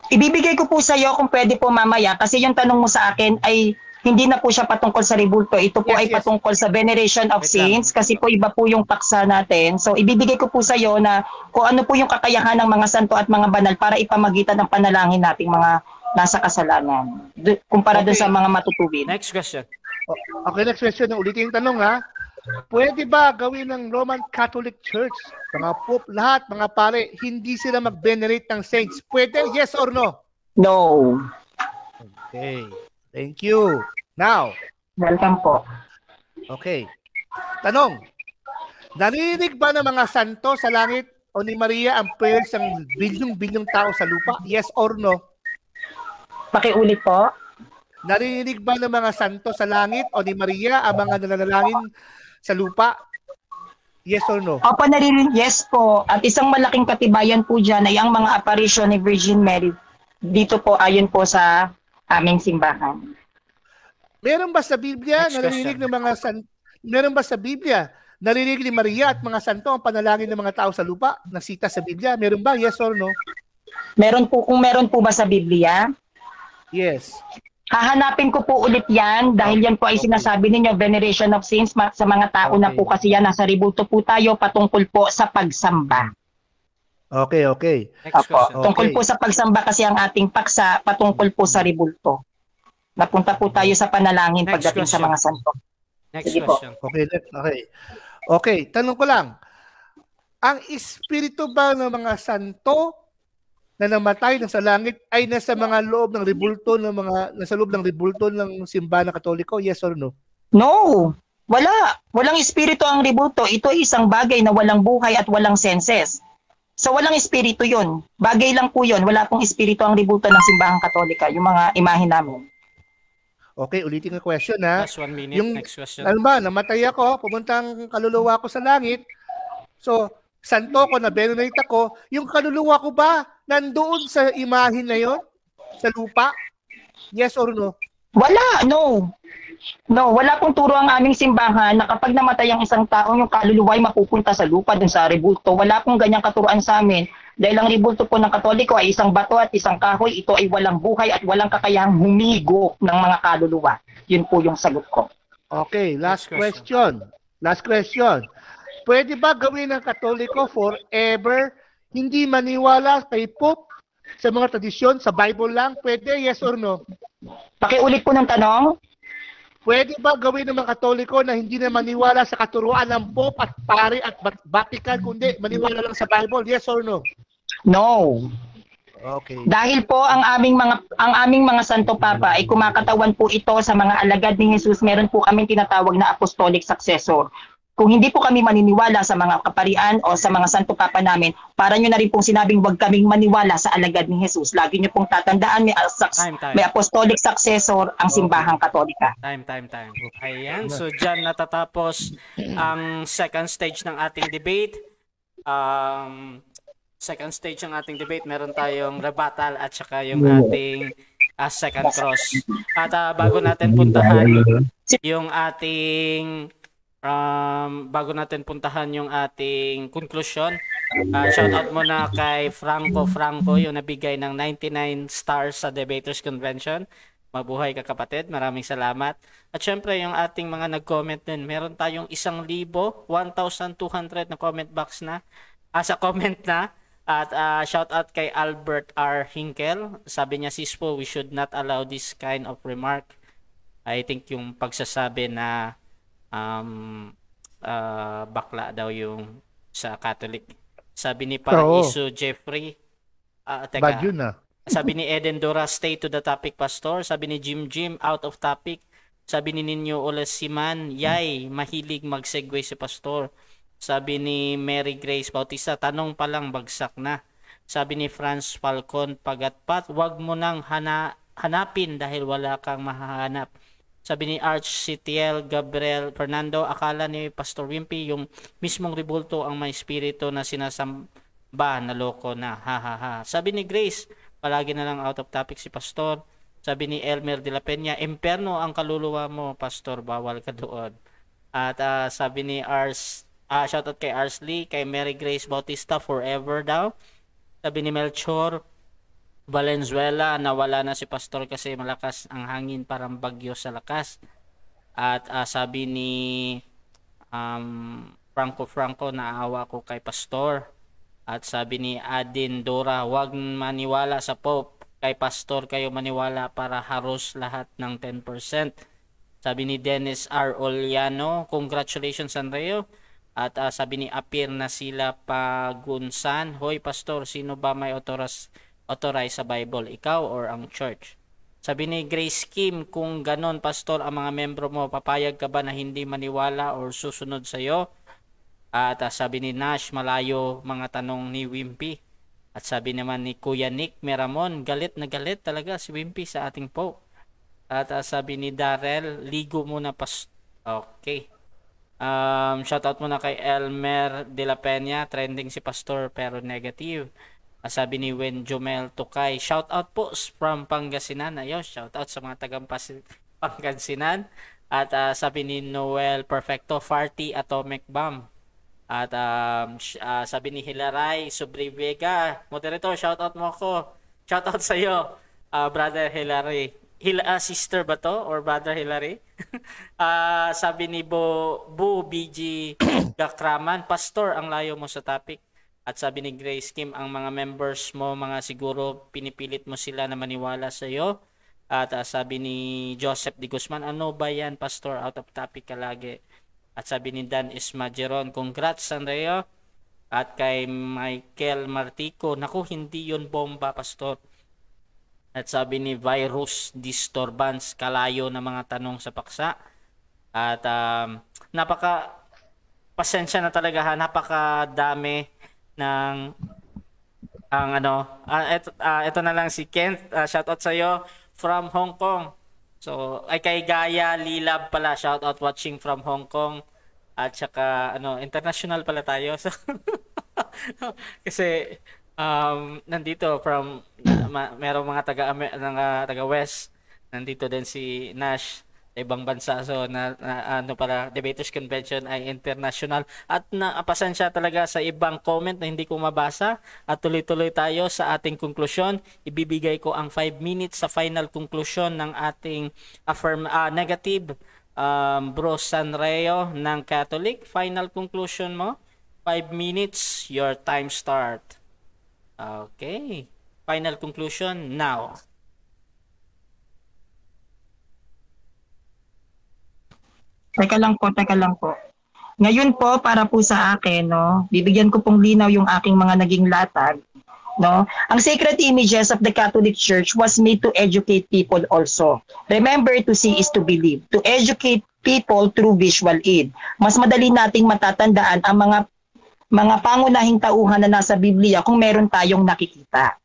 Ibibigay ko po sa iyo kung pwede po mamaya kasi yung tanong mo sa akin ay hindi na po siya patungkol sa rebulto. Ito po Yes, ay yes. patungkol sa veneration of Wait lang. saints kasi po iba po yung paksa natin. So ibibigay ko po sa iyo na kung ano po yung kakayahan ng mga santo at mga banal para ipamagitan ng panalangin nating mga nasa kasalanan. Kumpara dun Okay. sa mga matutuwid. Next question. Okay, next question. Ulitin yung tanong, ha? Pwede ba gawin ng Roman Catholic Church, mga pope, lahat, mga pare, hindi sila mag-venerate ng saints? Pwede? Yes or no? No. Okay. Thank you. Now, Welcome po. okay. Tanong. Narinig ba ng mga santo sa langit o ni Maria ang prayers ng bilyong-bilyong tao sa lupa? Yes or no? Pakiulit po. Narinig ba ng mga santo sa langit o ni Maria ang mga nananalangin sa lupa? Yes or no? Opo, naririnig. Yes po. At isang malaking katibayan po dyan ay ang mga apparition ni Virgin Mary. Dito po, ayon po sa aming simbahan. Meron ba sa Biblia Next narinig question. ng mga meron ba sa Biblia narinig ni Maria at mga santo ang panalangin ng mga tao sa lupa? Nasita sa Biblia? Meron ba? Yes or no? Meron po, kung meron po ba sa Biblia? Yes. Hahanapin ko po ulit yan dahil yan po ay Okay. sinasabi ninyo, veneration of saints sa mga tao na Okay. po kasi yan, nasa rebulto po tayo patungkol po sa pagsamba. Okay, okay. Next Opo. question. Tungkol Okay. po sa pagsamba kasi ang ating paksa patungkol po sa rebulto. Napunta po tayo sa panalangin Next pagdating sa question. mga santo. Next Sige po. question. Okay. Okay, tanong ko lang. Ang espiritu ba ng mga santo na namatay na sa langit ay nasa mga loob ng rebulto nasa loob ng rebulto ng simbahan ng Katoliko? Yes or no? No, wala. Walang espiritu ang rebulto. Ito ay isang bagay na walang buhay at walang senses. So walang espiritu yun. Bagay lang po yun. Wala pong espiritu ang rebulto ng simbahang katolika, yung mga imahe namin. Okay, ulitin yung question, ha. Last 1 minute. Yung- Next question. Ano ba, namatay ako, pumuntang kaluluwa ko sa langit. So, santo ko, na-venerate ako, yung kaluluwa ko ba nandoon sa imahin na yon sa lupa? Yes or no? Wala, no. No, wala pong turo ang aming simbahan na kapag namatay ang isang tao, yung kaluluwa ay mapupunta sa lupa dun sa rebulto. Wala pong ganyang katuruan sa amin. Dahil ang rebulto po ng Katoliko ay isang bato at isang kahoy. Ito ay walang buhay at walang kakayahang humigo ng mga kaluluwa. Yun po yung sagot ko. Okay, last Next question. Last question. Pwede ba gawin ng Katoliko forever hindi maniwala kay Pope sa mga tradisyon, sa Bible lang? Pwede, yes or no? Pakiulit po ng tanong. Pwede ba gawin ng mga Katoliko na hindi na maniwala sa katuruan ng Pope at Pare at Vatican, kundi maniwala lang sa Bible? Yes or no? No. Okay. Dahil po ang aming mga Santo Papa ay kumakatawan po ito sa mga alagad ni Jesus. Meron po kaming tinatawag na apostolic successor. Kung hindi po kami maniniwala sa mga kaparian o sa mga Santo Papa namin, para nyo na rin pong sinabing huwag kaming maniwala sa alagad ni Jesus. Lagi nyo pong tatandaan Time. may apostolic successor ang simbahang katolika. Time. Ayan. So, dyan natatapos ang second stage ng ating debate. Second stage ng ating debate, meron tayong rebuttal at saka yung ating second cross. At bago natin puntahan yung ating conclusion, shout out muna kay Franco, yung nabigay ng 99 stars sa Debaters Convention. Mabuhay ka kapatid, maraming salamat. At syempre yung ating mga nag-comment din, meron tayong 1,200 na comment box na, sa comment na. At shout out kay Albert R. Hinkel. Sabi niya, Sispo, we should not allow this kind of remark. I think yung pagsasabi na bakla daw yung sa Catholic. Sabi ni Paraiso Jeffrey. Bad yun, ah. Sabi ni Eden Dora, stay to the topic, Pastor. Sabi ni Jim, out of topic. Sabi ni Ninyo Olesiman, yay, mahilig mag-segue si Pastor. Sabi ni Mary Grace Bautista, tanong pa lang bagsak na. Sabi ni Franz Falcon Pagatpat, wag mo nang hanapin dahil wala kang mahahanap. Sabi ni Arch CTL Gabriel Fernando, akala ni Pastor Wimpy yung mismong rebulto ang may espiritu na sinasamba, naloko na. Ha ha ha. Sabi ni Grace, palagi na lang out of topic si Pastor. Sabi ni Elmer de la Peña, imperno ang kaluluwa mo, Pastor, bawal ka doon. At sabi ni shoutout kay Arsley, kay Mary Grace Bautista, forever daw. Sabi ni Melchor Valenzuela, nawala na si Pastor kasi malakas ang hangin, parang bagyo sa lakas. At sabi ni Franco, naawa ko kay Pastor. At sabi ni Adin Dora, wag maniwala sa Pope. Kay Pastor kayo maniwala para haros lahat ng 10%. Sabi ni Dennis R. Oliano, congratulations Sanreo. At sabi ni Apir na sila Pagunsan, hoy Pastor, sino ba may authorize sa Bible, ikaw or ang church? Sabi ni Grace Kim, kung ganon Pastor ang mga membro mo, papayag ka ba na hindi maniwala or susunod sa iyo? At sabi ni Nash, malayo mga tanong ni Wimpy. At sabi naman ni Kuya Nick Meramon, galit na galit talaga si Wimpy sa ating Pope. At sabi ni Darrell, ligo muna Okay. Shoutout muna kay Elmer de la Peña, trending si Pastor pero negative. Sabi ni Wen Jomel Tukay, shoutout po from Pangasinan. Ayun, shoutout sa mga tagang Pangasinan. At sabi ni Noel Perfecto, Farty Atomic Bomb. At sabi ni Hilaray Subrivega, moderator, shoutout mo ako. Shoutout sa iyo, brother Hilary. Sister ba to or brother Hilary? Sabi ni Bu BG Gakraman, Pastor, ang layo mo sa topic. At sabi ni Grace Kim, ang mga members mo, mga siguro pinipilit mo sila na maniwala sa iyo. At sabi ni Joseph Di Guzman, ano ba yan Pastor, out of topic ka lagi. At sabi ni Dan Ismajeron, congrats Sanreo. At kay Michael Martico, naku, hindi yun bomba Pastor. At sabi ni Virus Disturbance, kalayo na mga tanong sa paksa. At pasensya na talaga, napakadami ng ito na lang si Kent, shoutout sa iyo from Hong Kong. So, ay kay Gaya Lilab pala, shout out watching from Hong Kong. At saka international pala tayo. So, kasi nandito from merong mga taga West. Nandito din si Nash sa ibang bansa. So para Debaters Convention ay international. At napasensya talaga sa ibang comment na hindi ko mabasa. At tuloy-tuloy tayo sa ating konklusyon. Ibibigay ko ang 5 minutes sa final conclusion ng ating negative Bro Sanreo ng Catholic. Final conclusion mo. 5 minutes, your time start. Okay. Final conclusion now. Teka lang po. Ngayon po, para po sa akin, bibigyan ko pong linaw yung aking mga naging latag. Ang sacred images of the Catholic Church was made to educate people also. Remember, to see is to believe. To educate people through visual aid. Mas madali nating matatandaan ang mga pangunahing tauhan na nasa Biblia kung meron tayong nakikita.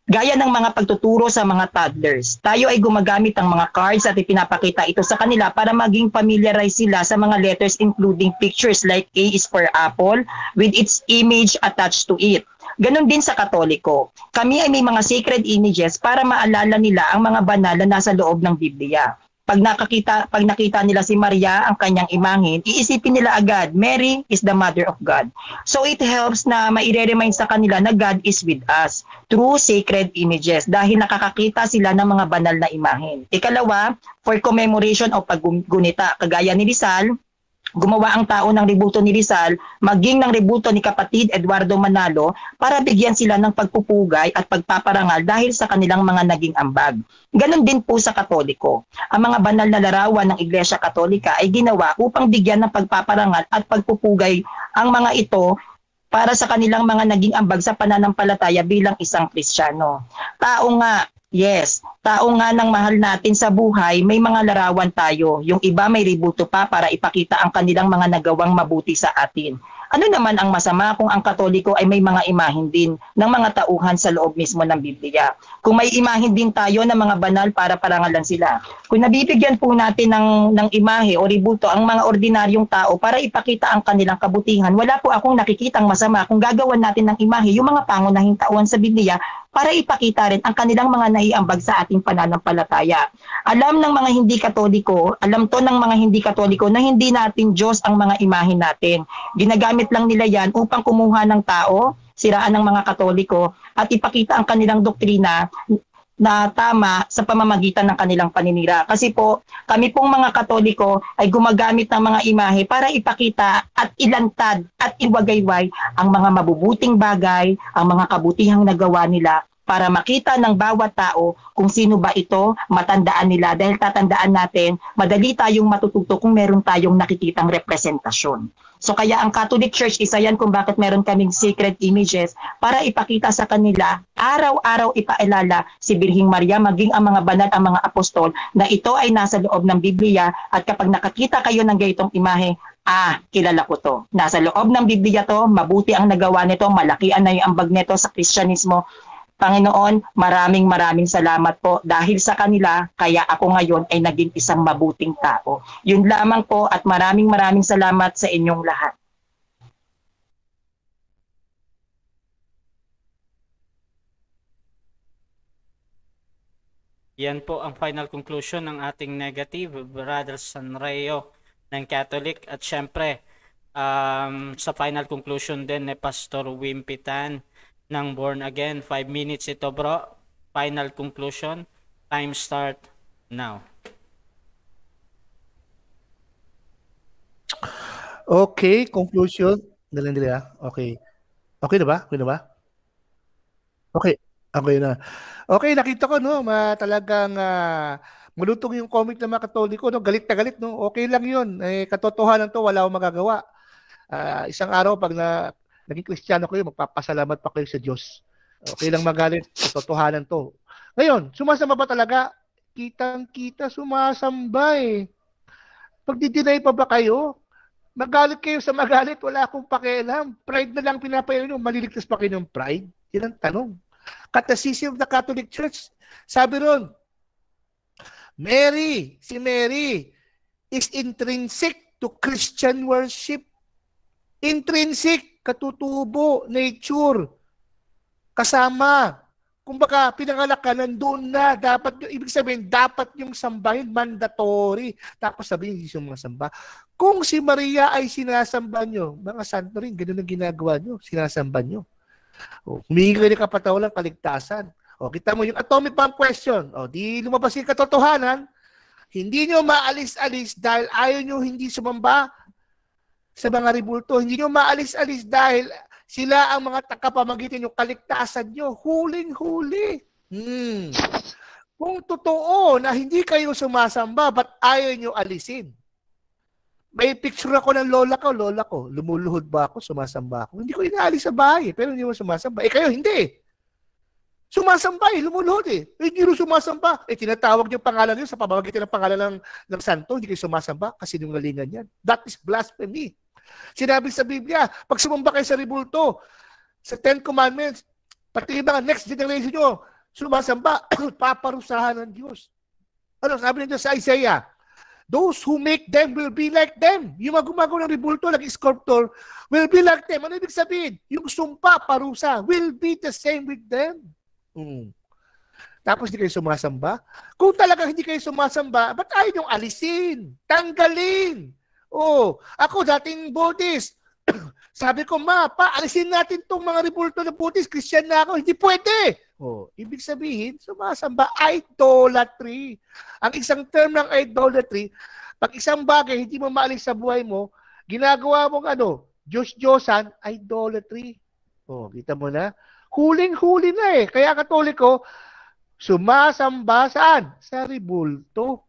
Gaya ng mga pagtuturo sa mga toddlers, tayo ay gumagamit ng mga cards at ipinapakita ito sa kanila para maging familiarize sila sa mga letters including pictures like A is for apple with its image attached to it. Ganon din sa Katoliko. Kami ay may mga sacred images para maalala nila ang mga banal na nasa loob ng Biblia. Pag nakita nila si Maria, ang kanyang imahin, iisipin nila agad, Mary is the Mother of God. So it helps na maire-remind sa kanila na God is with us through sacred images dahil nakakakita sila ng mga banal na imahin. Ikalawa, for commemoration o paggunita, kagaya ni Rizal, gumawa ang tao ng rebulto ni Rizal, maging ng rebulto ni kapatid Eduardo Manalo para bigyan sila ng pagpupugay at pagpaparangal dahil sa kanilang mga naging ambag. Ganon din po sa Katoliko. Ang mga banal na larawan ng Iglesia Katolika ay ginawa upang bigyan ng pagpaparangal at pagpupugay ang mga ito para sa kanilang mga naging ambag sa pananampalataya bilang isang Kristiyano. Tao nga ng mahal natin sa buhay, may mga larawan tayo. Yung iba may rebulto pa para ipakita ang kanilang mga nagawang mabuti sa atin. Ano naman ang masama kung ang Katoliko ay may mga imahin din ng mga tauhan sa loob mismo ng Biblia? Kung may imahin din tayo ng mga banal para parangalan sila. Kung nabibigyan po natin ng imahe o ribulto ang mga ordinaryong tao para ipakita ang kanilang kabutihan, wala po akong nakikitang masama kung gagawan natin ng imahe yung mga pangunahing tauhan sa Biblia para ipakita rin ang kanilang mga naiambag sa ating pananampalataya. Alam ng mga hindi Katoliko, alam to ng mga hindi Katoliko na hindi natin Diyos ang mga imahin natin. Ginagamit lang nila yan upang kumuha ng tao, siraan ng mga Katoliko, at ipakita ang kanilang doktrina na tama sa pamamagitan ng kanilang paninira. Kasi po, kami pong mga Katoliko ay gumagamit ng mga imahe para ipakita at ilantad at iwagayway ang mga mabubuting bagay, ang mga kabutihang nagawa nila para makita ng bawat tao kung sino ba ito, matandaan nila. Dahil tatandaan natin, madali tayong matututo kung meron tayong nakikitang representasyon. So kaya ang Catholic Church, isa yan kung bakit meron kaming sacred images para ipakita sa kanila, araw-araw ipaalala si Birhing Maria, maging ang mga banal, ang mga apostol, na ito ay nasa loob ng Biblia at kapag nakakita kayo ng gaytong imahe, kilala ko to. Nasa loob ng Biblia to, mabuti ang nagawa nito, malaki ang naiambag nito sa Kristyanismo. Panginoon, maraming salamat po dahil sa kanila, kaya ako ngayon ay naging isang mabuting tao. Yun lamang po at maraming salamat sa inyong lahat. Yan po ang final conclusion ng ating negative, Brother Sanreo ng Catholic. At syempre, sa final conclusion din ni Pastor Wimpitan ng Born Again. 5 minutes ito, bro. Final conclusion. Time start now. Okay, conclusion. Dali. Okay. Okay na ba? Okay. Okay na. Okay, nakita ko, no, talagang malutong yung comment ng mga Katoliko, no, galit na galit, no. Okay lang yun. Katotohanan to, wala akong magagawa. Isang araw, pag naging Kristiyano kayo, magpapasalamat pa kayo sa Diyos. Okay lang magalit, katotohanan to. Ngayon, sumasamba ba talaga? Kitang-kita, sumasamba eh. Pag-deny pa ba kayo? Magalit kayo sa magalit, wala akong pakialam. Pride na lang pinapayaw nyo, maliligtas pa kayo ng pride? Yan ang tanong. Catechism of the Catholic Church, sabi ron, si Mary is intrinsic to Christian worship. Intrinsic, katutubo, nature, kasama. Kumbaga, pinanganak ka, nandun na. Ibig sabihin, dapat yung sambahin, mandatory. Tapos sabihin, hindi yung mga samba. Kung si Maria ay sinasamba nyo, mga santo rin, ganun ang ginagawa nyo, sinasamba nyo. Humingi kayo ng kapatawalang kaligtasan. Kita mo yung atomic bomb question. Di lumabas yung katotohanan, hindi nyo maalis-alis dahil ayaw nyo hindi sumamba sa mga ribulto. Hindi nyo maalis-alis dahil sila ang mga takapamagitan yung kaligtasan nyo. Huling-huli. Kung totoo na hindi kayo sumasamba, ba't ayaw nyo alisin? May picture ako ng lola ko. Lumuluhod ba ako? Sumasamba ako. Hindi ko inaalis sa bahay, pero hindi mo sumasamba. Kayo, hindi. Sumasamba lumuluhod Hindi rin sumasamba. Tinatawag yung pangalan nyo sa pamamagitan ng pangalan ng santo, hindi kayo sumasamba kasi nungalingan yan. That is blasphemy. Sinabi sa Biblia, pag sumamba kayo sa ribulto, sa 10 Commandments, pati mga next generation nyo, sumasamba, paparusahan ng Diyos. Ano sabi nyo sa Isaiah? Those who make them will be like them. Yung mga gumagawa ng ribulto, sculptor, will be like them. Ano ibig sabihin? Yung sumpa, parusa, will be the same with them. Tapos hindi kayo sumasamba? Kung talagang hindi kayo sumasamba, ba't ayaw niyong alisin? Tanggalin! Ako dating Buddhist. Sabi ko, alisin natin tong mga ribulto ng Buddhist. Christian na ako. Hindi pwede! Ibig sabihin, sumasamba, idolatry. Ang isang term ng idolatry, pag isang bagay hindi mo maalis sa buhay mo, ginagawa mong Diyos-Diyosan, idolatry. Kita mo na? Huling-huli na Kaya Katoliko, sumasamba saan? Sa ribulto.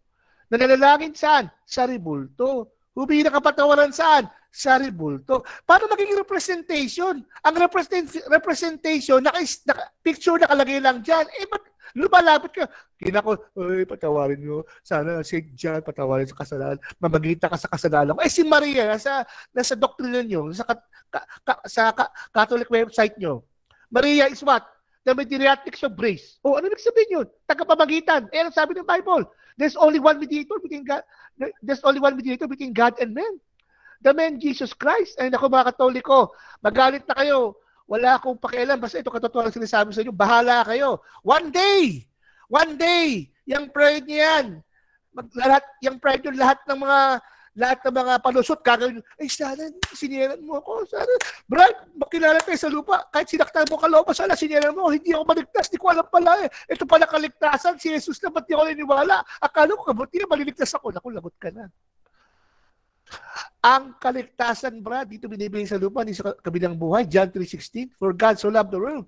Nananalangin saan? Sa ribulto. Humingi ng kapatawaran saan? Sa ribulto. Paano magiging representation? Ang representation, picture nakalagay lang dyan. Lumalapit ka. Kinako, oy, patawarin mo. Sana St. John, patawarin sa kasalanan. Mamagita ka sa kasalanan ko. Eh si Maria, nasa doktrina nyo, Catholic website nyo. Maria is what? The mediatrix of grace. Oh, ano ibig sabihin yun? Tagapamagitan. Eh, ano sabi ng Bible? There's only one mediator between God. There's only one mediator between God and man. The man Jesus Christ. Ay, naku mga Katoliko, magalit na kayo. Wala akong pakialam. Basta ito katotohanan sinasabi sa inyo. Bahala kayo. One day, yung pride niyan, yung pride yung lahat ng mga palusot, gagawin, ay sana, siniran mo ako. Sana, Brad, makilala tayo sa lupa. Kahit sinaktan mo kalooban, sana siniran mo. Hindi ako maligtas. Di ko alam pala eh. Ito pala kaligtasan. Si Jesus na, ba't di ako naniniwala? Akala ko, kabuti na, maliligtas ako. Naku, lagot ka na. Ang kaligtasan, Brad, dito binibigay sa lupa, hindi sa kabilang buhay. John 3:16, for God so loved the world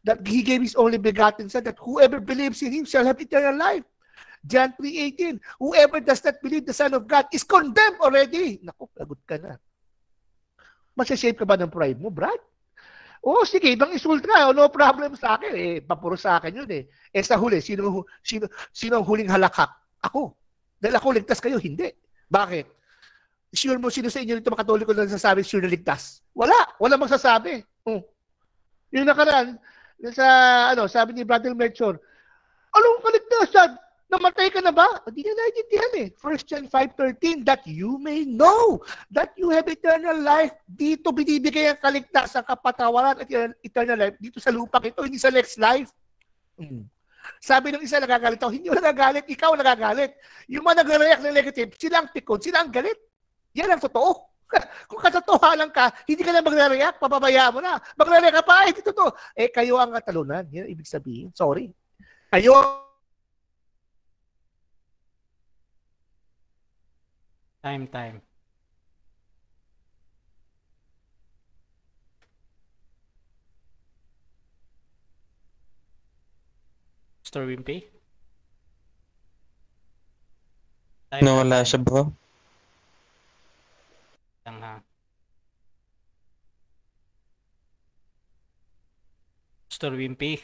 that He gave His only begotten Son, that whoever believes in Him shall have eternal life. John 3:18, whoever does not believe the Son of God is condemned already. Naku, lagot ka na. Masashape ka ba ng pride mo, Brad? Oh, sige, ibang insult ka. Oh, no problem sa akin. Eh, papuro sa akin yun eh. Eh, sa huli, sino ang huling halakhak? Ako. Dahil ako ligtas kayo, hindi. Bakit? Sure mo sino sa inyo dito mga Katoliko na nasasabi sure na ligtas? Wala magsasabi. Yung nakaraan, sabi ni Brother Melchor, anong kaligtasan? Namatay ka na ba? Hindi na naintindihan eh. 1 John 5:13, that you may know that you have eternal life. Dito binibigay ang kaligtasan, kapatawaran at eternal life. Dito sa lupang ito, hindi sa next life. Sabi ng isa, nagagalit ako. Hindi mo nagagalit, ikaw nagagalit. Yung mga nagre-react ng negative, sila ang pikon, sila ang galit. Yan ang totoo. Kung katotohanan ka, hindi ka na magre-react, pababayaan mo na. Magre-react ka pa, hindi totoo. Eh, kayo ang katalunan. Yan ang ibig sabihin. Sorry. Kayo Time. Pastor Wimpy? Nawala siya, bro. Lang ha. Pastor Wimpy?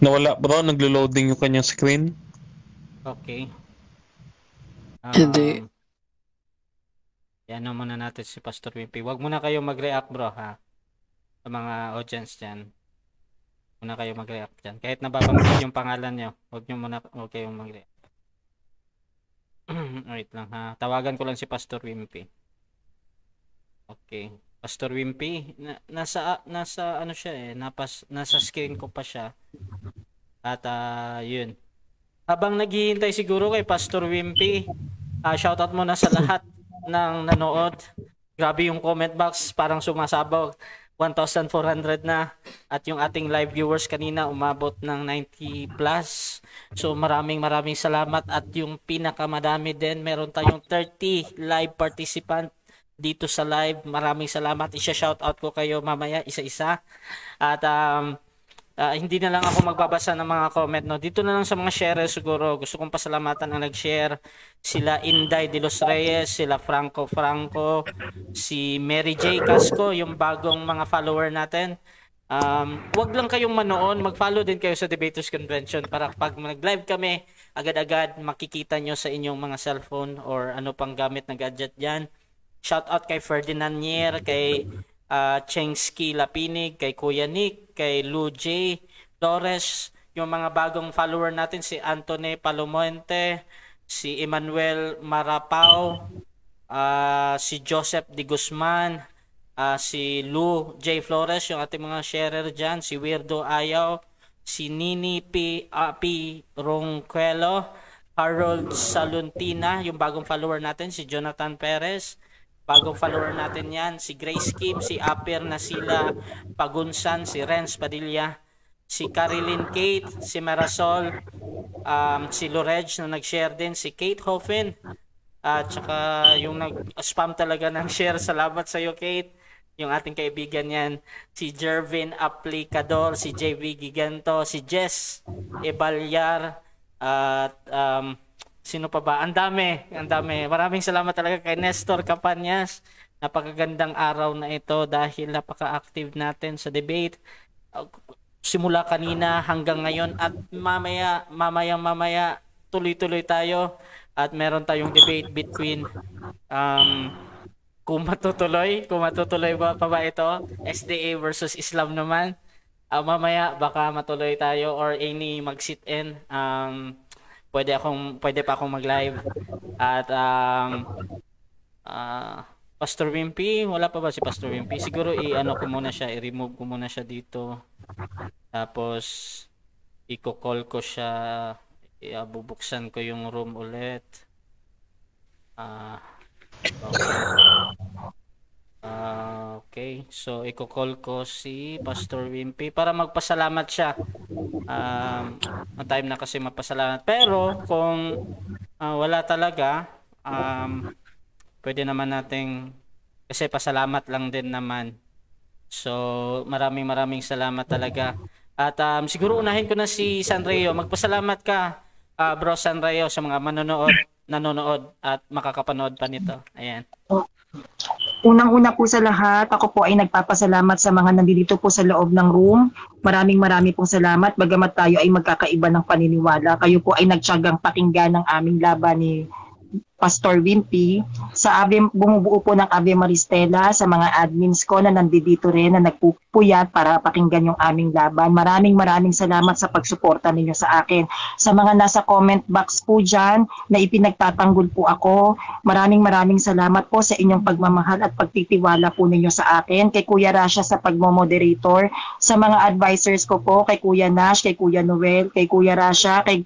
Nawala, bro. Naglo-loading yung kanyang screen. Okay. Hindi. Yan muna natin si Pastor Wimpy. Huwag muna kayo mag-react, bro, ha? Sa mga audience dyan. Muna kayo mag-react dyan. Kahit nababanggit yung pangalan nyo, huwag kayong mag-react. Wait lang, ha? Tawagan ko lang si Pastor Wimpy. Okay. Pastor Wimpy, nasa ano siya eh, nasa screen ko pa siya. At yun. Habang naghihintay siguro kay Pastor Wimpy, shoutout muna sa lahat ng nanood. Grabe yung comment box, parang sumasabog. 1,400 na. At yung ating live viewers kanina umabot ng 90 plus. So maraming salamat. At yung pinakamadami din, meron tayong 30 live participant dito sa live. Maraming salamat. Isa-shoutout ko kayo mamaya isa-isa. At hindi na lang ako magbabasa ng mga comment, no. Dito na lang sa mga share siguro. Gusto kong pasalamatan ang nag-share. Sila Inday de los Reyes, sila Franco, si Mary J. Casco, yung bagong mga follower natin. Wag lang kayong manoon, mag-follow din kayo sa Debaters Convention para pag nag-live kami, agad-agad makikita nyo sa inyong mga cellphone or ano pang gamit na gadget dyan. Shout out kay Ferdinand Nier, kay Chengski Lapinig, kay Kuya Nick, kay Lou J. Flores, yung mga bagong follower natin, si Anthony Palomonte, si Emmanuel Marapao, si Joseph de Guzman, si Lou J. Flores, yung ating mga sharer dyan, si Weirdo Ayaw, si Nini P. Ronquelo, Harold Saluntina, yung bagong follower natin, si Jonathan Perez, bagong follower natin yan, si Grace Kim, si Aper Nasila Pagunsan, si Renz Padilla, si Caroline Kate, si Marisol, si Loreg na nag-share din, si Kate Hoffen, at saka yung nag-spam talaga ng share, salamat sa iyo Kate, yung ating kaibigan yan, si Jervin Aplicador, si JV Giganto, si Jess Ebalyar, at sino pa ba? Ang dami. Maraming salamat talaga kay Nestor Capanyas. Napakagandang araw na ito dahil napaka-active natin sa debate. simula kanina hanggang ngayon, at mamaya tuloy-tuloy tayo at meron tayong debate between kung matutuloy pa ba ito, SDA versus Islam naman. Mamaya baka matuloy tayo or any mag-sit in. Pwede pa akong mag-live. At Pastor Wimpy, wala pa ba si Pastor Wimpy? Siguro i-remove ko muna siya dito. Tapos i-call ko siya, bubuksan ko yung room ulit. Okay. So i-call ko si Pastor Wimpy para magpasalamat siya. Time na kasi magpasalamat. Pero kung wala talaga, pwede naman nating, kasi pasalamat lang din naman. So maraming salamat talaga. At siguro unahin ko na si Sanrio. Magpasalamat ka, Bro Sanrio, sa mga nanonood at makakapanood pa nito. Ayan. Unang-una po sa lahat, ako po ay nagpapasalamat sa mga nandito po sa loob ng room. Maraming pong salamat. Bagamat tayo ay magkakaiba ng paniniwala, kayo po ay nagtiyagang pakinggan ng aming laban ni Pastor Wimpy. Bumubuo po ng Ave Maristela, sa mga admins ko na nandito rin na nagpupuyat para pakinggan yung aming laban. Maraming salamat sa pagsuporta ninyo sa akin. Sa mga nasa comment box po dyan na ipinagtatanggol po ako, maraming salamat po sa inyong pagmamahal at pagtitiwala po ninyo sa akin. Kay Kuya Rasha sa pagmomoderator, sa mga advisors ko po, kay Kuya Nash, kay Kuya Noel, kay Kuya Rasha, kay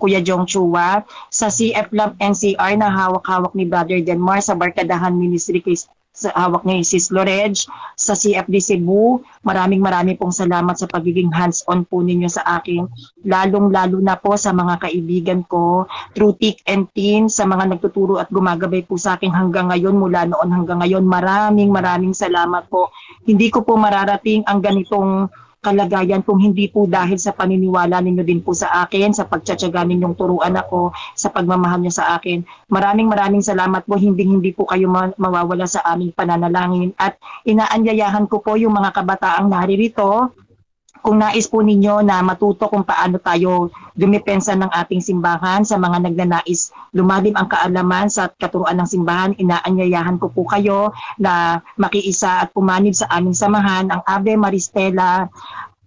Kuya Jong Chua, sa CF Lab NCR na hawak-hawak ni Brother Denmar, sa Barkadahan Ministry sa hawak ni Sis Loreg, sa CFD Cebu, maraming pong salamat sa pagiging hands-on po ninyo sa akin, lalong-lalo na po sa mga kaibigan ko, through thick and thin, sa mga nagtuturo at gumagabay po sa akin hanggang ngayon, mula noon hanggang ngayon, maraming salamat po. Hindi ko po mararating ang ganitong kalagayan kung hindi po dahil sa paniniwala ninyo din po sa akin, sa pagtsatsaga ninyong turuan ako, sa pagmamahal niyo sa akin. Maraming salamat po, hindi po kayo mawawala sa aming pananalangin. At inaanyayahan ko po yung mga kabataang naririto, kung nais po ninyo na matuto kung paano tayo dumepensa ng ating simbahan, sa mga nagnanais lumalim ang kaalaman sa katuruan ng simbahan, inaanyayahan ko po kayo na makiisa at pumanib sa aming samahan, ang Ave Maristela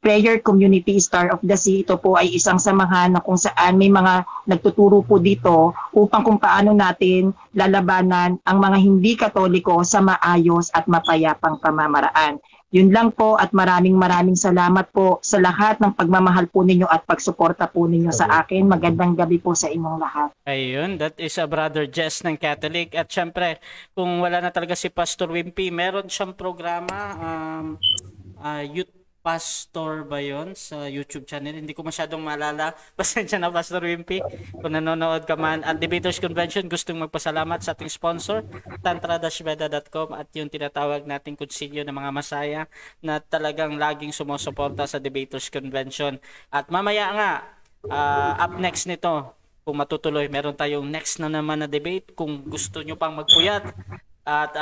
Prayer Community Star of the Sea. Ito po ay isang samahan na kung saan may mga nagtuturo po dito upang kung paano natin lalabanan ang mga hindi Katoliko sa maayos at mapayapang pamamaraan. Yun lang po, at maraming salamat po sa lahat ng pagmamahal po ninyo at pagsuporta po ninyo sa akin. Magandang gabi po sa inyong lahat. Ayun, that is a Brother Jess ng Catholic. At syempre, kung wala na talaga si Pastor Wimpy, meron siyang programa, Youth Pastor ba yun sa YouTube channel? Hindi ko masyadong maalala. Pasensya na, Pastor Wimpy. Kung nanonood ka man. At Debaters Convention, gustong magpasalamat sa ating sponsor, tantra-veda.com, at yung tinatawag nating konsilyo ng mga masaya na talagang laging sumusuporta sa Debaters Convention. At mamaya nga, up next nito, kung matutuloy, meron tayong next na naman na debate. Kung gusto nyo pang magpuyat, at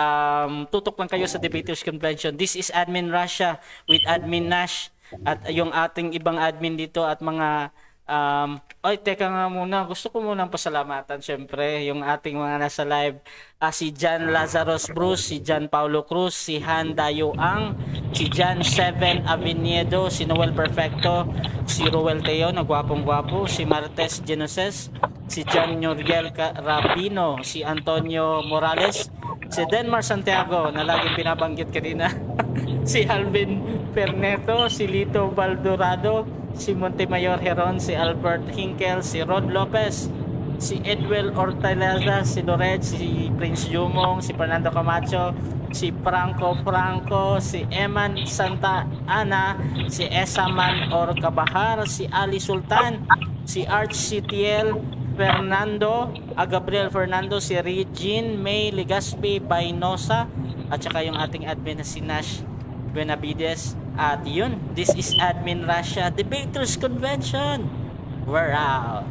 tutok lang kayo sa Debaters Convention. This is Admin Rasha with Admin Nash at yung ating ibang admin dito at mga teka nga muna, gusto ko munang pasalamatan syempre yung ating mga nasa live, si John Lazarus Bruce, si John Paulo Cruz, si Han Dayo Ang, si John 7 Aveniedo, si Noel Perfecto, si Roel Teo na gwapong-gwapo, si Martes Genoses, si John Noriel Rapino, si Antonio Morales, si Denmar Santiago na laging binabanggit kanina, si Alvin Perneto, si Lito Baldorado, si Montemayor Heron, si Albert Hinkel, si Rod Lopez, si Edwel Ortalaza, si Loret, si Prince Jumong, si Fernando Camacho, si Franco, si Eman Santa Ana, si Esaman Orcabahar, si Ali Sultan, si Arch CTL Fernando, Gabriel Fernando, si Regine May Legaspi Bainosa, at saka yung ating admin na si Nash Benavides. At yun, this is Admin Rasha, Debaters Convention. We're out.